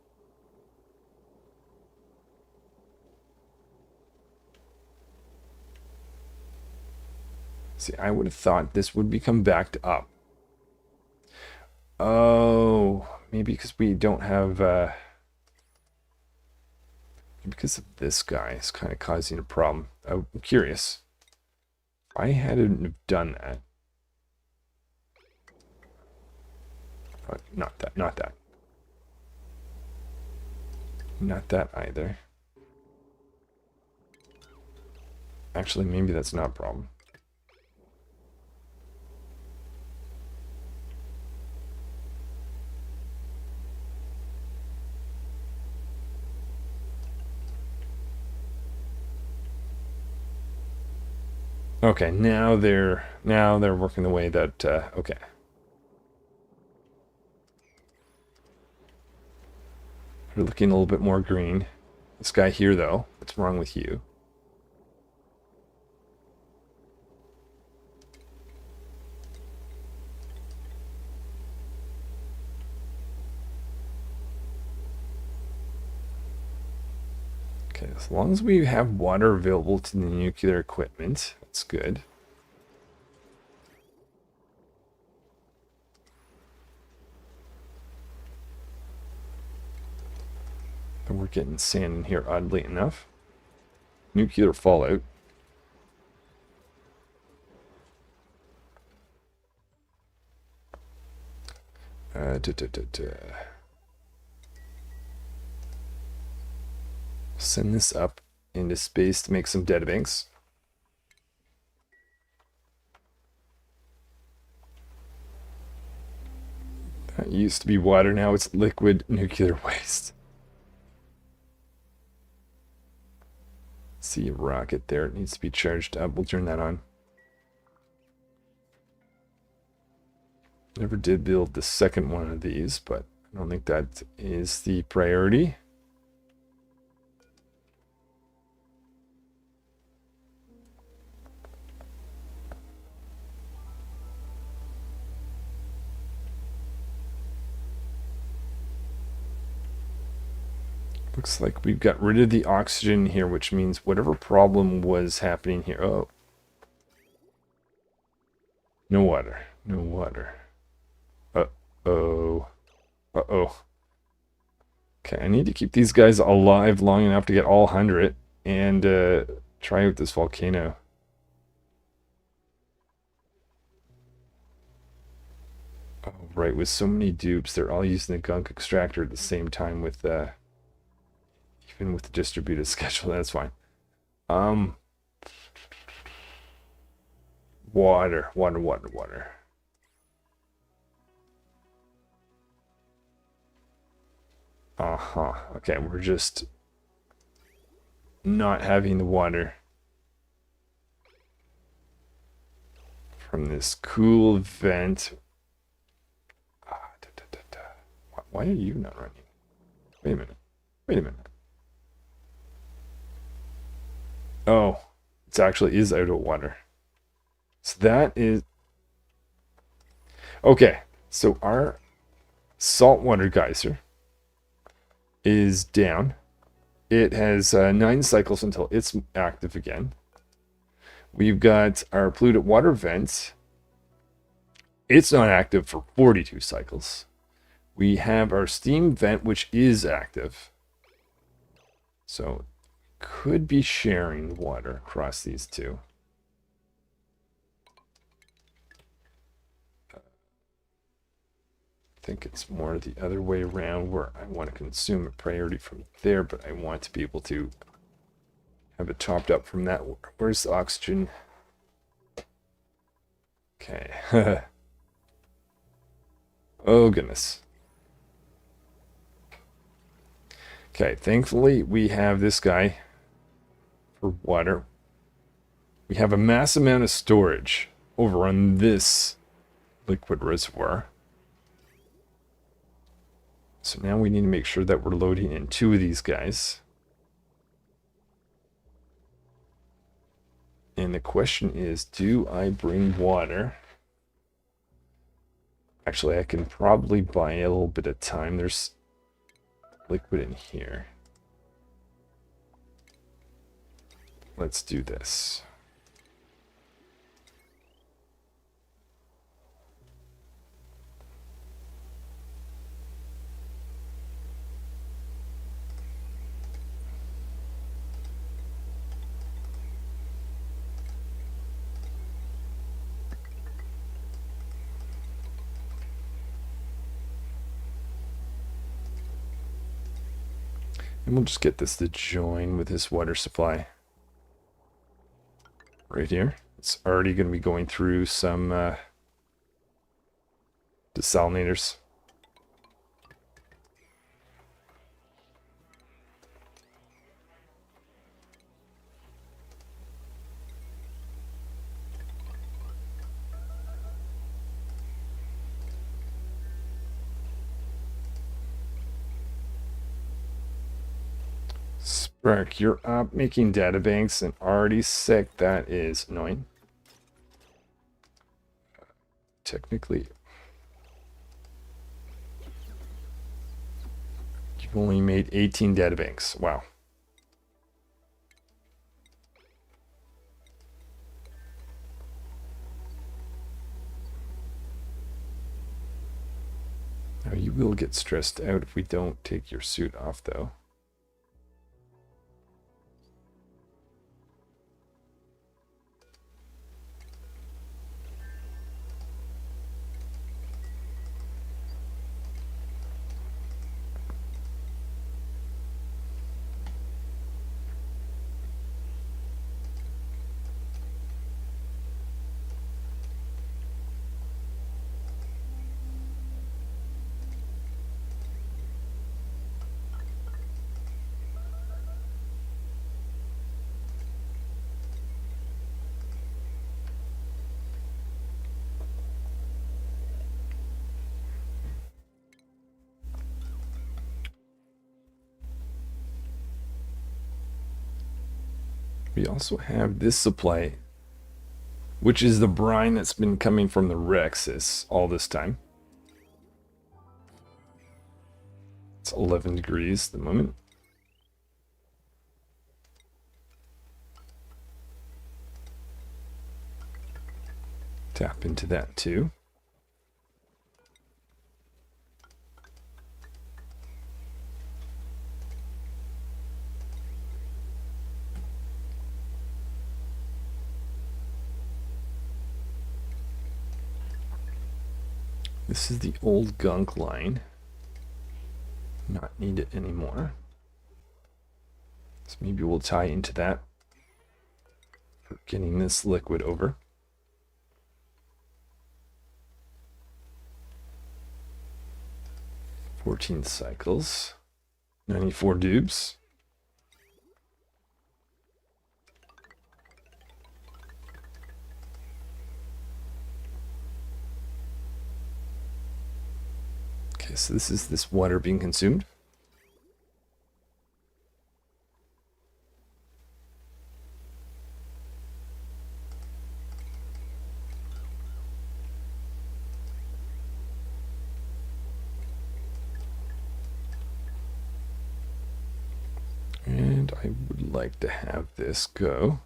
See, I would have thought this would become backed up. Oh, maybe because we don't have, because of this guy is kind of causing a problem. I'm curious. I hadn't have done that. Not that, not that. Not that either. Actually, maybe that's not a problem. Okay, now they're working the way that okay. They're looking a little bit more green. This guy here though, what's wrong with you? Okay, as long as we have water available to the nuclear equipment, that's good. And we're getting sand in here, oddly enough. Nuclear fallout. Send this up into space to make some data banks. That used to be water, now it's liquid nuclear waste. See a rocket there, it needs to be charged up. We'll turn that on. Never did build the second one of these, but I don't think that is the priority. Looks like we've got rid of the oxygen here, which means whatever problem was happening here. Oh. No water. No water. Uh-oh. Uh-oh. Okay, I need to keep these guys alive long enough to get all 100 and try out this volcano. Oh, right, with so many dupes, they're all using the gunk extractor at the same time with even with the distributed schedule. That's fine. Water. Okay, we're just not having the water from this cool vent. Why are you not running? Wait a minute. Wait a minute. Oh, it actually is out of water. So that is... Okay, so our saltwater geyser is down. It has 9 cycles until it's active again. We've got our polluted water vent. It's not active for 42 cycles. We have our steam vent, which is active. So could be sharing water across these two. I think it's more the other way around, where I want to consume a priority from there, but I want to be able to have it topped up from that. Where's the oxygen? Okay. Oh, goodness. Okay, thankfully we have this guy for water. We have a mass amount of storage over on this liquid reservoir. So now we need to make sure that we're loading in 2 of these guys. And the question is, do I bring water? Actually, I can probably buy a little bit of time. There's liquid in here. Let's do this. And we'll just get this to join with this water supply. Right here. It's already going to be going through some desalinators. Spark, you're up making databanks and already sick. That is annoying. Technically, you've only made 18 databanks. Wow. Now you will get stressed out if we don't take your suit off, though. We also have this supply, which is the brine that's been coming from the Rexus all this time. It's 11 degrees at the moment. Tap into that too. This is the old gunk line. Not need it anymore. So maybe we'll tie into that for getting this liquid over. "14 cycles, 94 dupes. Okay, so this is this water being consumed. And I would like to have this go,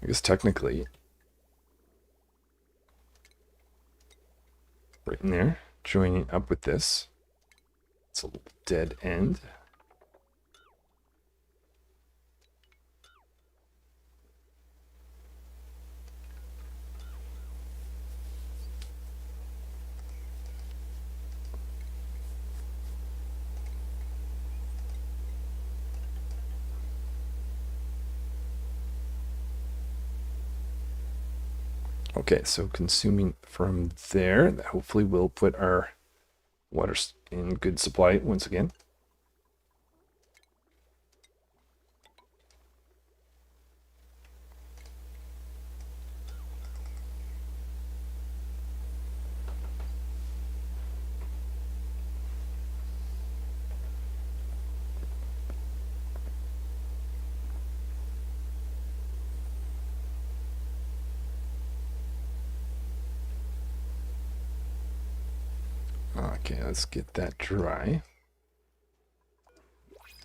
I guess technically, right in there, joining up with this. It's a little dead end. Okay, so consuming from there, that hopefully will put our water in good supply once again. Okay, let's get that dry.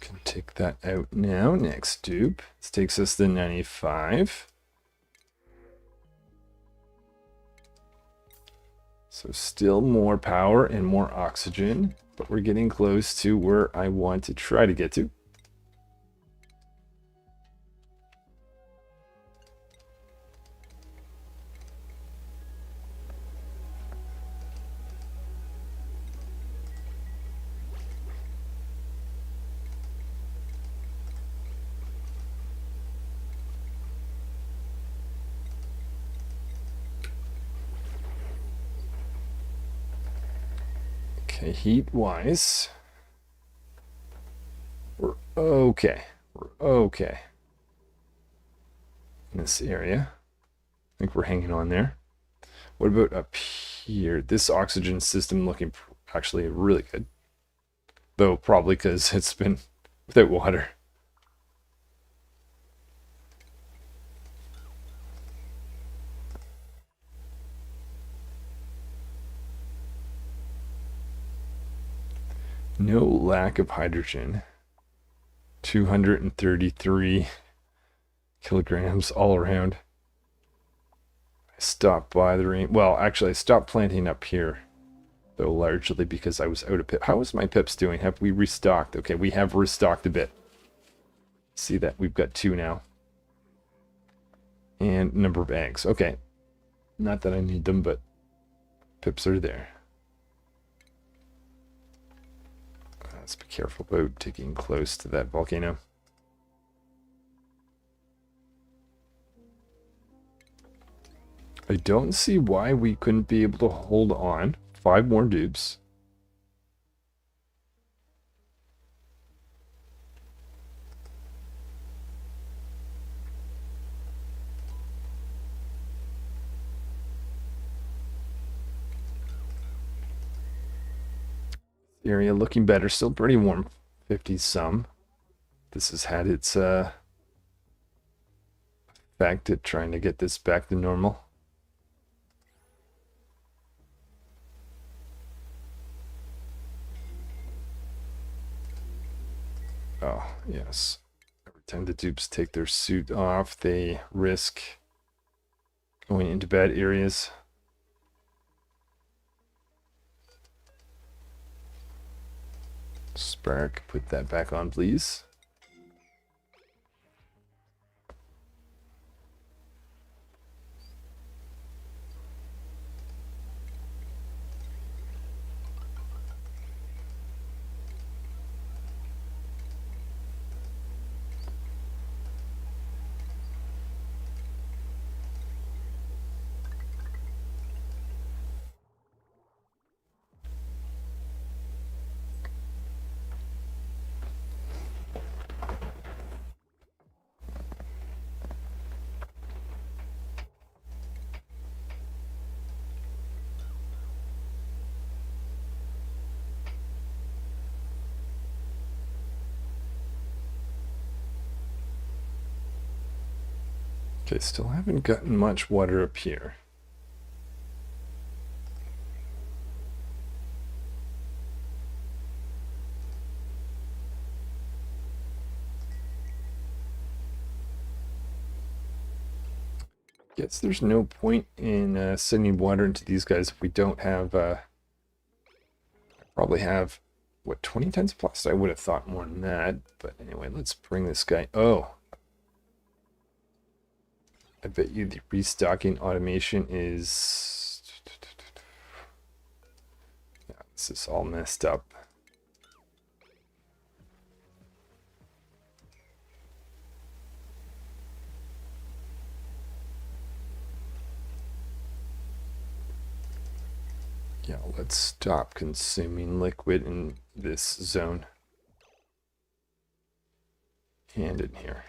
Can take that out now. Next dupe. This takes us to 95. So still more power and more oxygen, but we're getting close to where I want to try to get to. Okay, heat-wise, we're okay. We're okay in this area. I think we're hanging on there. What about up here? This oxygen system looking actually really good. Though probably because it's been without water. No lack of hydrogen. 233 kilograms all around. I stopped by the rain. Well, actually, I stopped planting up here, though, largely because I was out of pip. How is my pips doing? Have we restocked? Okay, we have restocked a bit. See that? We've got 2 now. And number of eggs. Okay. Not that I need them, but pips are there. Let's be careful about taking close to that volcano. I don't see why we couldn't be able to hold on. 5 more dupes. Area looking better. Still pretty warm. 50 some. This has had its effect at trying to get this back to normal. Oh, yes. Every time the dupes take their suit off, they risk going into bad areas. Spark, put that back on, please. Okay, still haven't gotten much water up here. Guess there's no point in sending water into these guys if we don't have, probably have, what, 20 tons of plastic? I would have thought more than that. But anyway, let's bring this guy. Oh, I bet you the restocking automation is... Yeah, this is all messed up. Yeah, let's stop consuming liquid in this zone. And in here.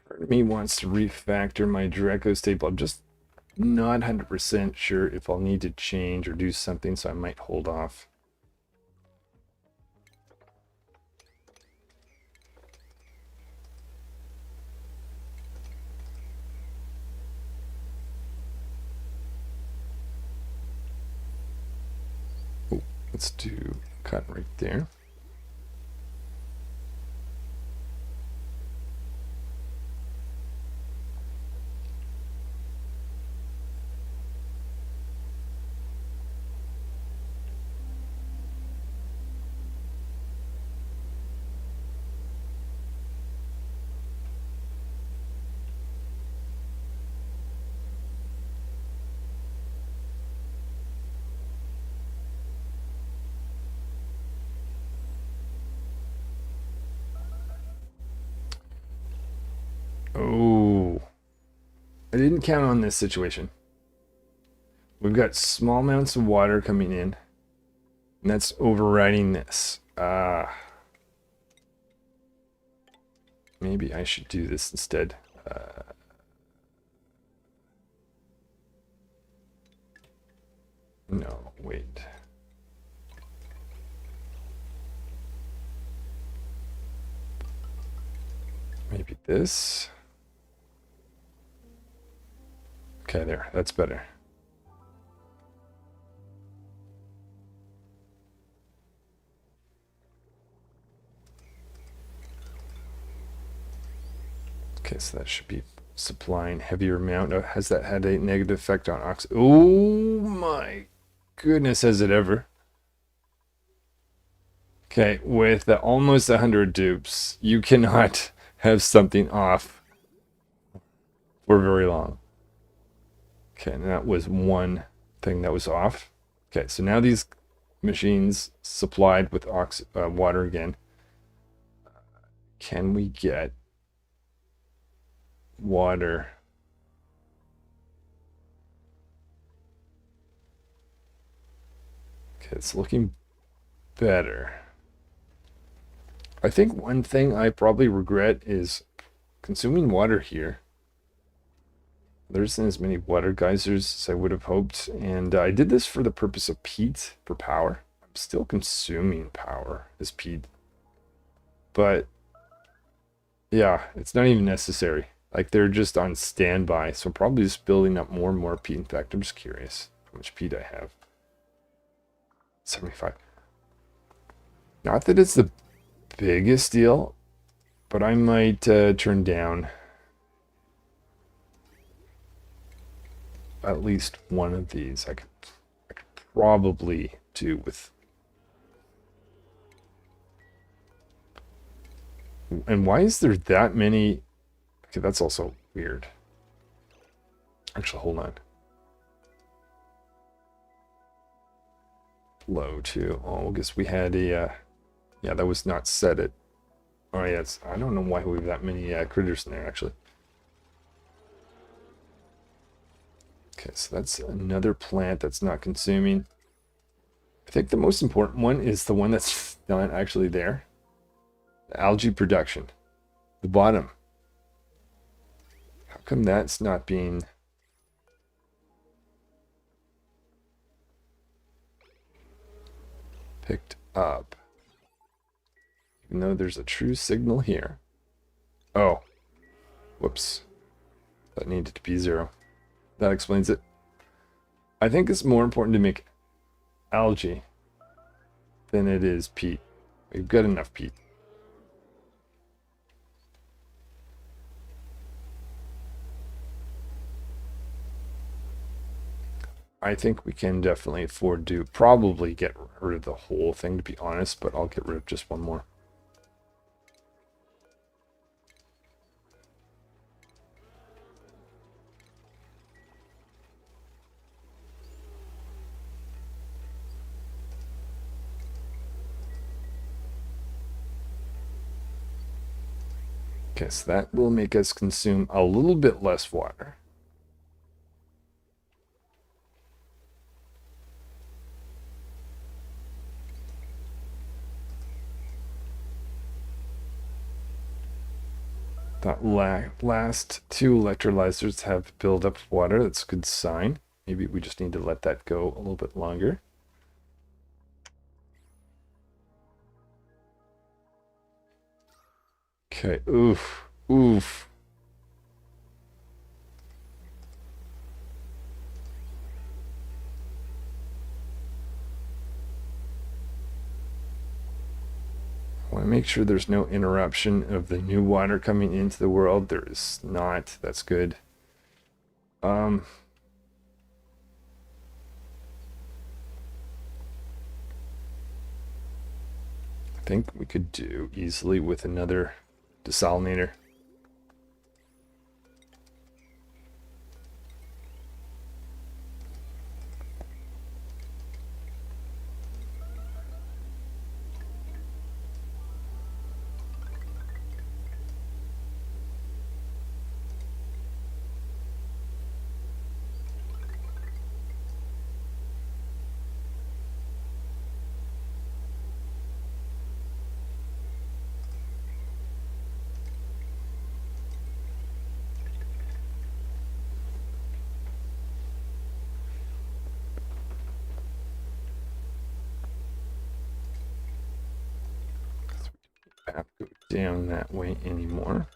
Part of me wants to refactor my Draco staple. I'm just not 100% sure if I'll need to change or do something, so I might hold off. Oh, let's do cut right there. Oh, I didn't count on this situation. We've got small amounts of water coming in, and that's overriding this. Maybe I should do this instead. No, wait. Maybe this. Okay, there. That's better. Okay, so that should be supplying heavier amount. Has that had a negative effect on oxygen? Oh my goodness, has it ever? Okay, with almost 100 dupes, you cannot have something off for very long. Okay, and that was one thing that was off. Okay, so now these machines supplied with water again. Can we get water? Okay, it's looking better. I think one thing I probably regret is consuming water here. There isn't as many water geysers as I would have hoped, and I did this for the purpose of peat for power. I'm still consuming power as peat, but yeah, it's not even necessary. Like, they're just on standby, so I'm probably just building up more and more peat. In fact, I'm just curious how much peat I have. 75. Not that it's the biggest deal, but I might turn down at least one of these. I could probably do with. And why is there that many? Okay, that's also weird. Actually, hold on. Low too. Oh, I guess we had a. Yeah, that was not set at. Oh yeah, I don't know why we have that many critters in there actually. Okay, so that's another plant that's not consuming. I think the most important one is the one that's not actually there. The algae production. The bottom. How come that's not being... picked up? Even though there's a true signal here. Oh. Whoops. That needed to be 0. That explains it. I think it's more important to make algae than it is peat. We've got enough peat. I think we can definitely afford to probably get rid of the whole thing, to be honest, but I'll get rid of just one more. Okay, so that will make us consume a little bit less water. That last 2 electrolyzers have built up water. That's a good sign. Maybe we just need to let that go a little bit longer. Okay, oof, oof. I want to make sure there's no interruption of the new water coming into the world. There is not. That's good. I think we could do easily with another desalinator. Have to go down that way anymore.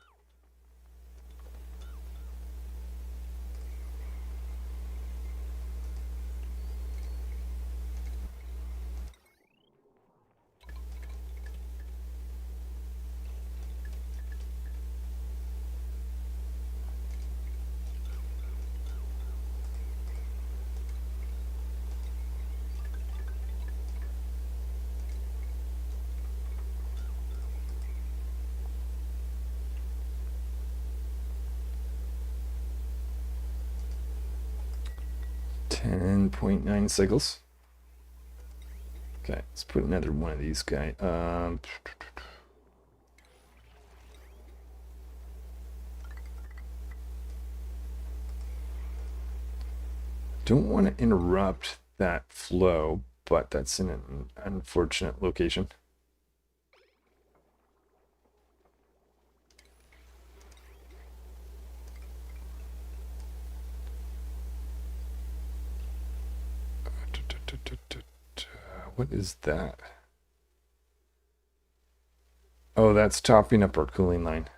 .9 cycles. Okay, let's put another one of these guys. Don't want to interrupt that flow, but that's in an unfortunate location. What is that? Oh, that's topping up our cooling line.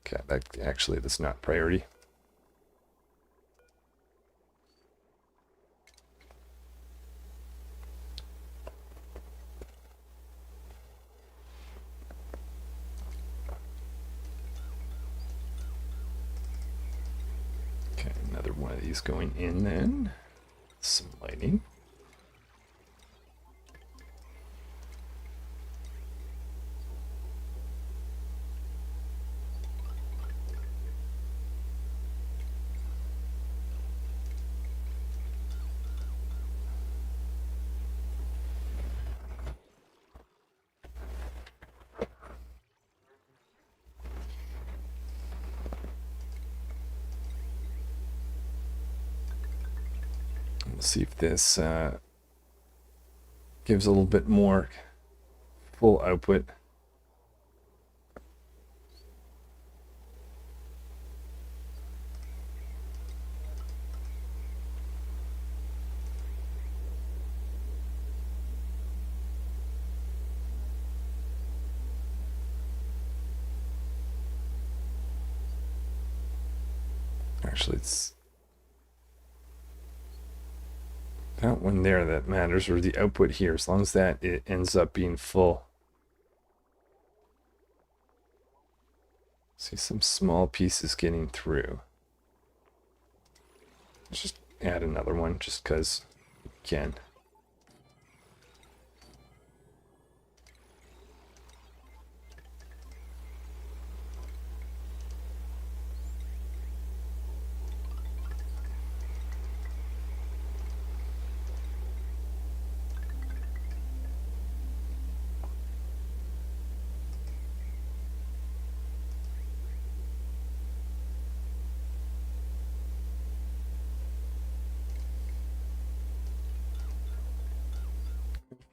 Okay, that's not priority. Okay, another one of these going in then. Some lighting. See if this gives a little bit more full output. Actually, it's that one there that matters, or the output here, as long as that it ends up being full. See some small pieces getting through. Let's just add another one just because we can.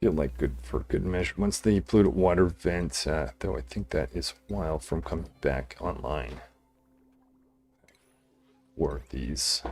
Feel like good for good measure. Once the polluted water vent, though I think that is a while from coming back online. For these.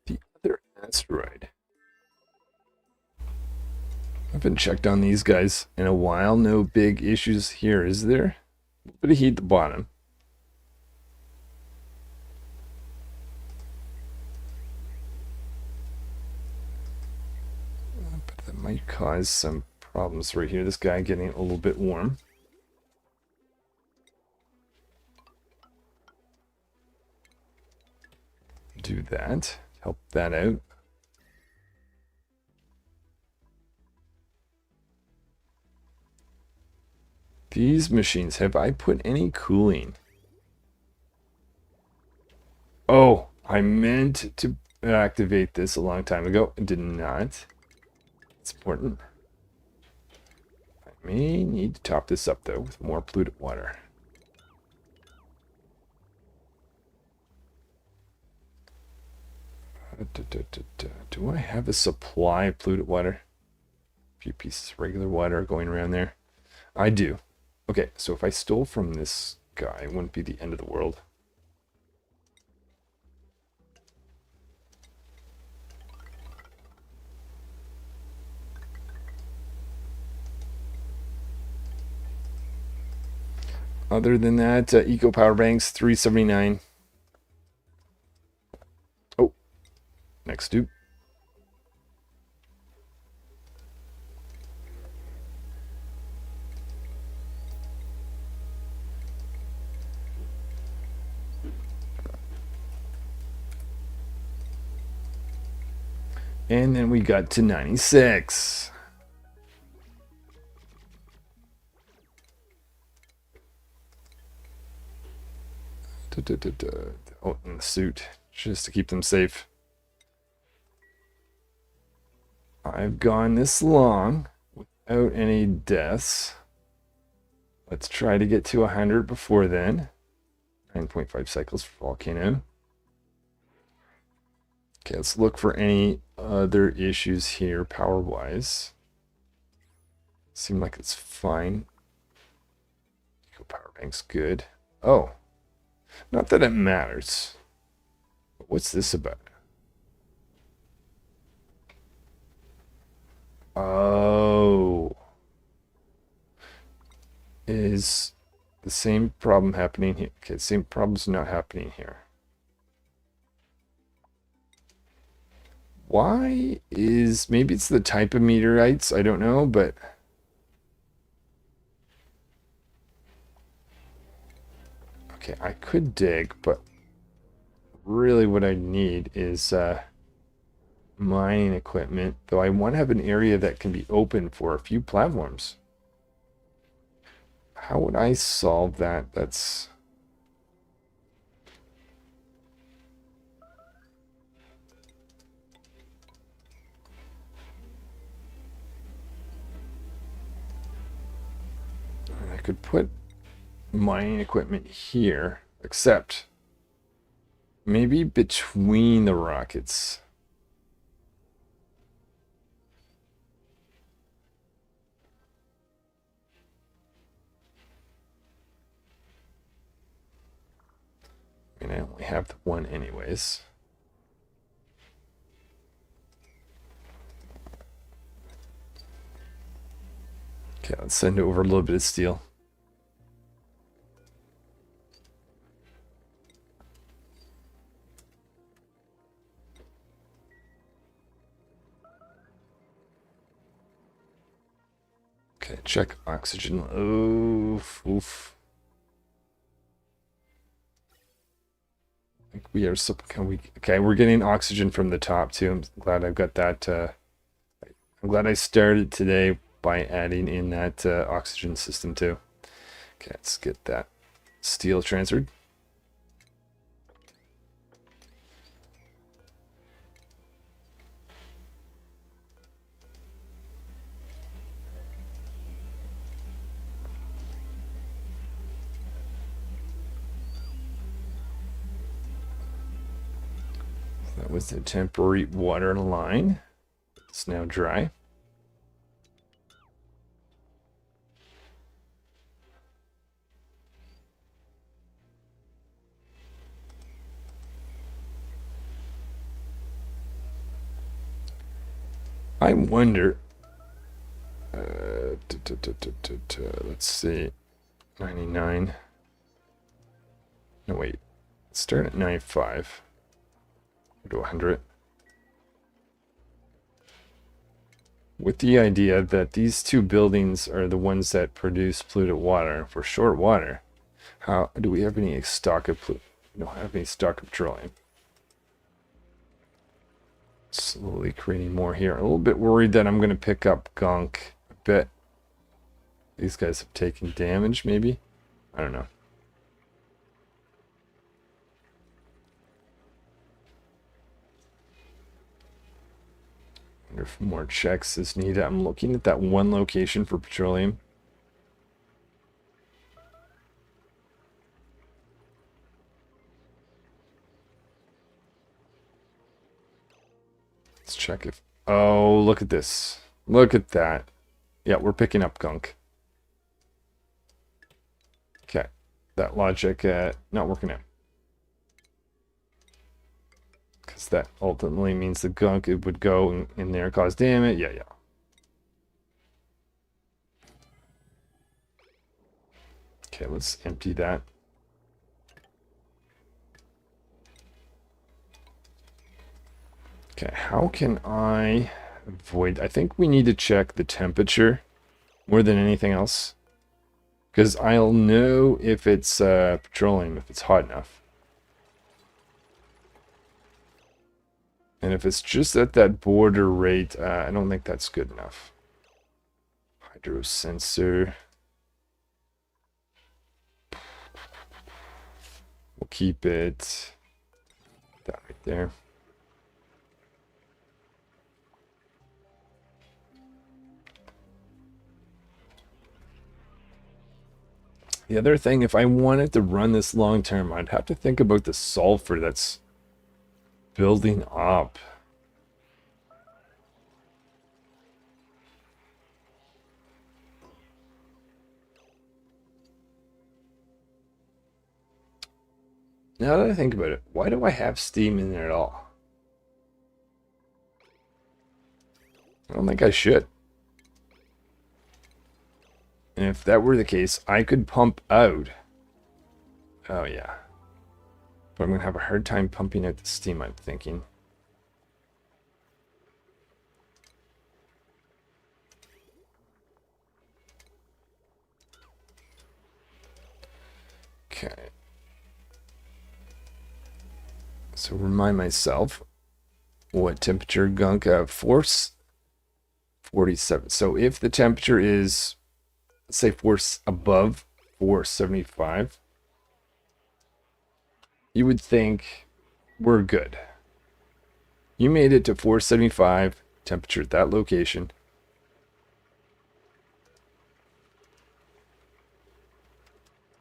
The other asteroid. I haven't checked on these guys in a while. No big issues here, is there? A little bit of heat at the bottom. But that might cause some problems right here. This guy getting a little bit warm. Do that. Help that out. These machines, have I put any cooling? Oh, I meant to activate this a long time ago. I did not. It's important. I may need to top this up, though, with more polluted water. Do I have a supply of polluted water? A few pieces of regular water going around there. I do. Okay, so if I stole from this guy, it wouldn't be the end of the world. Other than that, eco power banks, 379. Oh, next dupe. And then we got to 96. Oh, in the suit, just to keep them safe. I've gone this long without any deaths. Let's try to get to 100 before then. 9.5 cycles for Volcano. Okay, let's look for any other issues here power-wise. Seem like it's fine. Eco power bank's good. Oh, not that it matters. What's this about? Oh. Is the same problem happening here? Okay, the same problem's not happening here. Why is... maybe it's the type of meteorites, I don't know, but... okay, I could dig, but really what I need is mining equipment, though I want to have an area that can be open for a few platforms. How would I solve that? That's... I could put mining equipment here, except maybe between the rockets. I mean, I only have the one anyways. Okay, let's send over a little bit of steel. Okay, check oxygen. Oof, oof. I think we are so... can we... okay, we're getting oxygen from the top too. I'm glad I've got that. I'm glad I started today by adding in that oxygen system too. Okay, let's get that steel transferred. That was the temporary water line. It's now dry. I wonder... let's see. 99. No, wait. Let's start at 95. Go to 100. With the idea that these two buildings are the ones that produce polluted water. If we're short water, how do we have any stock of we don't have any stock of petroleum? Slowly creating more here. A little bit worried that I'm going to pick up gunk. I bet these guys have taken damage, maybe? I don't know. Wonder if more checks is needed. I'm looking at that one location for petroleum. Let's check if... oh, look at this. Look at that. Yeah, we're picking up gunk. Okay. That logic not working out. Because that ultimately means the gunk, it would go in there, cause damage. Yeah, yeah. Okay, let's empty that. Okay, how can I avoid... I think we need to check the temperature more than anything else. Because I'll know if it's petroleum, if it's hot enough. And if it's just at that border rate, I don't think that's good enough. Hydro sensor. We'll keep it that right there. The other thing, if I wanted to run this long term, I'd have to think about the sulfur that's building up. Now that I think about it, why do I have steam in there at all? I don't think I should. And if that were the case, I could pump out. Oh, yeah. But I'm going to have a hard time pumping out the steam, I'm thinking. So remind myself what temperature gunk force 47. So if the temperature is, let's say, force above 475, you would think we're good. You made it to 475 temperature at that location.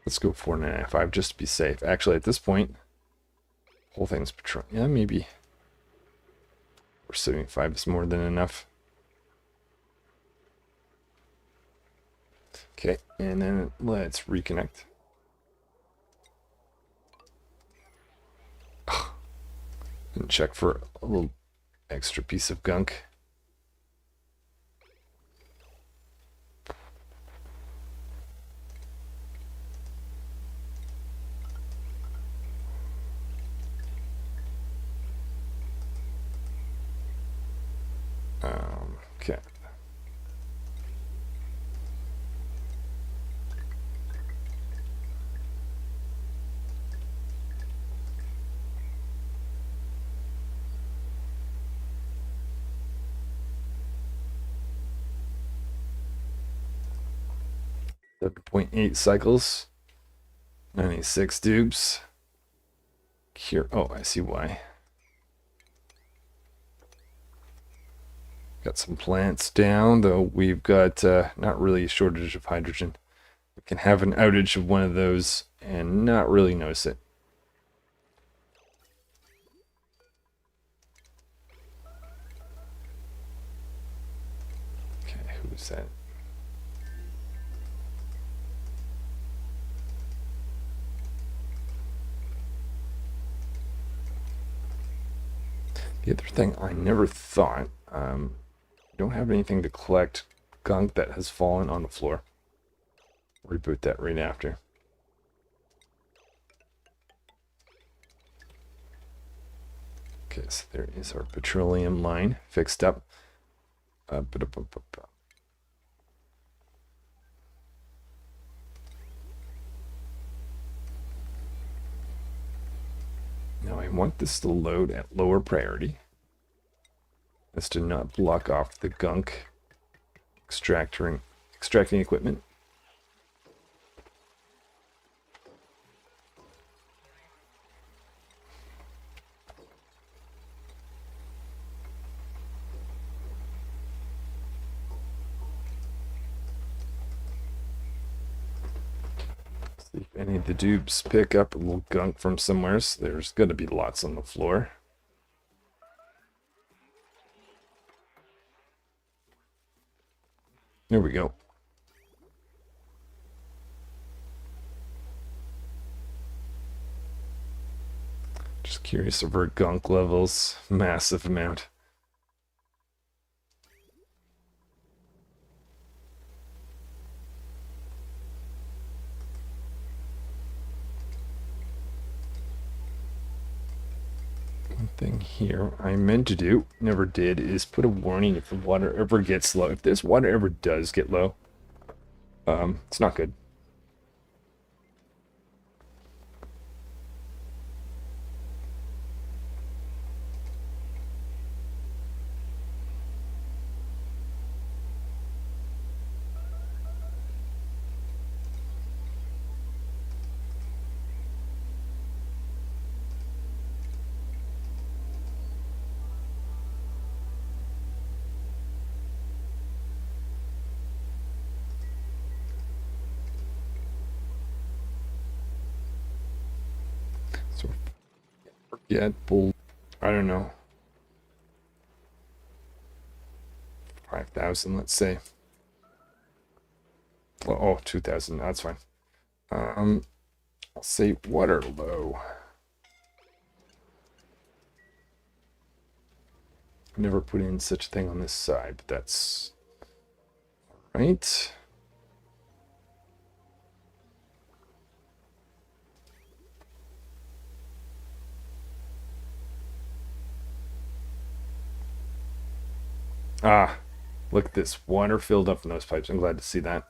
Let's go 495 just to be safe. Actually, at this point, whole thing's patrol. Yeah, maybe 475 is more than enough. Okay, and then let's reconnect. And check for a little extra piece of gunk. Okay. .8 cycles, 96 dupes. Here, oh, I see why. Got some plants down, though we've got not really a shortage of hydrogen. We can have an outage of one of those and not really notice it. Okay, who's that? The other thing I never thought, don't have anything to collect gunk that has fallen on the floor. Reboot that right after. Okay, so there is our petroleum line fixed up. Now I want this to load at lower priority. As to not block off the gunk extracting equipment. See if any of the dupes pick up a little gunk from somewhere. So there's going to be lots on the floor. There we go. Just curious of our gunk levels. Massive amount. One thing here I meant to do, never did, is put a warning if the water ever gets low. If this water ever does get low, it's not good. So forget bull. I don't know. 5,000, let's say. Oh, 2,000. That's fine. I'll say water low. Never put in such a thing on this side, but that's all right. Ah, look at this. Water filled up in those pipes. I'm glad to see that.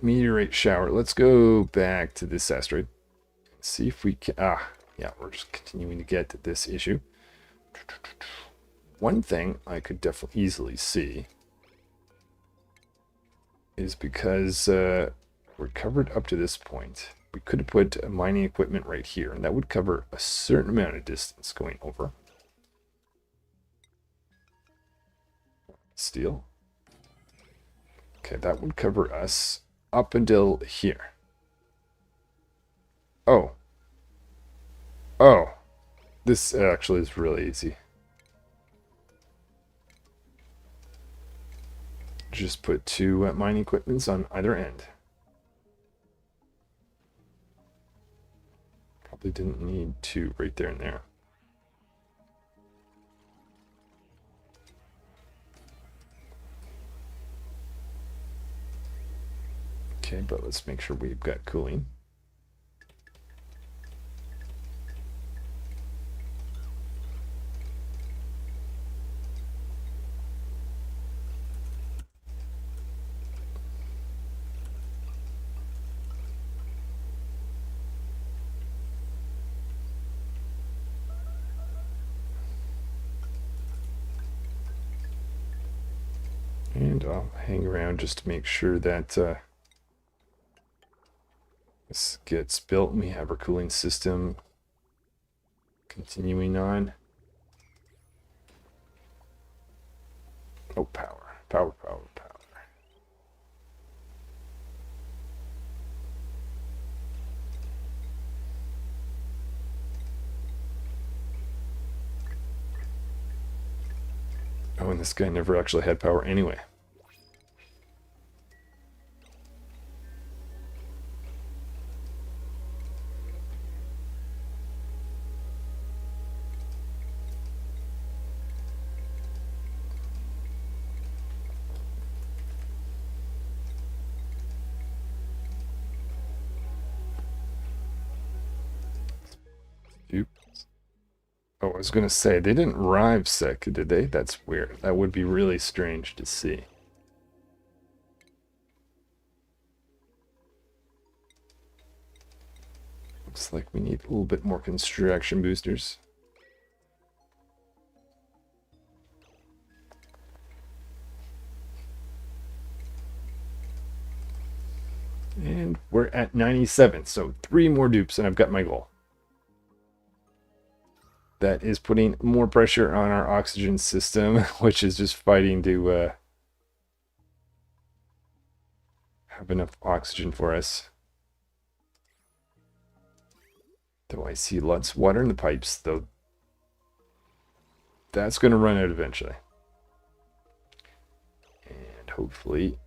meteorite shower. Let's go back to this asteroid. See if we can... yeah, we're just continuing to get this issue. One thing I could definitely easily see is because we're covered up to this point. We could have put mining equipment right here, and that would cover a certain amount of distance going over. Steel. Okay, that would cover us up until here. Oh. Oh. This actually is really easy. Just put two mining equipments on either end. Probably didn't need two right there and there. Okay, but let's make sure we've got cooling. And I'll hang around just to make sure that this gets built and we have our cooling system continuing on. Oh, power, power, power, power. Oh, and this guy never actually had power anyway. Dupes. Oh, I was going to say, they didn't arrive sick, did they? That's weird. That would be really strange to see. Looks like we need a little bit more construction boosters. And we're at 97, so 3 more dupes and I've got my goal. That is putting more pressure on our oxygen system, which is just fighting to have enough oxygen for us. Though I see lots of water in the pipes, though that's going to run out eventually. And hopefully,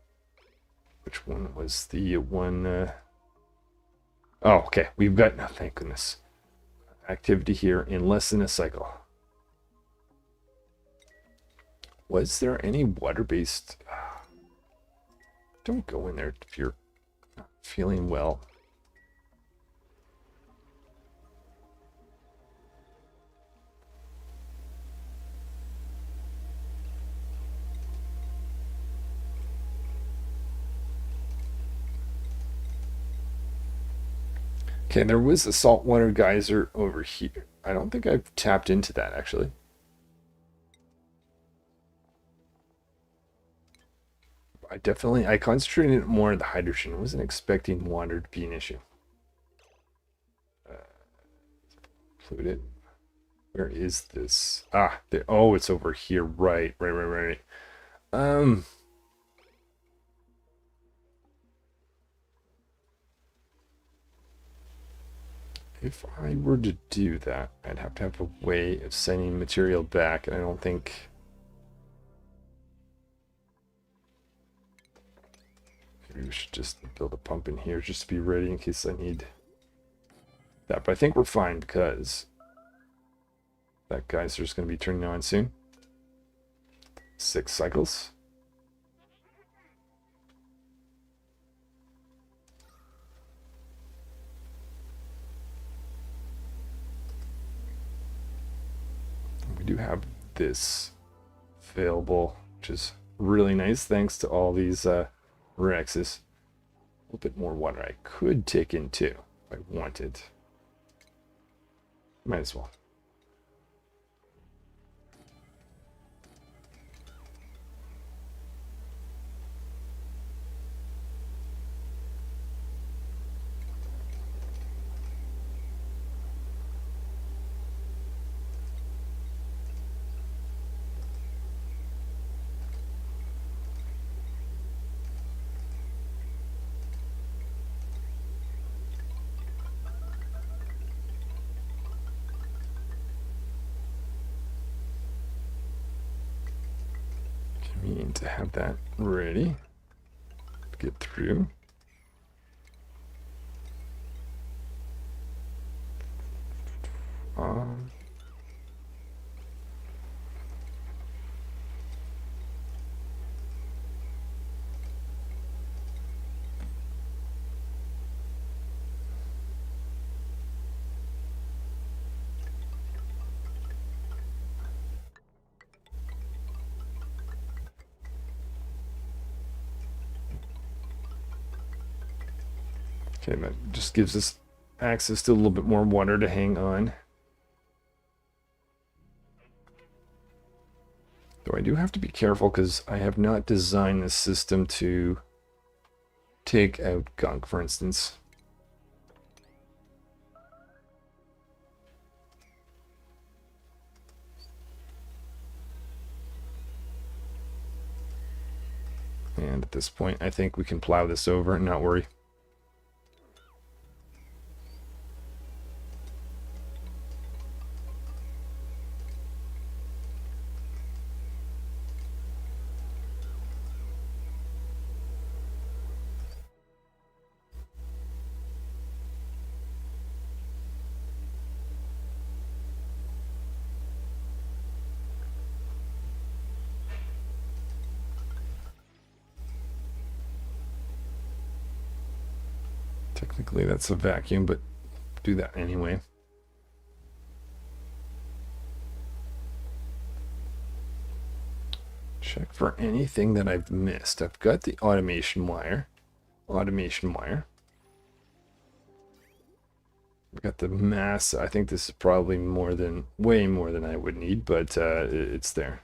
which one was the one? Oh, okay, we've got, no, thank goodness. Activity here in less than a cycle. Was there any water-based? Don't go in there if you're not feeling well. Okay, there was a saltwater geyser over here. I don't think I've tapped into that, actually. I concentrated more on the hydrogen. I wasn't expecting water to be an issue. Include it. Where is this? Ah, there. Oh, it's over here. Right. If I were to do that, I'd have to have a way of sending material back, and I don't think... Maybe we should just build a pump in here just to be ready in case I need that. But I think we're fine because that geyser's going to be turning on soon. 6 cycles. We do have this available, which is really nice thanks to all these Rexes. little bit more water I could take in too if I wanted. Might as well. Need to have that ready to get through. Okay, that just gives us access to a little bit more water to hang on. Though I do have to be careful because I have not designed this system to take out gunk, for instance. And at this point, I think we can plow this over and not worry. Technically, that's a vacuum, but do that anyway. Check for anything that I've missed. I've got the automation wire. I've got the mass. I think this is probably way more than I would need, but it's there.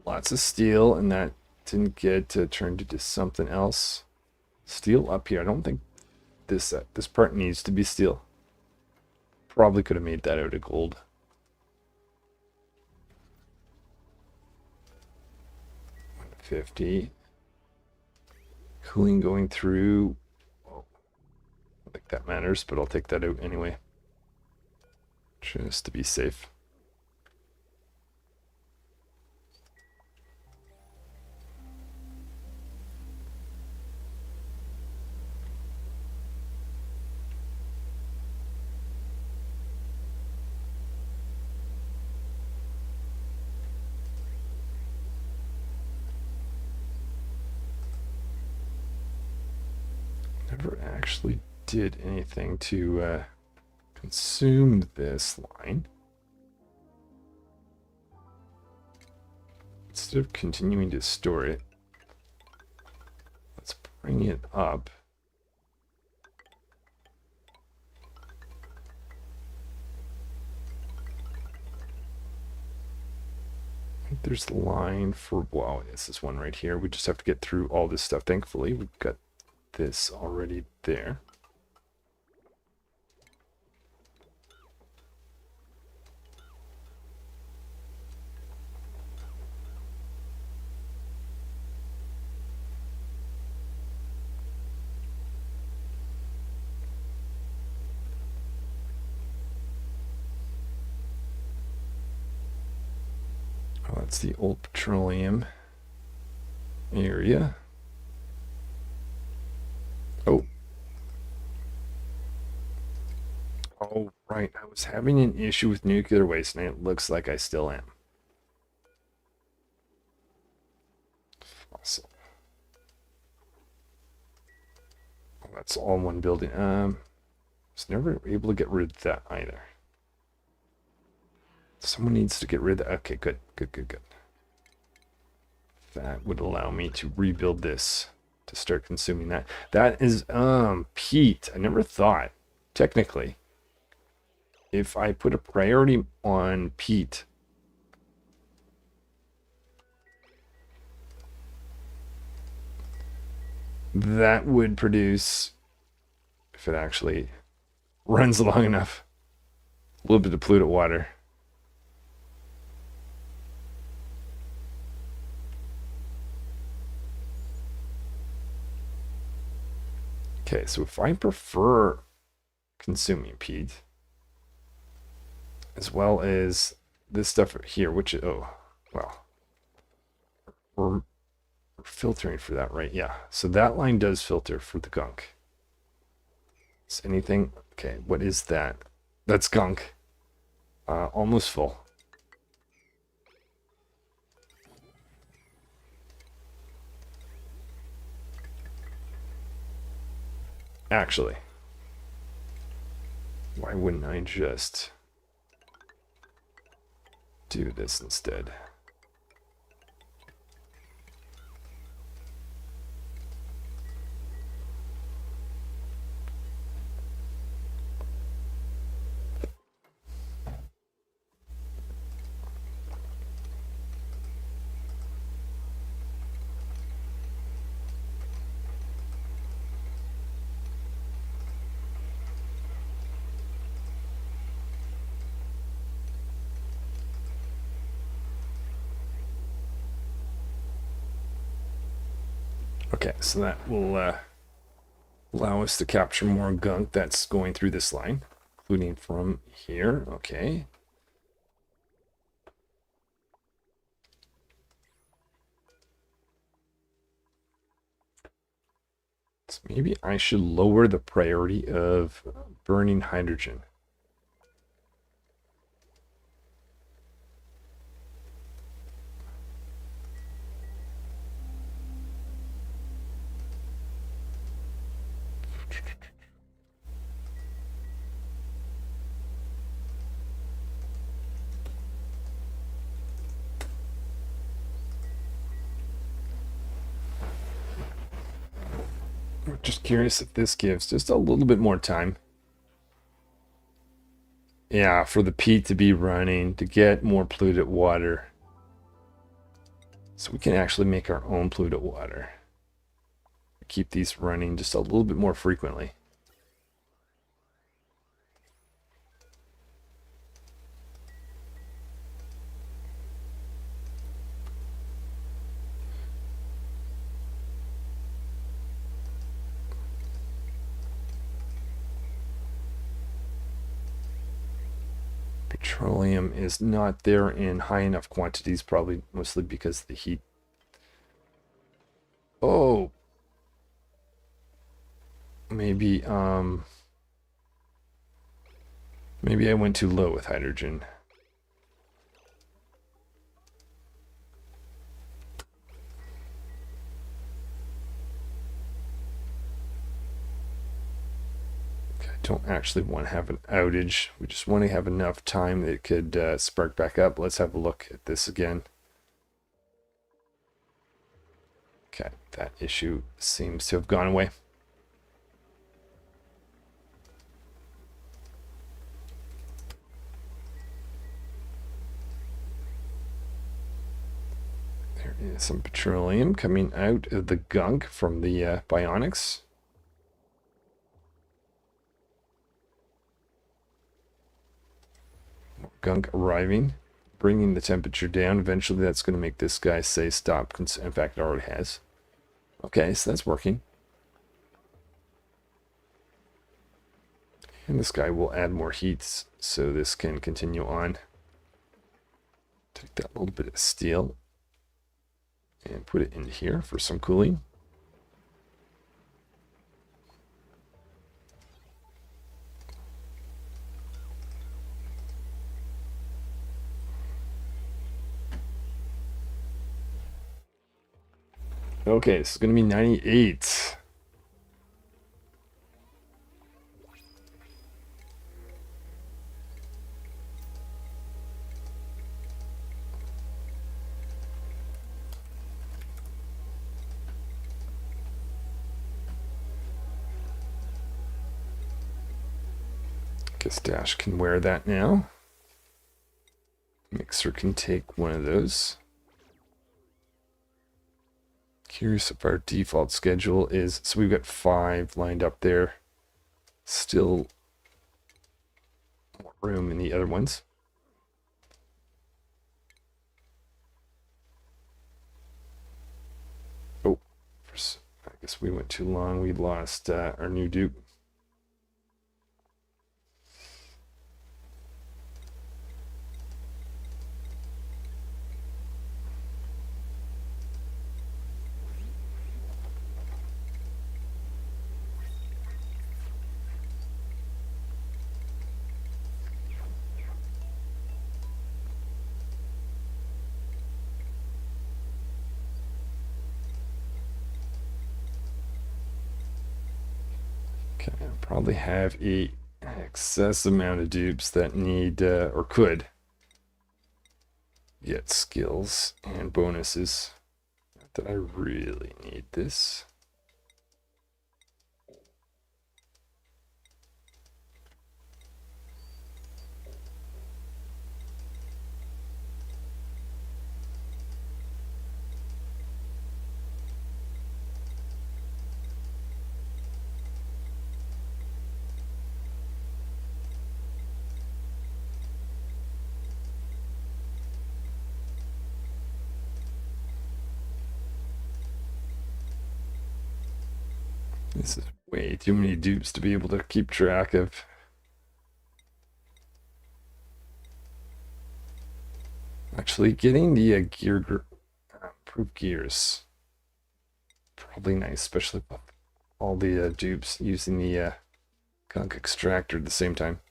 Lots of steel, and that didn't get turned into something else. Steel up here. I don't think this part needs to be steel. Probably could have made that out of gold. $150. Cooling going through. Whoa. I think that matters, but I'll take that out anyway. Just to be safe. Never actually did anything to consume this line. Instead of continuing to store it, let's bring it up. I think there's a line for, wow, this is one right here. We just have to get through all this stuff. Thankfully, we've got this already there. Oh, that's the old petroleum area. Oh, right. I was having an issue with nuclear waste, and it looks like I still am. Fossil. Oh, that's all in one building. Was never able to get rid of that either. Someone needs to get rid of that. Okay, good. That would allow me to rebuild this to start consuming that. That is peat. I never thought, technically, if I put a priority on peat, that would produce, if it actually runs long enough, a little bit of polluted water. Okay, so if I prefer consuming peat, as well as this stuff here, which, oh, well, we're filtering for that, right? Yeah, so that line does filter for the gunk. Is anything, okay, what is that? That's gunk. Almost full. Actually, why wouldn't I just do this instead? Okay, so that will allow us to capture more gunk that's going through this line, including from here. Okay. So maybe I should lower the priority of burning hydrogen. Just curious if this gives just a little bit more time. Yeah, for the peat to be running, to get more polluted water. So we can actually make our own polluted water. Keep these running just a little bit more frequently. Petroleum is not there in high enough quantities, probably mostly because of the heat. Oh, maybe maybe I went too low with hydrogen. Okay, I don't actually want to have an outage. We just want to have enough time that it could spark back up. Let's have a look at this again. Okay, that issue seems to have gone away. There is some petroleum coming out of the gunk from the bionics. More gunk arriving, bringing the temperature down. Eventually that's going to make this guy say stop. In fact, it already has. Okay, so that's working. And this guy will add more heat so this can continue on. Take that little bit of steel and put it in here for some cooling. Okay, this is going to be 98. Guess Dash can wear that now. Mixer can take one of those. Curious if our default schedule is, so we've got 5 lined up there. Still more room in the other ones. Oh, I guess we went too long. We lost our new dupe. Okay, I probably have a excess amount of dupes that need or could get skills and bonuses. Not that I really need this. This is way too many dupes to be able to keep track of. Actually, getting the improved gears probably nice, especially with all the dupes using the gunk extractor at the same time.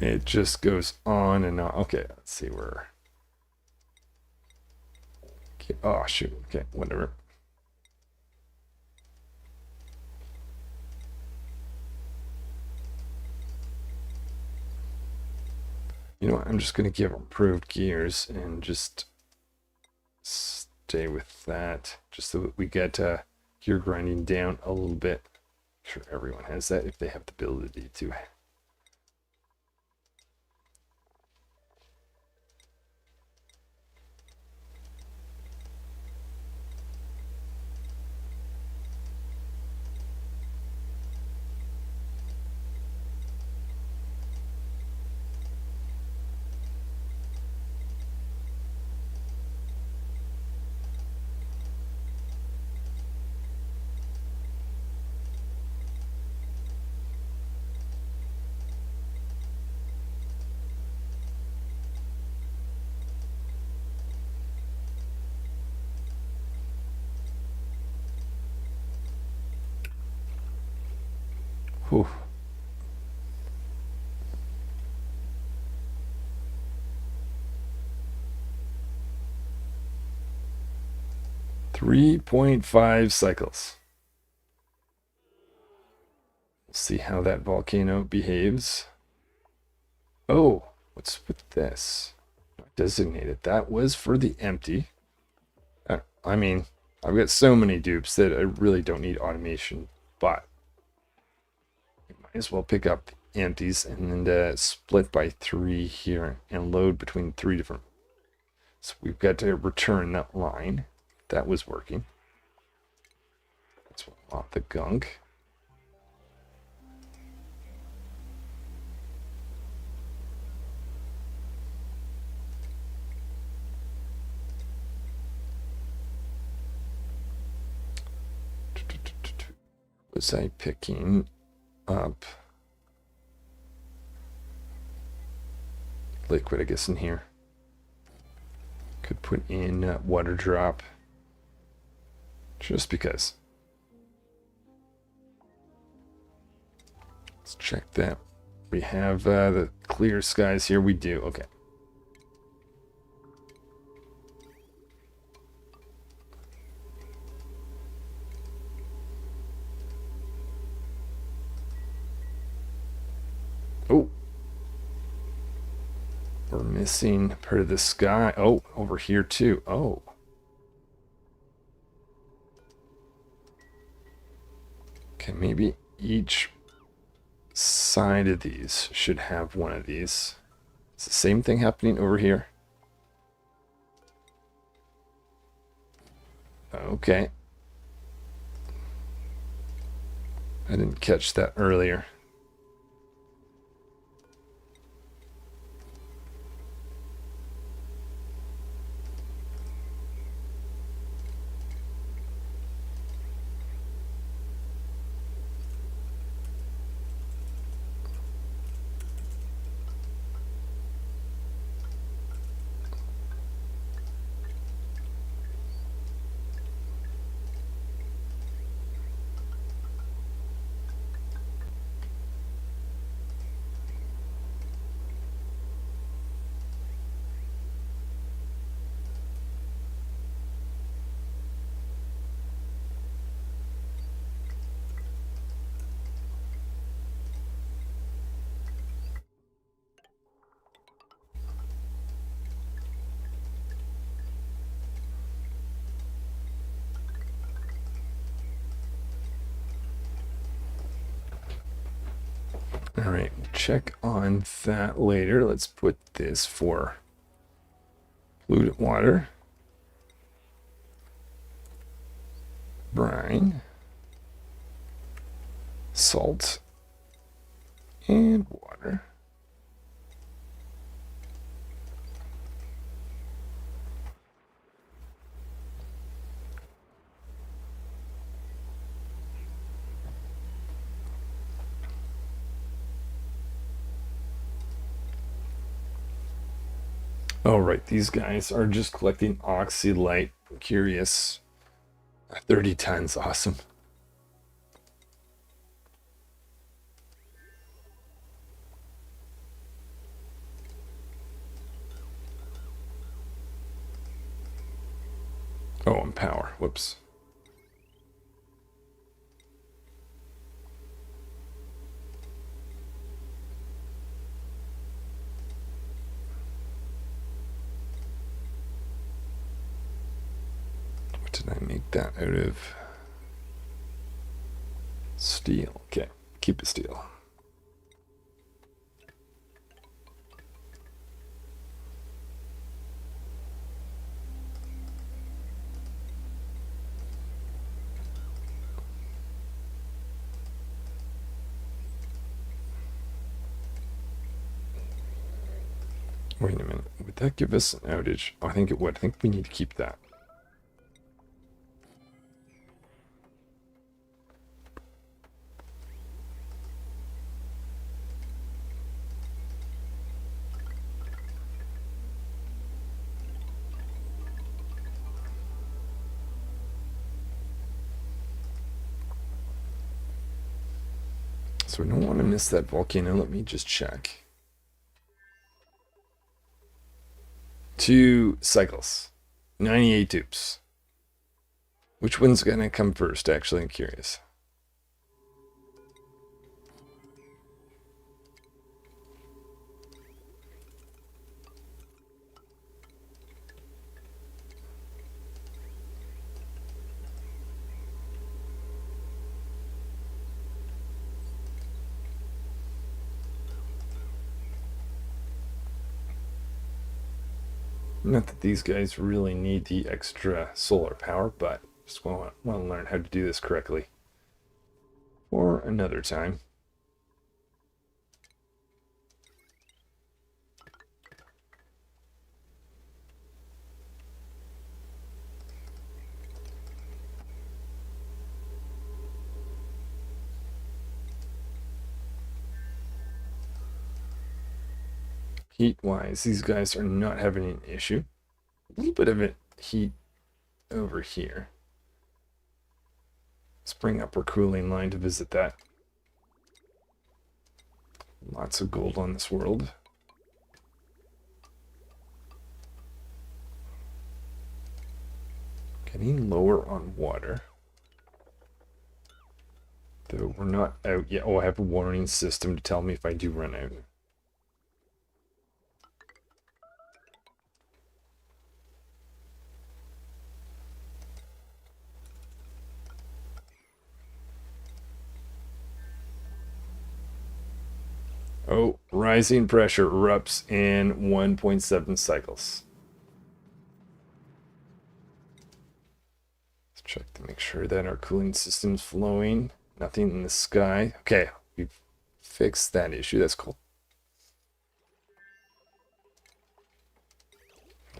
It just goes on and on. Okay, let's see where. Okay, oh, shoot. Okay, whatever. You know what? I'm just going to give improved gears and just stay with that. Just so that we get gear grinding down a little bit. I'm sure everyone has that if they have the ability to. Whew. .5 cycles. We'll see how that volcano behaves. Oh, what's with this? Designated. That was for the empty. I mean, I've got so many dupes that I really don't need automation, but you might as well pick up the empties and then split by 3 here and load between 3 different. So we've got to return that line. That was working. Let's want the gunk. Was I picking up liquid, I guess, in here? Could put in water drop just because. Let's check that. We have the clear skies here. We do. Okay. Oh, we're missing part of the sky. Oh, over here too. Oh. Okay, maybe each side of these should have one of these. It's the same thing happening over here. Okay. I didn't catch that earlier. All right, check on that later. Let's put this for polluted water, brine, salt, and water. Oh, right. These guys are just collecting oxylite. Curious. 30 tons. Awesome. Oh, and power. Whoops. What did I make that out of? Steel. Okay. Keep it steel. Wait a minute. Would that give us an outage? Oh, I think it would. I think we need to keep that. So we don't want to miss that volcano. Let me just check. 2 cycles. 98 dupes. Which one's going to come first? Actually, I'm curious. Not that these guys really need the extra solar power, but just want to learn how to do this correctly for another time. Heat-wise, these guys are not having an issue. A little bit of it heat over here. Let's bring up our cooling line to visit that. Lots of gold on this world. Getting lower on water. Though We're not out yet. Oh, I have a warning system to tell me if I do run out. Oh, rising pressure erupts in 1.7 cycles. Let's check to make sure that our cooling system's flowing. Nothing in the sky. Okay, we've fixed that issue. That's cool.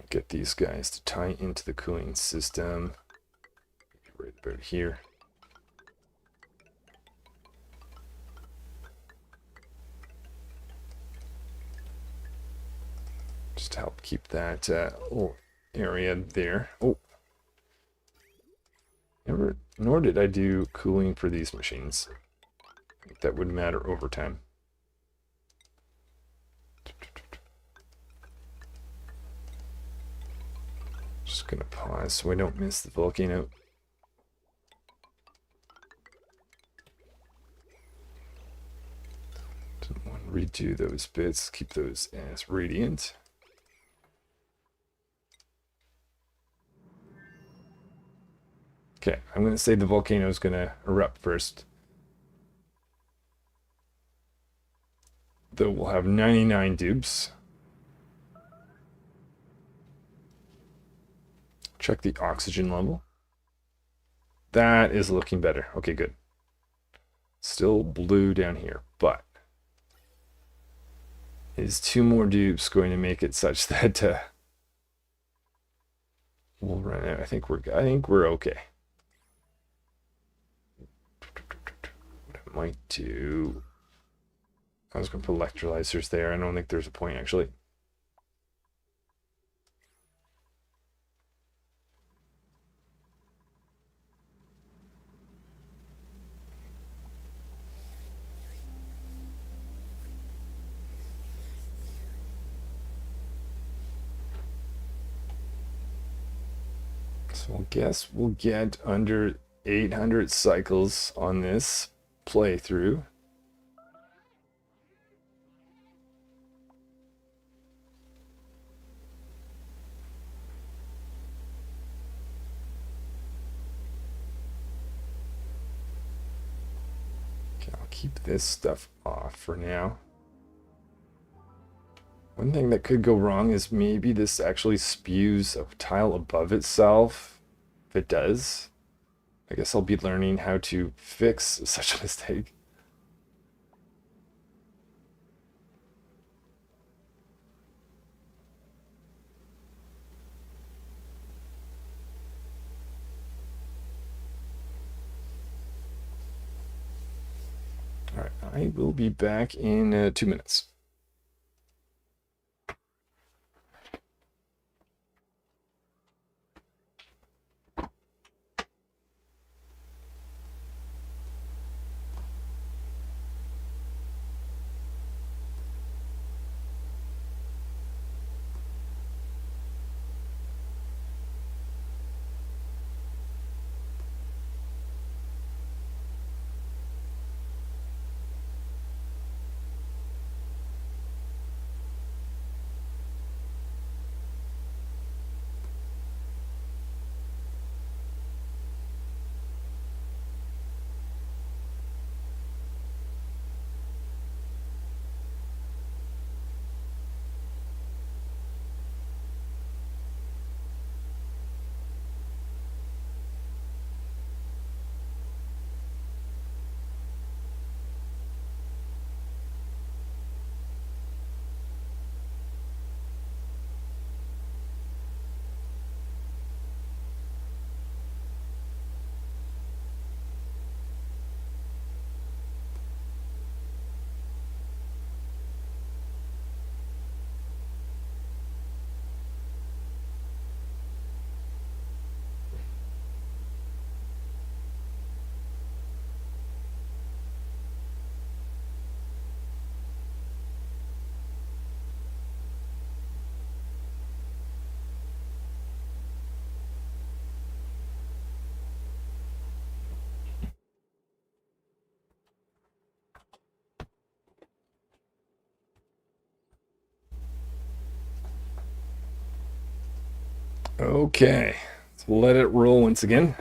Get these guys to tie into the cooling system. Right about here. Just to help keep that little area there. Oh. Nor did I do cooling for these machines. I think that would matter over time. Just gonna pause so I don't miss the volcano. Didn't want to redo those bits, keep those as radiant. Okay, I'm going to say the volcano is going to erupt first. Though we'll have 99 dupes. Check the oxygen level. That is looking better. Okay, good. Still blue down here, but is 2 more dupes going to make it such that we'll run out? I think we're okay. What I might do, I was going to put electrolyzers there. I don't think there's a point actually. So I guess we'll get under 800 cycles on this playthrough. Okay, I'll keep this stuff off for now. One thing that could go wrong is maybe this actually spews a tile above itself. If it does, I guess I'll be learning how to fix such a mistake. All right, I will be back in 2 minutes. Okay, let's let it roll once again.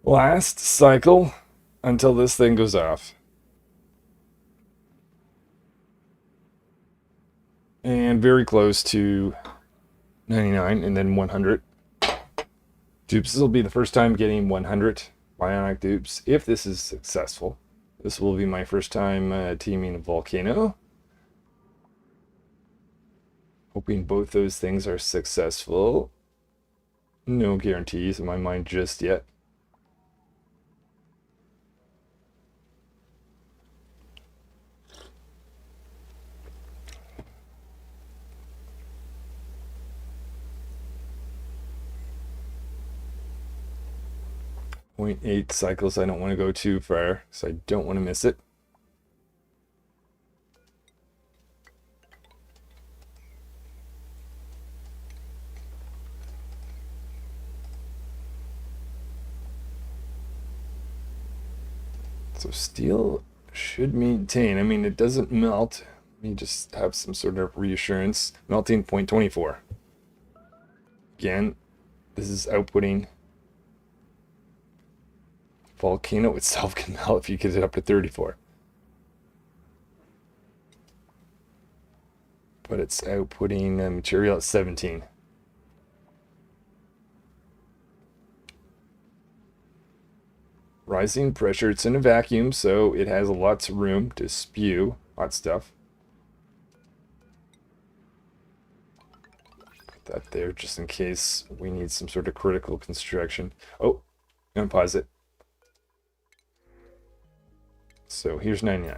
Last cycle until this thing goes off. And very close to 99 and then 100. Dupes. This will be the first time getting 100 bionic dupes. If this is successful, this will be my first time teaming a Volcano. Hoping both those things are successful. No guarantees in my mind just yet. .8 cycles. I don't want to go too far, so I don't want to miss it. So steel should maintain. I mean, it doesn't melt. Let me just have some sort of reassurance. Melting 0.24. Again, this is outputting. Volcano itself can melt if you get it up to 34. But it's outputting material at 17. Rising pressure. It's in a vacuum, so it has lots of room to spew hot stuff. Put that there just in case we need some sort of critical construction. Oh, I'm gonna pause it. So here's 99.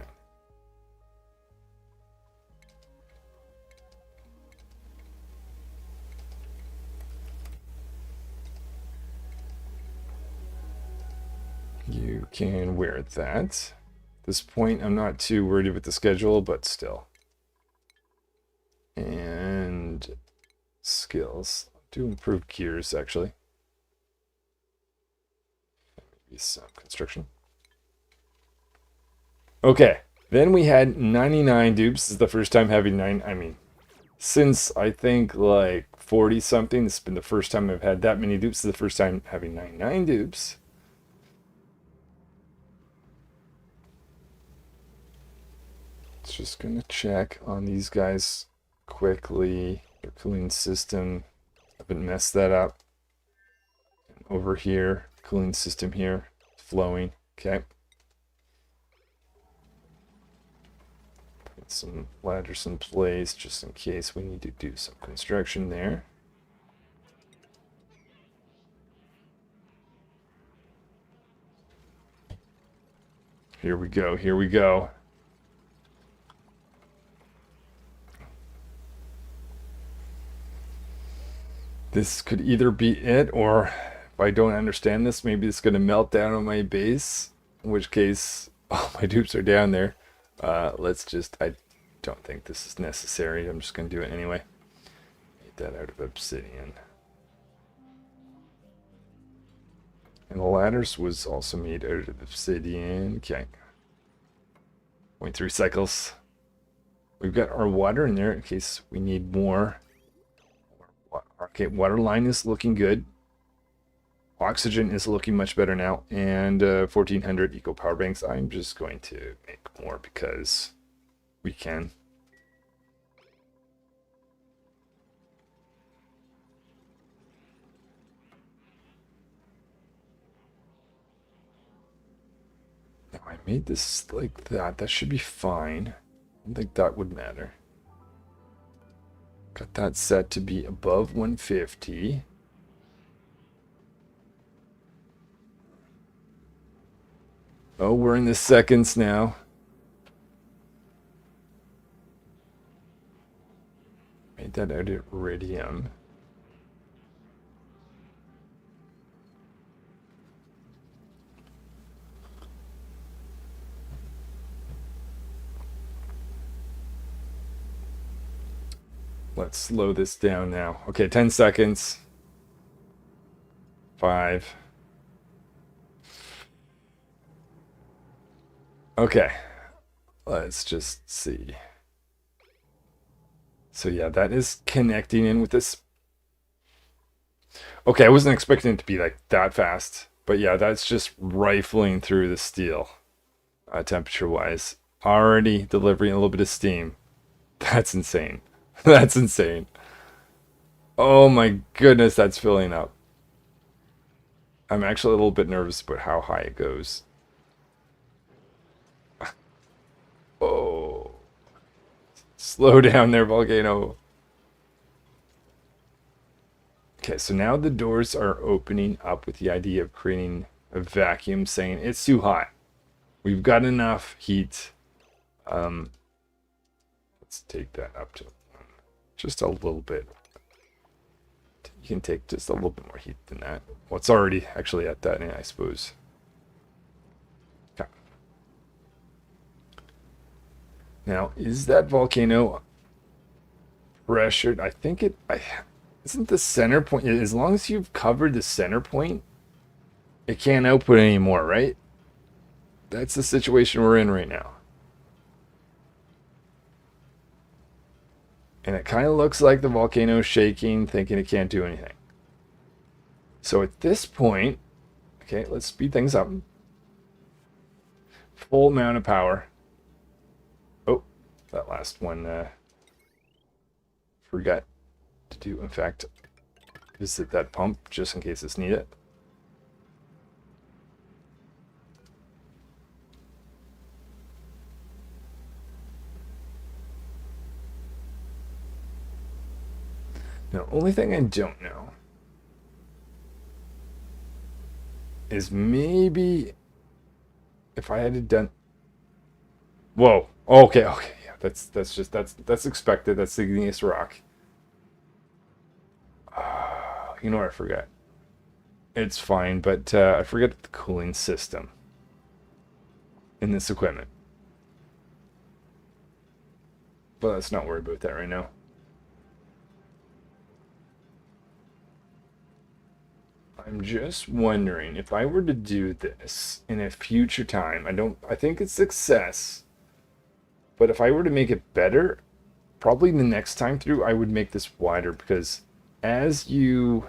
You can wear that. At this point, I'm not too worried with the schedule, but still. And skills. Do improve gears, actually. Maybe some construction. Okay, then we had 99 dupes. This is the first time having since I think like 40 something, this has been the first time I've had that many dupes. This is the first time having 99 dupes. Just gonna check on these guys quickly. Their cooling system, I haven't messed that up. And over here, cooling system here, flowing. Okay. Put some ladders in place just in case we need to do some construction there. Here we go. Here we go. This could either be it, or if I don't understand this, maybe it's going to melt down on my base, in which case all my dupes are down there. I don't think this is necessary. I'm just going to do it anyway. Made that out of obsidian. And the ladders was also made out of obsidian. Okay. 0.3 cycles. We've got our water in there in case we need more. Okay, water line is looking good. Oxygen is looking much better now. And 1400 eco power banks. I'm just going to make more because we can. If I made this like that, that should be fine. I don't think that would matter. Got that set to be above 150. Oh, we're in the seconds now. Made that out of iridium. Let's slow this down now. Okay, 10 seconds. 5. Okay, let's just see. So yeah, that is connecting in with this Okay, I wasn't expecting it to be like that fast. But yeah, that's just rifling through the steel, temperature-wise. Already delivering a little bit of steam. That's insane. That's insane. Oh my goodness, that's filling up. I'm actually a little bit nervous about how high it goes. Oh, slow down there, Volcano. Okay, so now the doors are opening up with the idea of creating a vacuum, saying it's too hot. We've got enough heat. Um, let's take that up to just a little bit. You can take just a little bit more heat than that. Well, it's already actually at that, I suppose. Okay. Now, is that volcano pressured? I think it. Isn't the center point? As long as you've covered the center point, it can't output anymore, right? That's the situation we're in right now. And it kind of looks like the volcano is shaking, thinking it can't do anything. So at this point, okay, let's speed things up. Full amount of power. Oh, that last one forgot to do, in fact, visit that pump just in case it's needed. Now, only thing I don't know is maybe if I had done. Whoa. Okay. Okay. Yeah. That's expected. That's the igneous rock. You know what I forgot? It's fine, but I forget the cooling system in this equipment. But let's not worry about that right now. I'm just wondering if I were to do this in a future time. I think it's success. But if I were to make it better, probably the next time through, I would make this wider because as you.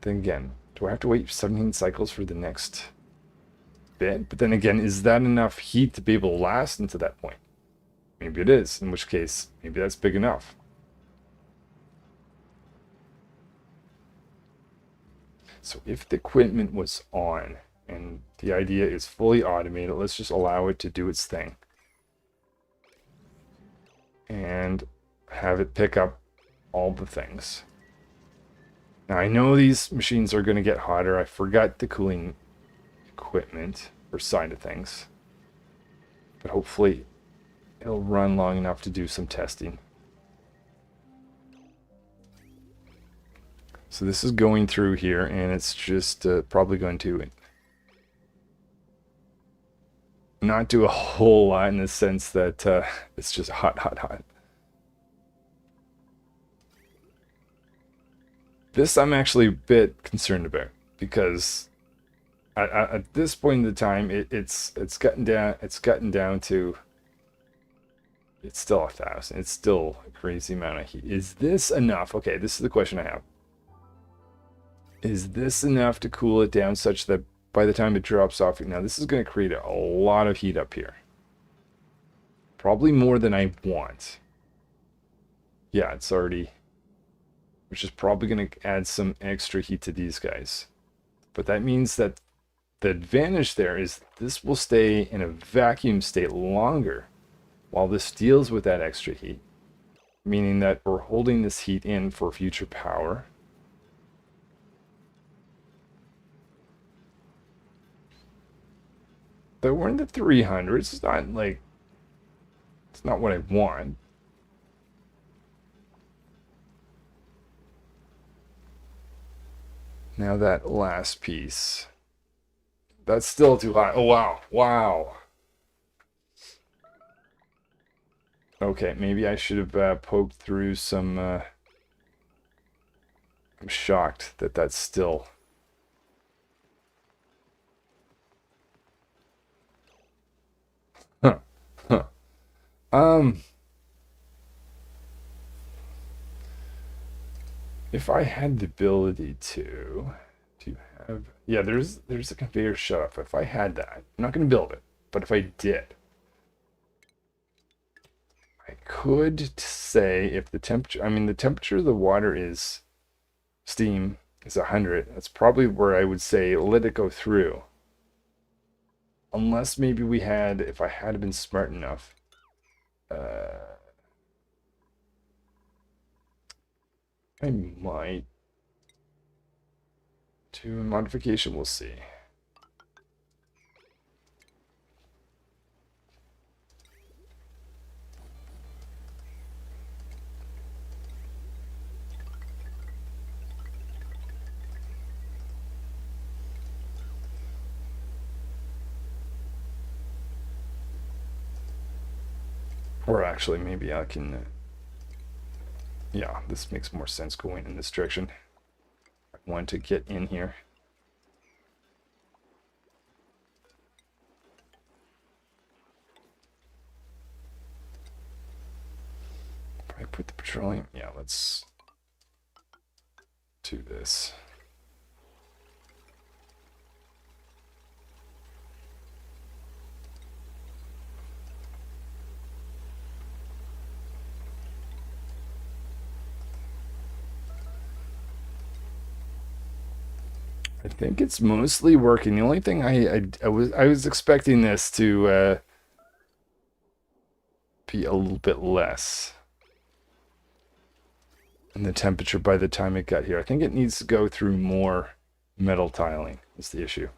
Then again, do I have to wait 17 cycles for the next bit? But then again, is that enough heat to be able to last into that point? Maybe it is, in which case, maybe that's big enough. So if the equipment was on and the idea is fully automated, let's just allow it to do its thing. And have it pick up all the things. Now I know these machines are going to get hotter. I forgot the cooling equipment or side of things. But hopefully it'll run long enough to do some testing. So this is going through here, and it's just probably going to not do a whole lot in the sense that it's just hot, hot, hot. This I'm actually a bit concerned about because at this point in the time, it's gotten down to. It's still 1,000. It's still a crazy amount of heat. Is this enough? Okay, this is the question I have. Is this enough to cool it down such that by the time it drops off, now this is going to create a lot of heat up here. Probably more than I want. Yeah, it's already, which is probably going to add some extra heat to these guys. But that means that the advantage there is this will stay in a vacuum state longer while this deals with that extra heat. Meaning that we're holding this heat in for future power. But we're in the 300s. It's not like, it's not what I want. Now that last piece. That's still too high. Oh, wow. Wow. Okay, maybe I should have poked through some. I'm shocked that that's still. Huh. Huh. Um. If I had the ability to, do you have? Yeah, there's a conveyor shut off. If I had that, I'm not going to build it, but if I did, I could say if the temperature, I mean, the temperature of the water is steam is 100. That's probably where I would say let it go through. Unless maybe we had, if I had been smart enough, I might do a modification. We'll see. Or actually, maybe I can. Yeah, this makes more sense going in this direction. I want to get in here. I put the petroleum. Yeah, let's do this. I think it's mostly working. The only thing I was expecting this to be a little bit less in the temperature by the time it got here. I think it needs to go through more metal tiling is the issue.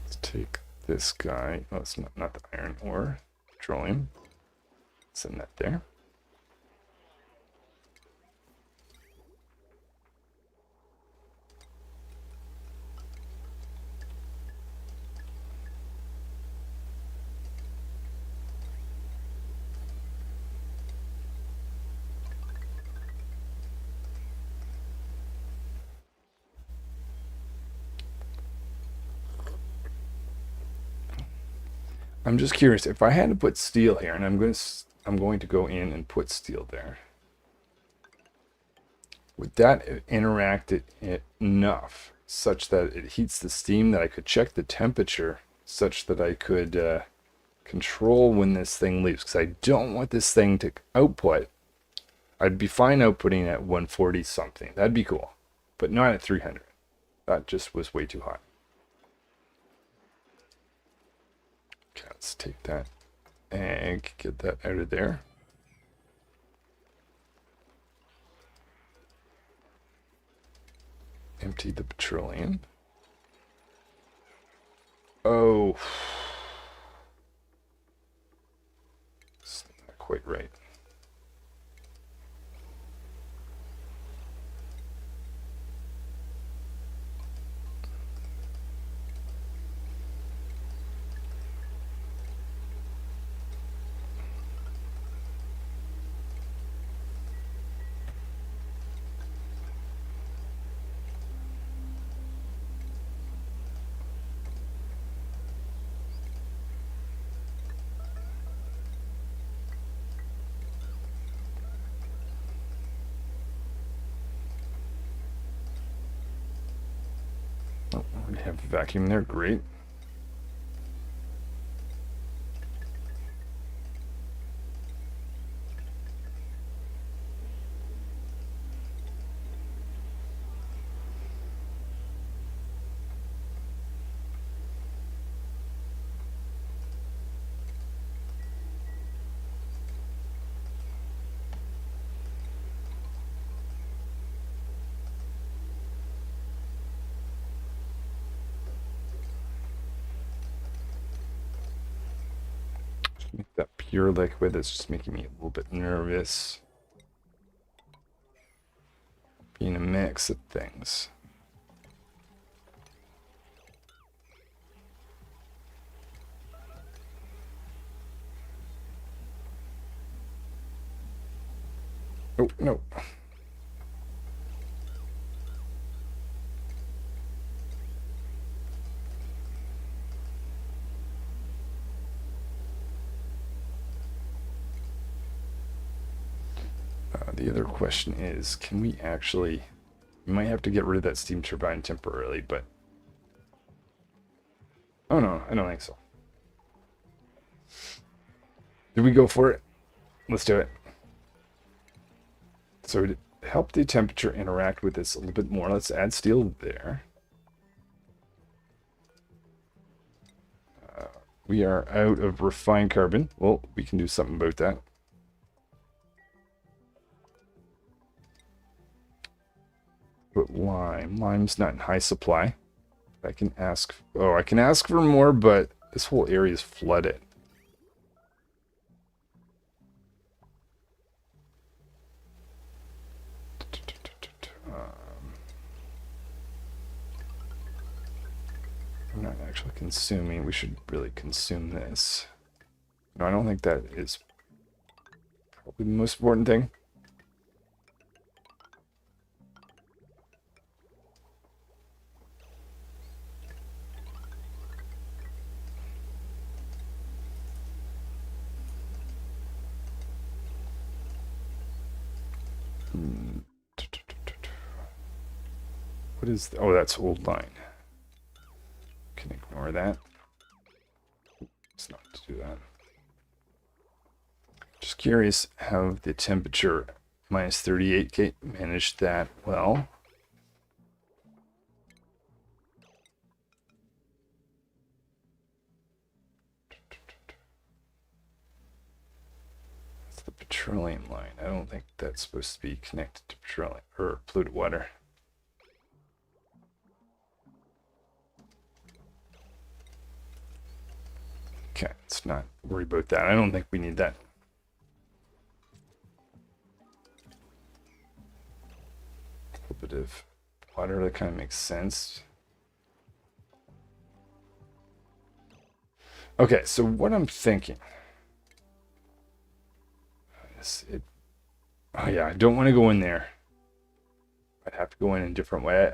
Let's take this guy. Oh, it's not the iron ore. Petroleum. Send that there. I'm just curious if I had to put steel here, and I'm going to go in and put steel there. Would that interact it enough such that it heats the steam that I could check the temperature such that I could control when this thing leaves? Because I don't want this thing to output. I'd be fine outputting at 140 something. That'd be cool, but not at 300. That just was way too hot. Okay, let's take that and get that out of there. Empty the petroleum. Oh. It's not quite right. Oh, we have a vacuum there. Great. Make that pure liquid. That's just making me a little bit nervous. Being a mix of things. Oh, no. The other question is, can we actually... We might have to get rid of that steam turbine temporarily, but... Oh no, I don't think so. Did we go for it? Let's do it. So to help the temperature interact with this a little bit more, let's add steel there. We are out of refined carbon. Well, we can do something about that. But lime's not in high supply. I can ask, oh, I can ask for more, but this whole area is flooded. I'm not actually consuming. We should really consume this. No, I don't think that is probably the most important thing. What is... Oh, that's old line. Can ignore that. It's not to do that. Just curious how the temperature minus 38K managed that well. That's the petroleum line. I don't think that's supposed to be connected to petroleum or polluted water. Okay, let's not worry about that. I don't think we need that. A little bit of water, that kind of makes sense. Okay, so what I'm thinking is oh yeah, I don't want to go in there. I'd have to go in a different way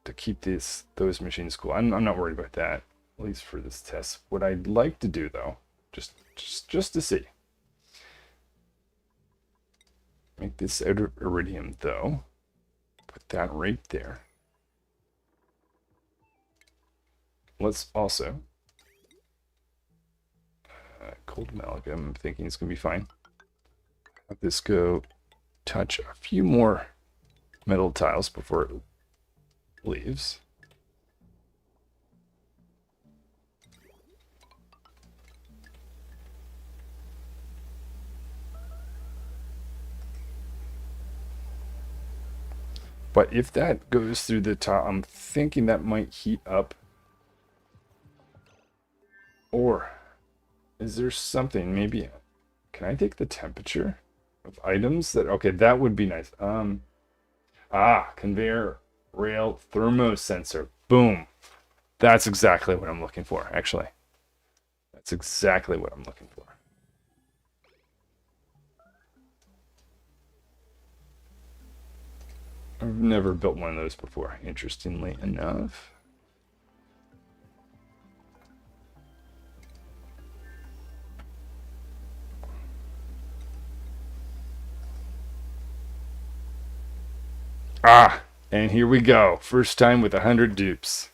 to keep those machines cool. I'm not worried about that. At least for this test. What I'd like to do though, just to see, make this out of iridium though, put that right there. Let's also cold amalgam, I'm thinking it's gonna be fine. Have this go touch a few more metal tiles before it leaves. But if that goes through the top, I'm thinking that might heat up. Or is there something, maybe, can I take the temperature of items that, okay, that would be nice. Conveyor rail thermosensor. Boom. That's exactly what I'm looking for, actually. That's exactly what I'm looking for. I've never built one of those before, interestingly enough. And here we go. First time with 100 dupes.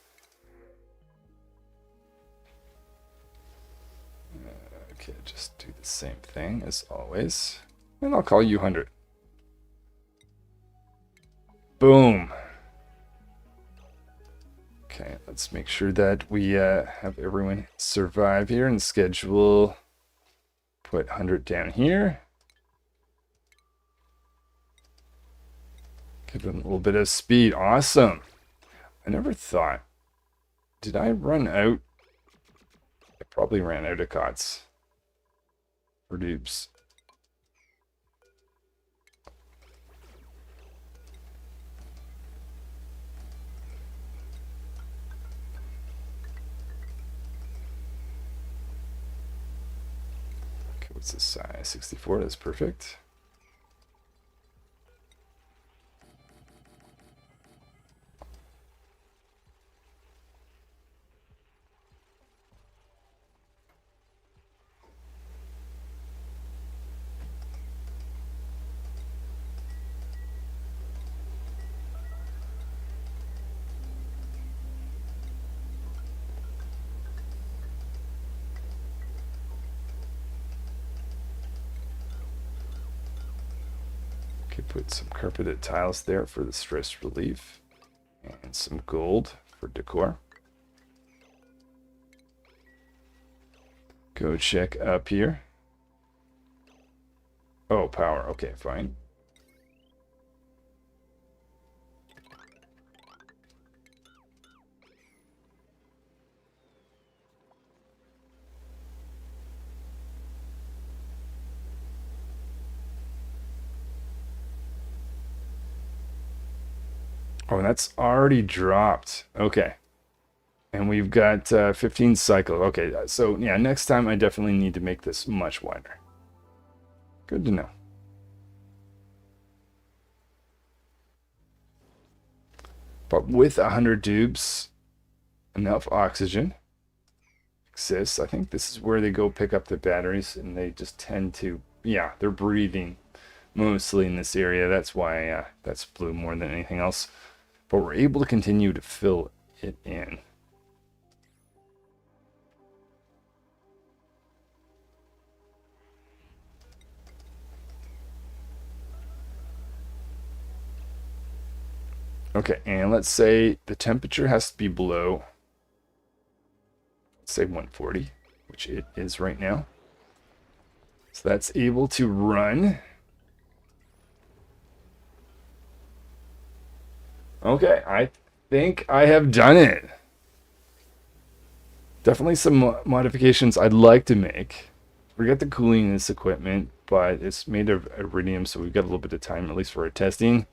Okay, just do the same thing as always. And I'll call you 100. Boom. Okay, let's make sure that we have everyone survive here and schedule. Put 100 down here. Give them a little bit of speed. Awesome. I never thought. Did I run out? I probably ran out of cots. Or dupes. Okay, what's this size? 64, that's perfect. Could put some carpeted tiles there for the stress relief. And some gold for decor. Go check up here. Oh, power. Okay, fine. Oh, that's already dropped. Okay. And we've got 15 cycles. Okay, so yeah, next time I definitely need to make this much wider. Good to know. But with 100 dupes, enough oxygen exists. I think this is where they go pick up the batteries, and they just tend to, yeah, they're breathing mostly in this area. That's why that's blue more than anything else. But we're able to continue to fill it in. Okay, and let's say the temperature has to be below, let's say 140, which it is right now. So that's able to run. Okay, I think I have done it. Definitely some modifications I'd like to make. Forget the cooling in this equipment, but it's made of iridium, so we've got a little bit of time, at least for our testing.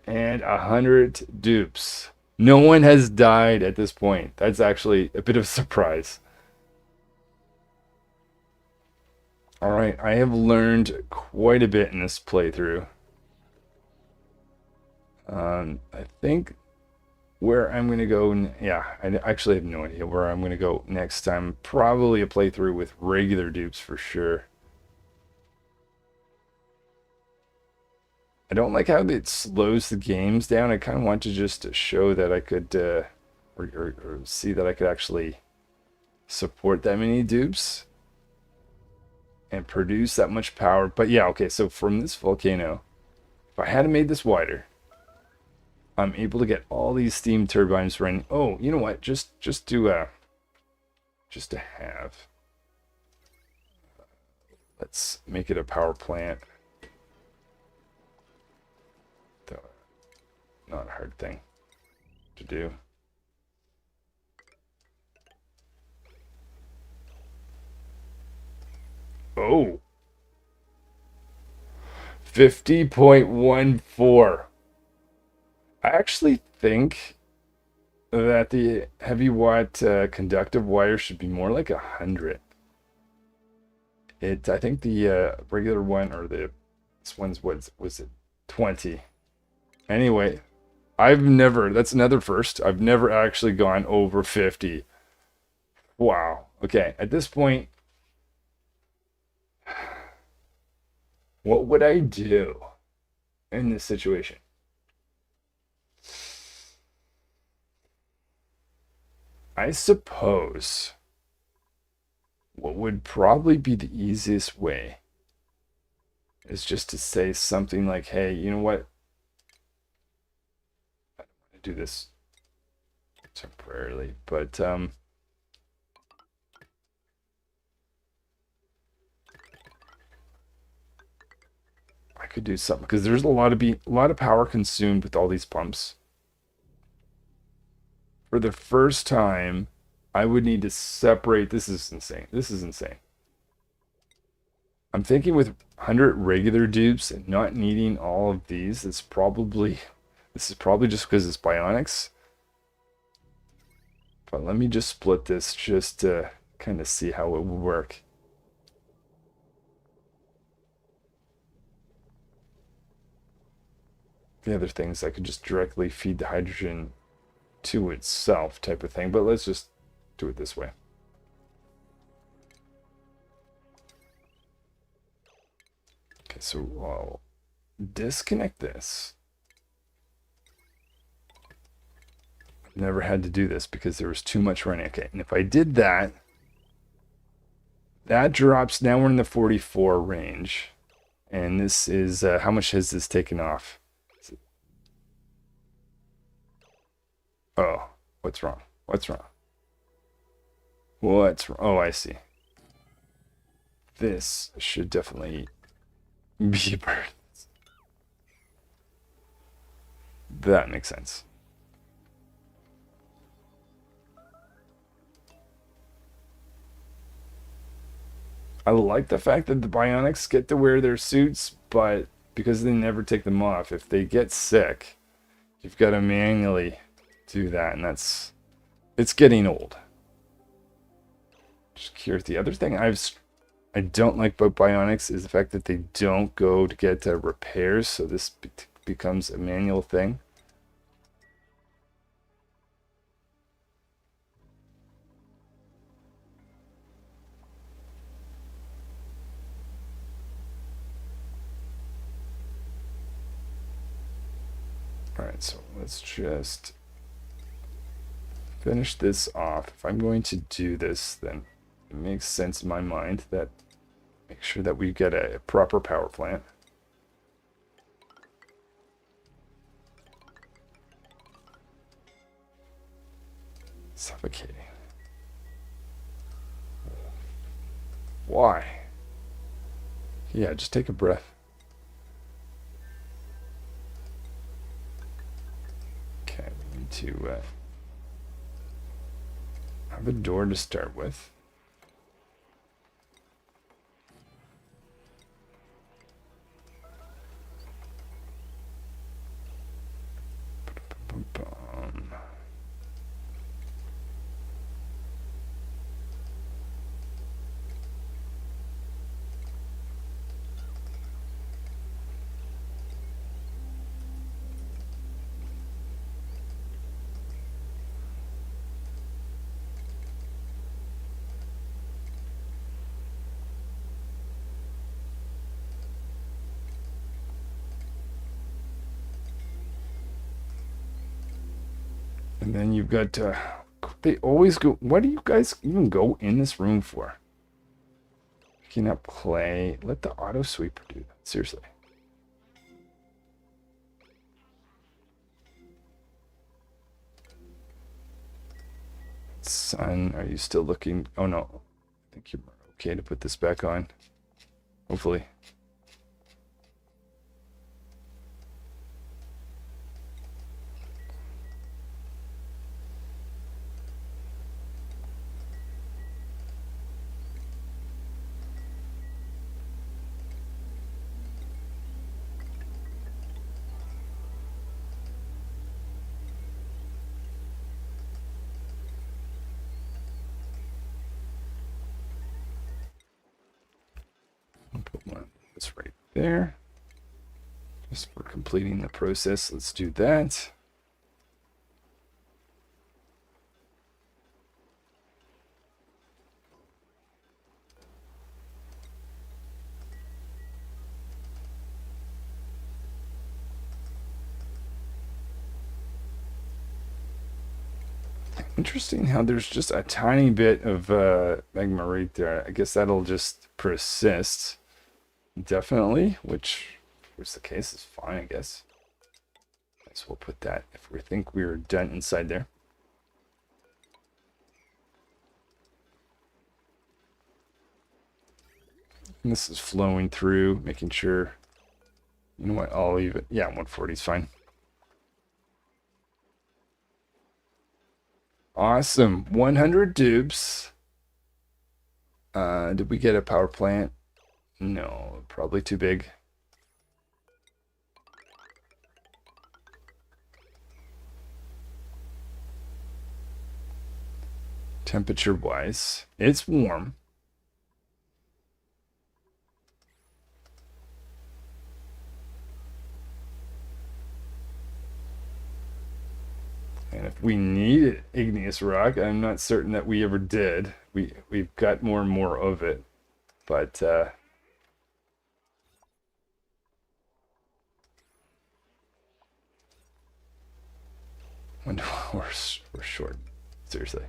And 100 dupes. No one has died at this point. That's actually a bit of a surprise. Alright, I have learned quite a bit in this playthrough. I think where I'm going to go, yeah, I actually have no idea where I'm going to go next time. Probably a playthrough with regular dupes for sure. I don't like how it slows the games down. I kind of want to just show that I could, or see that I could actually support that many dupes and produce that much power. But yeah, okay, so from this volcano, if I had made this wider, I'm able to get all these steam turbines running. Oh, you know what? Just to have. Let's make it a power plant. Not a hard thing to do. Oh. 50.14. I actually think that the heavy watt conductive wire should be more like 100. I think the regular one, or this one's, was it 20? Anyway, that's another first. I've never actually gone over 50. Wow. Okay, at this point, what would I do in this situation? I suppose what would probably be the easiest way is just to say something like, hey, you know what? I don't want to do this temporarily, but I could do something, because there's a lot of power consumed with all these pumps. For the first time, I would need to separate. This is insane. This is insane. I'm thinking with 100 regular dupes and not needing all of these, this is probably just because it's bionics. But let me just split this just to kind of see how it would work. The other things, I could just directly feed the hydrogen to itself type of thing, but let's just do it this way. Okay, so I'll disconnect this. I've never had to do this because there was too much running. Okay, and if I did that, that drops, now we're in the 44 range. And this is, how much has this taken off? Oh, what's wrong? What's wrong? What's wrong? Oh, I see. This should definitely be a bird. That makes sense. I like the fact that the bionics get to wear their suits, but because they never take them off, if they get sick, you've got to manually do that, and it's getting old. Just curious. The other thing I don't like about bionics is the fact that they don't go to get repairs, so this becomes a manual thing. Alright, so let's just finish this off. If I'm going to do this, then it makes sense in my mind that make sure that we get a proper power plant. Suffocating. Why? Yeah, just take a breath. Okay, we need to have a door to start with. And then you've got, they always go, what do you guys even go in this room for? Picking up clay. Let the auto sweeper do that. Seriously. Son, are you still looking? Oh no. I think you're okay to put this back on. Hopefully. I'll put one of this right there. Just for completing the process, let's do that. Interesting how there's just a tiny bit of magma right there. I guess that'll just persist definitely, which was the case is fine, I guess. So we'll put that if we think we're done inside there. And this is flowing through, making sure, you know what, I'll leave it. Yeah, 140 is fine. Awesome. 100 dupes. Did we get a power plant? No, probably too big. Temperature wise, it's warm. And if we need igneous rock, I'm not certain that we ever did. We've got more and more of it, but when we're short, seriously.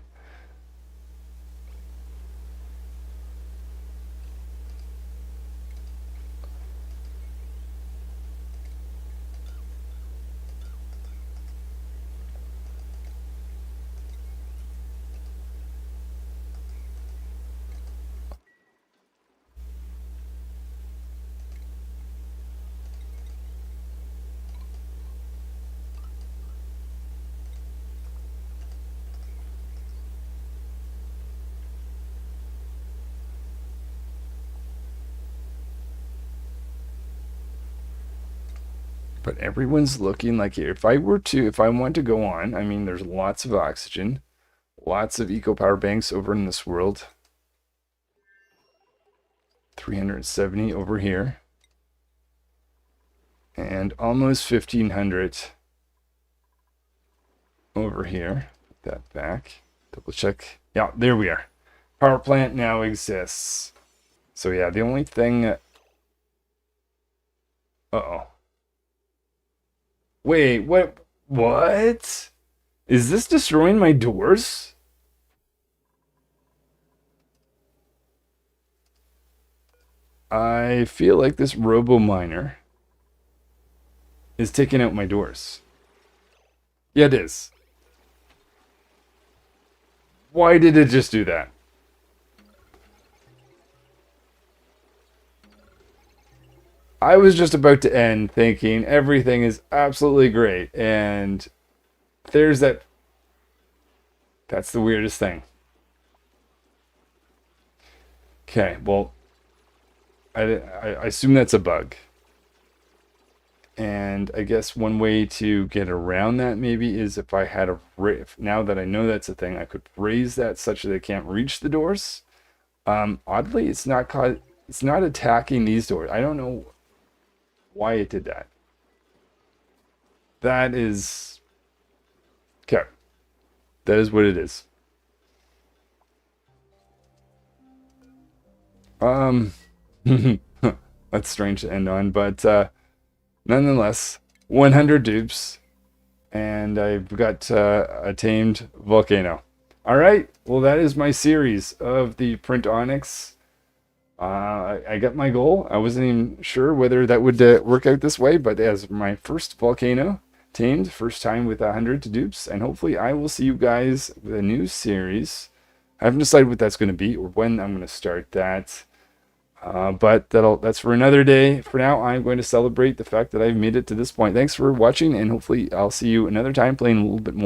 But everyone's looking like if I want to go on, I mean, there's lots of oxygen, lots of eco power banks over in this world. 370 over here. And almost 1500 over here. Put that back. Double check. Yeah, there we are. Power plant now exists. So yeah, the only thing... Uh-oh. Wait, what? What? Is this destroying my doors? I feel like this robo miner is taking out my doors. Yeah, it is. Why did it just do that? I was just about to end thinking everything is absolutely great, and there's that. That's the weirdest thing. Okay, well, I assume that's a bug. And I guess one way to get around that maybe is if I had now that I know that's a thing, I could raise that such that they can't reach the doors. Oddly, it's not attacking these doors. I don't know why it did that. That is okay. That is what it is. That's strange to end on, but nonetheless, 100 dupes, and I've got a tamed volcano. All right, well, that is my series of the print onyx. I got my goal. I wasn't even sure whether that would work out this way, but as my first volcano tamed, first time with 100 dupes, and hopefully I will see you guys with a new series. I haven't decided what that's going to be or when I'm going to start that. But that's for another day. For now, I'm going to celebrate the fact that I've made it to this point. Thanks for watching, and hopefully I'll see you another time playing a little bit more.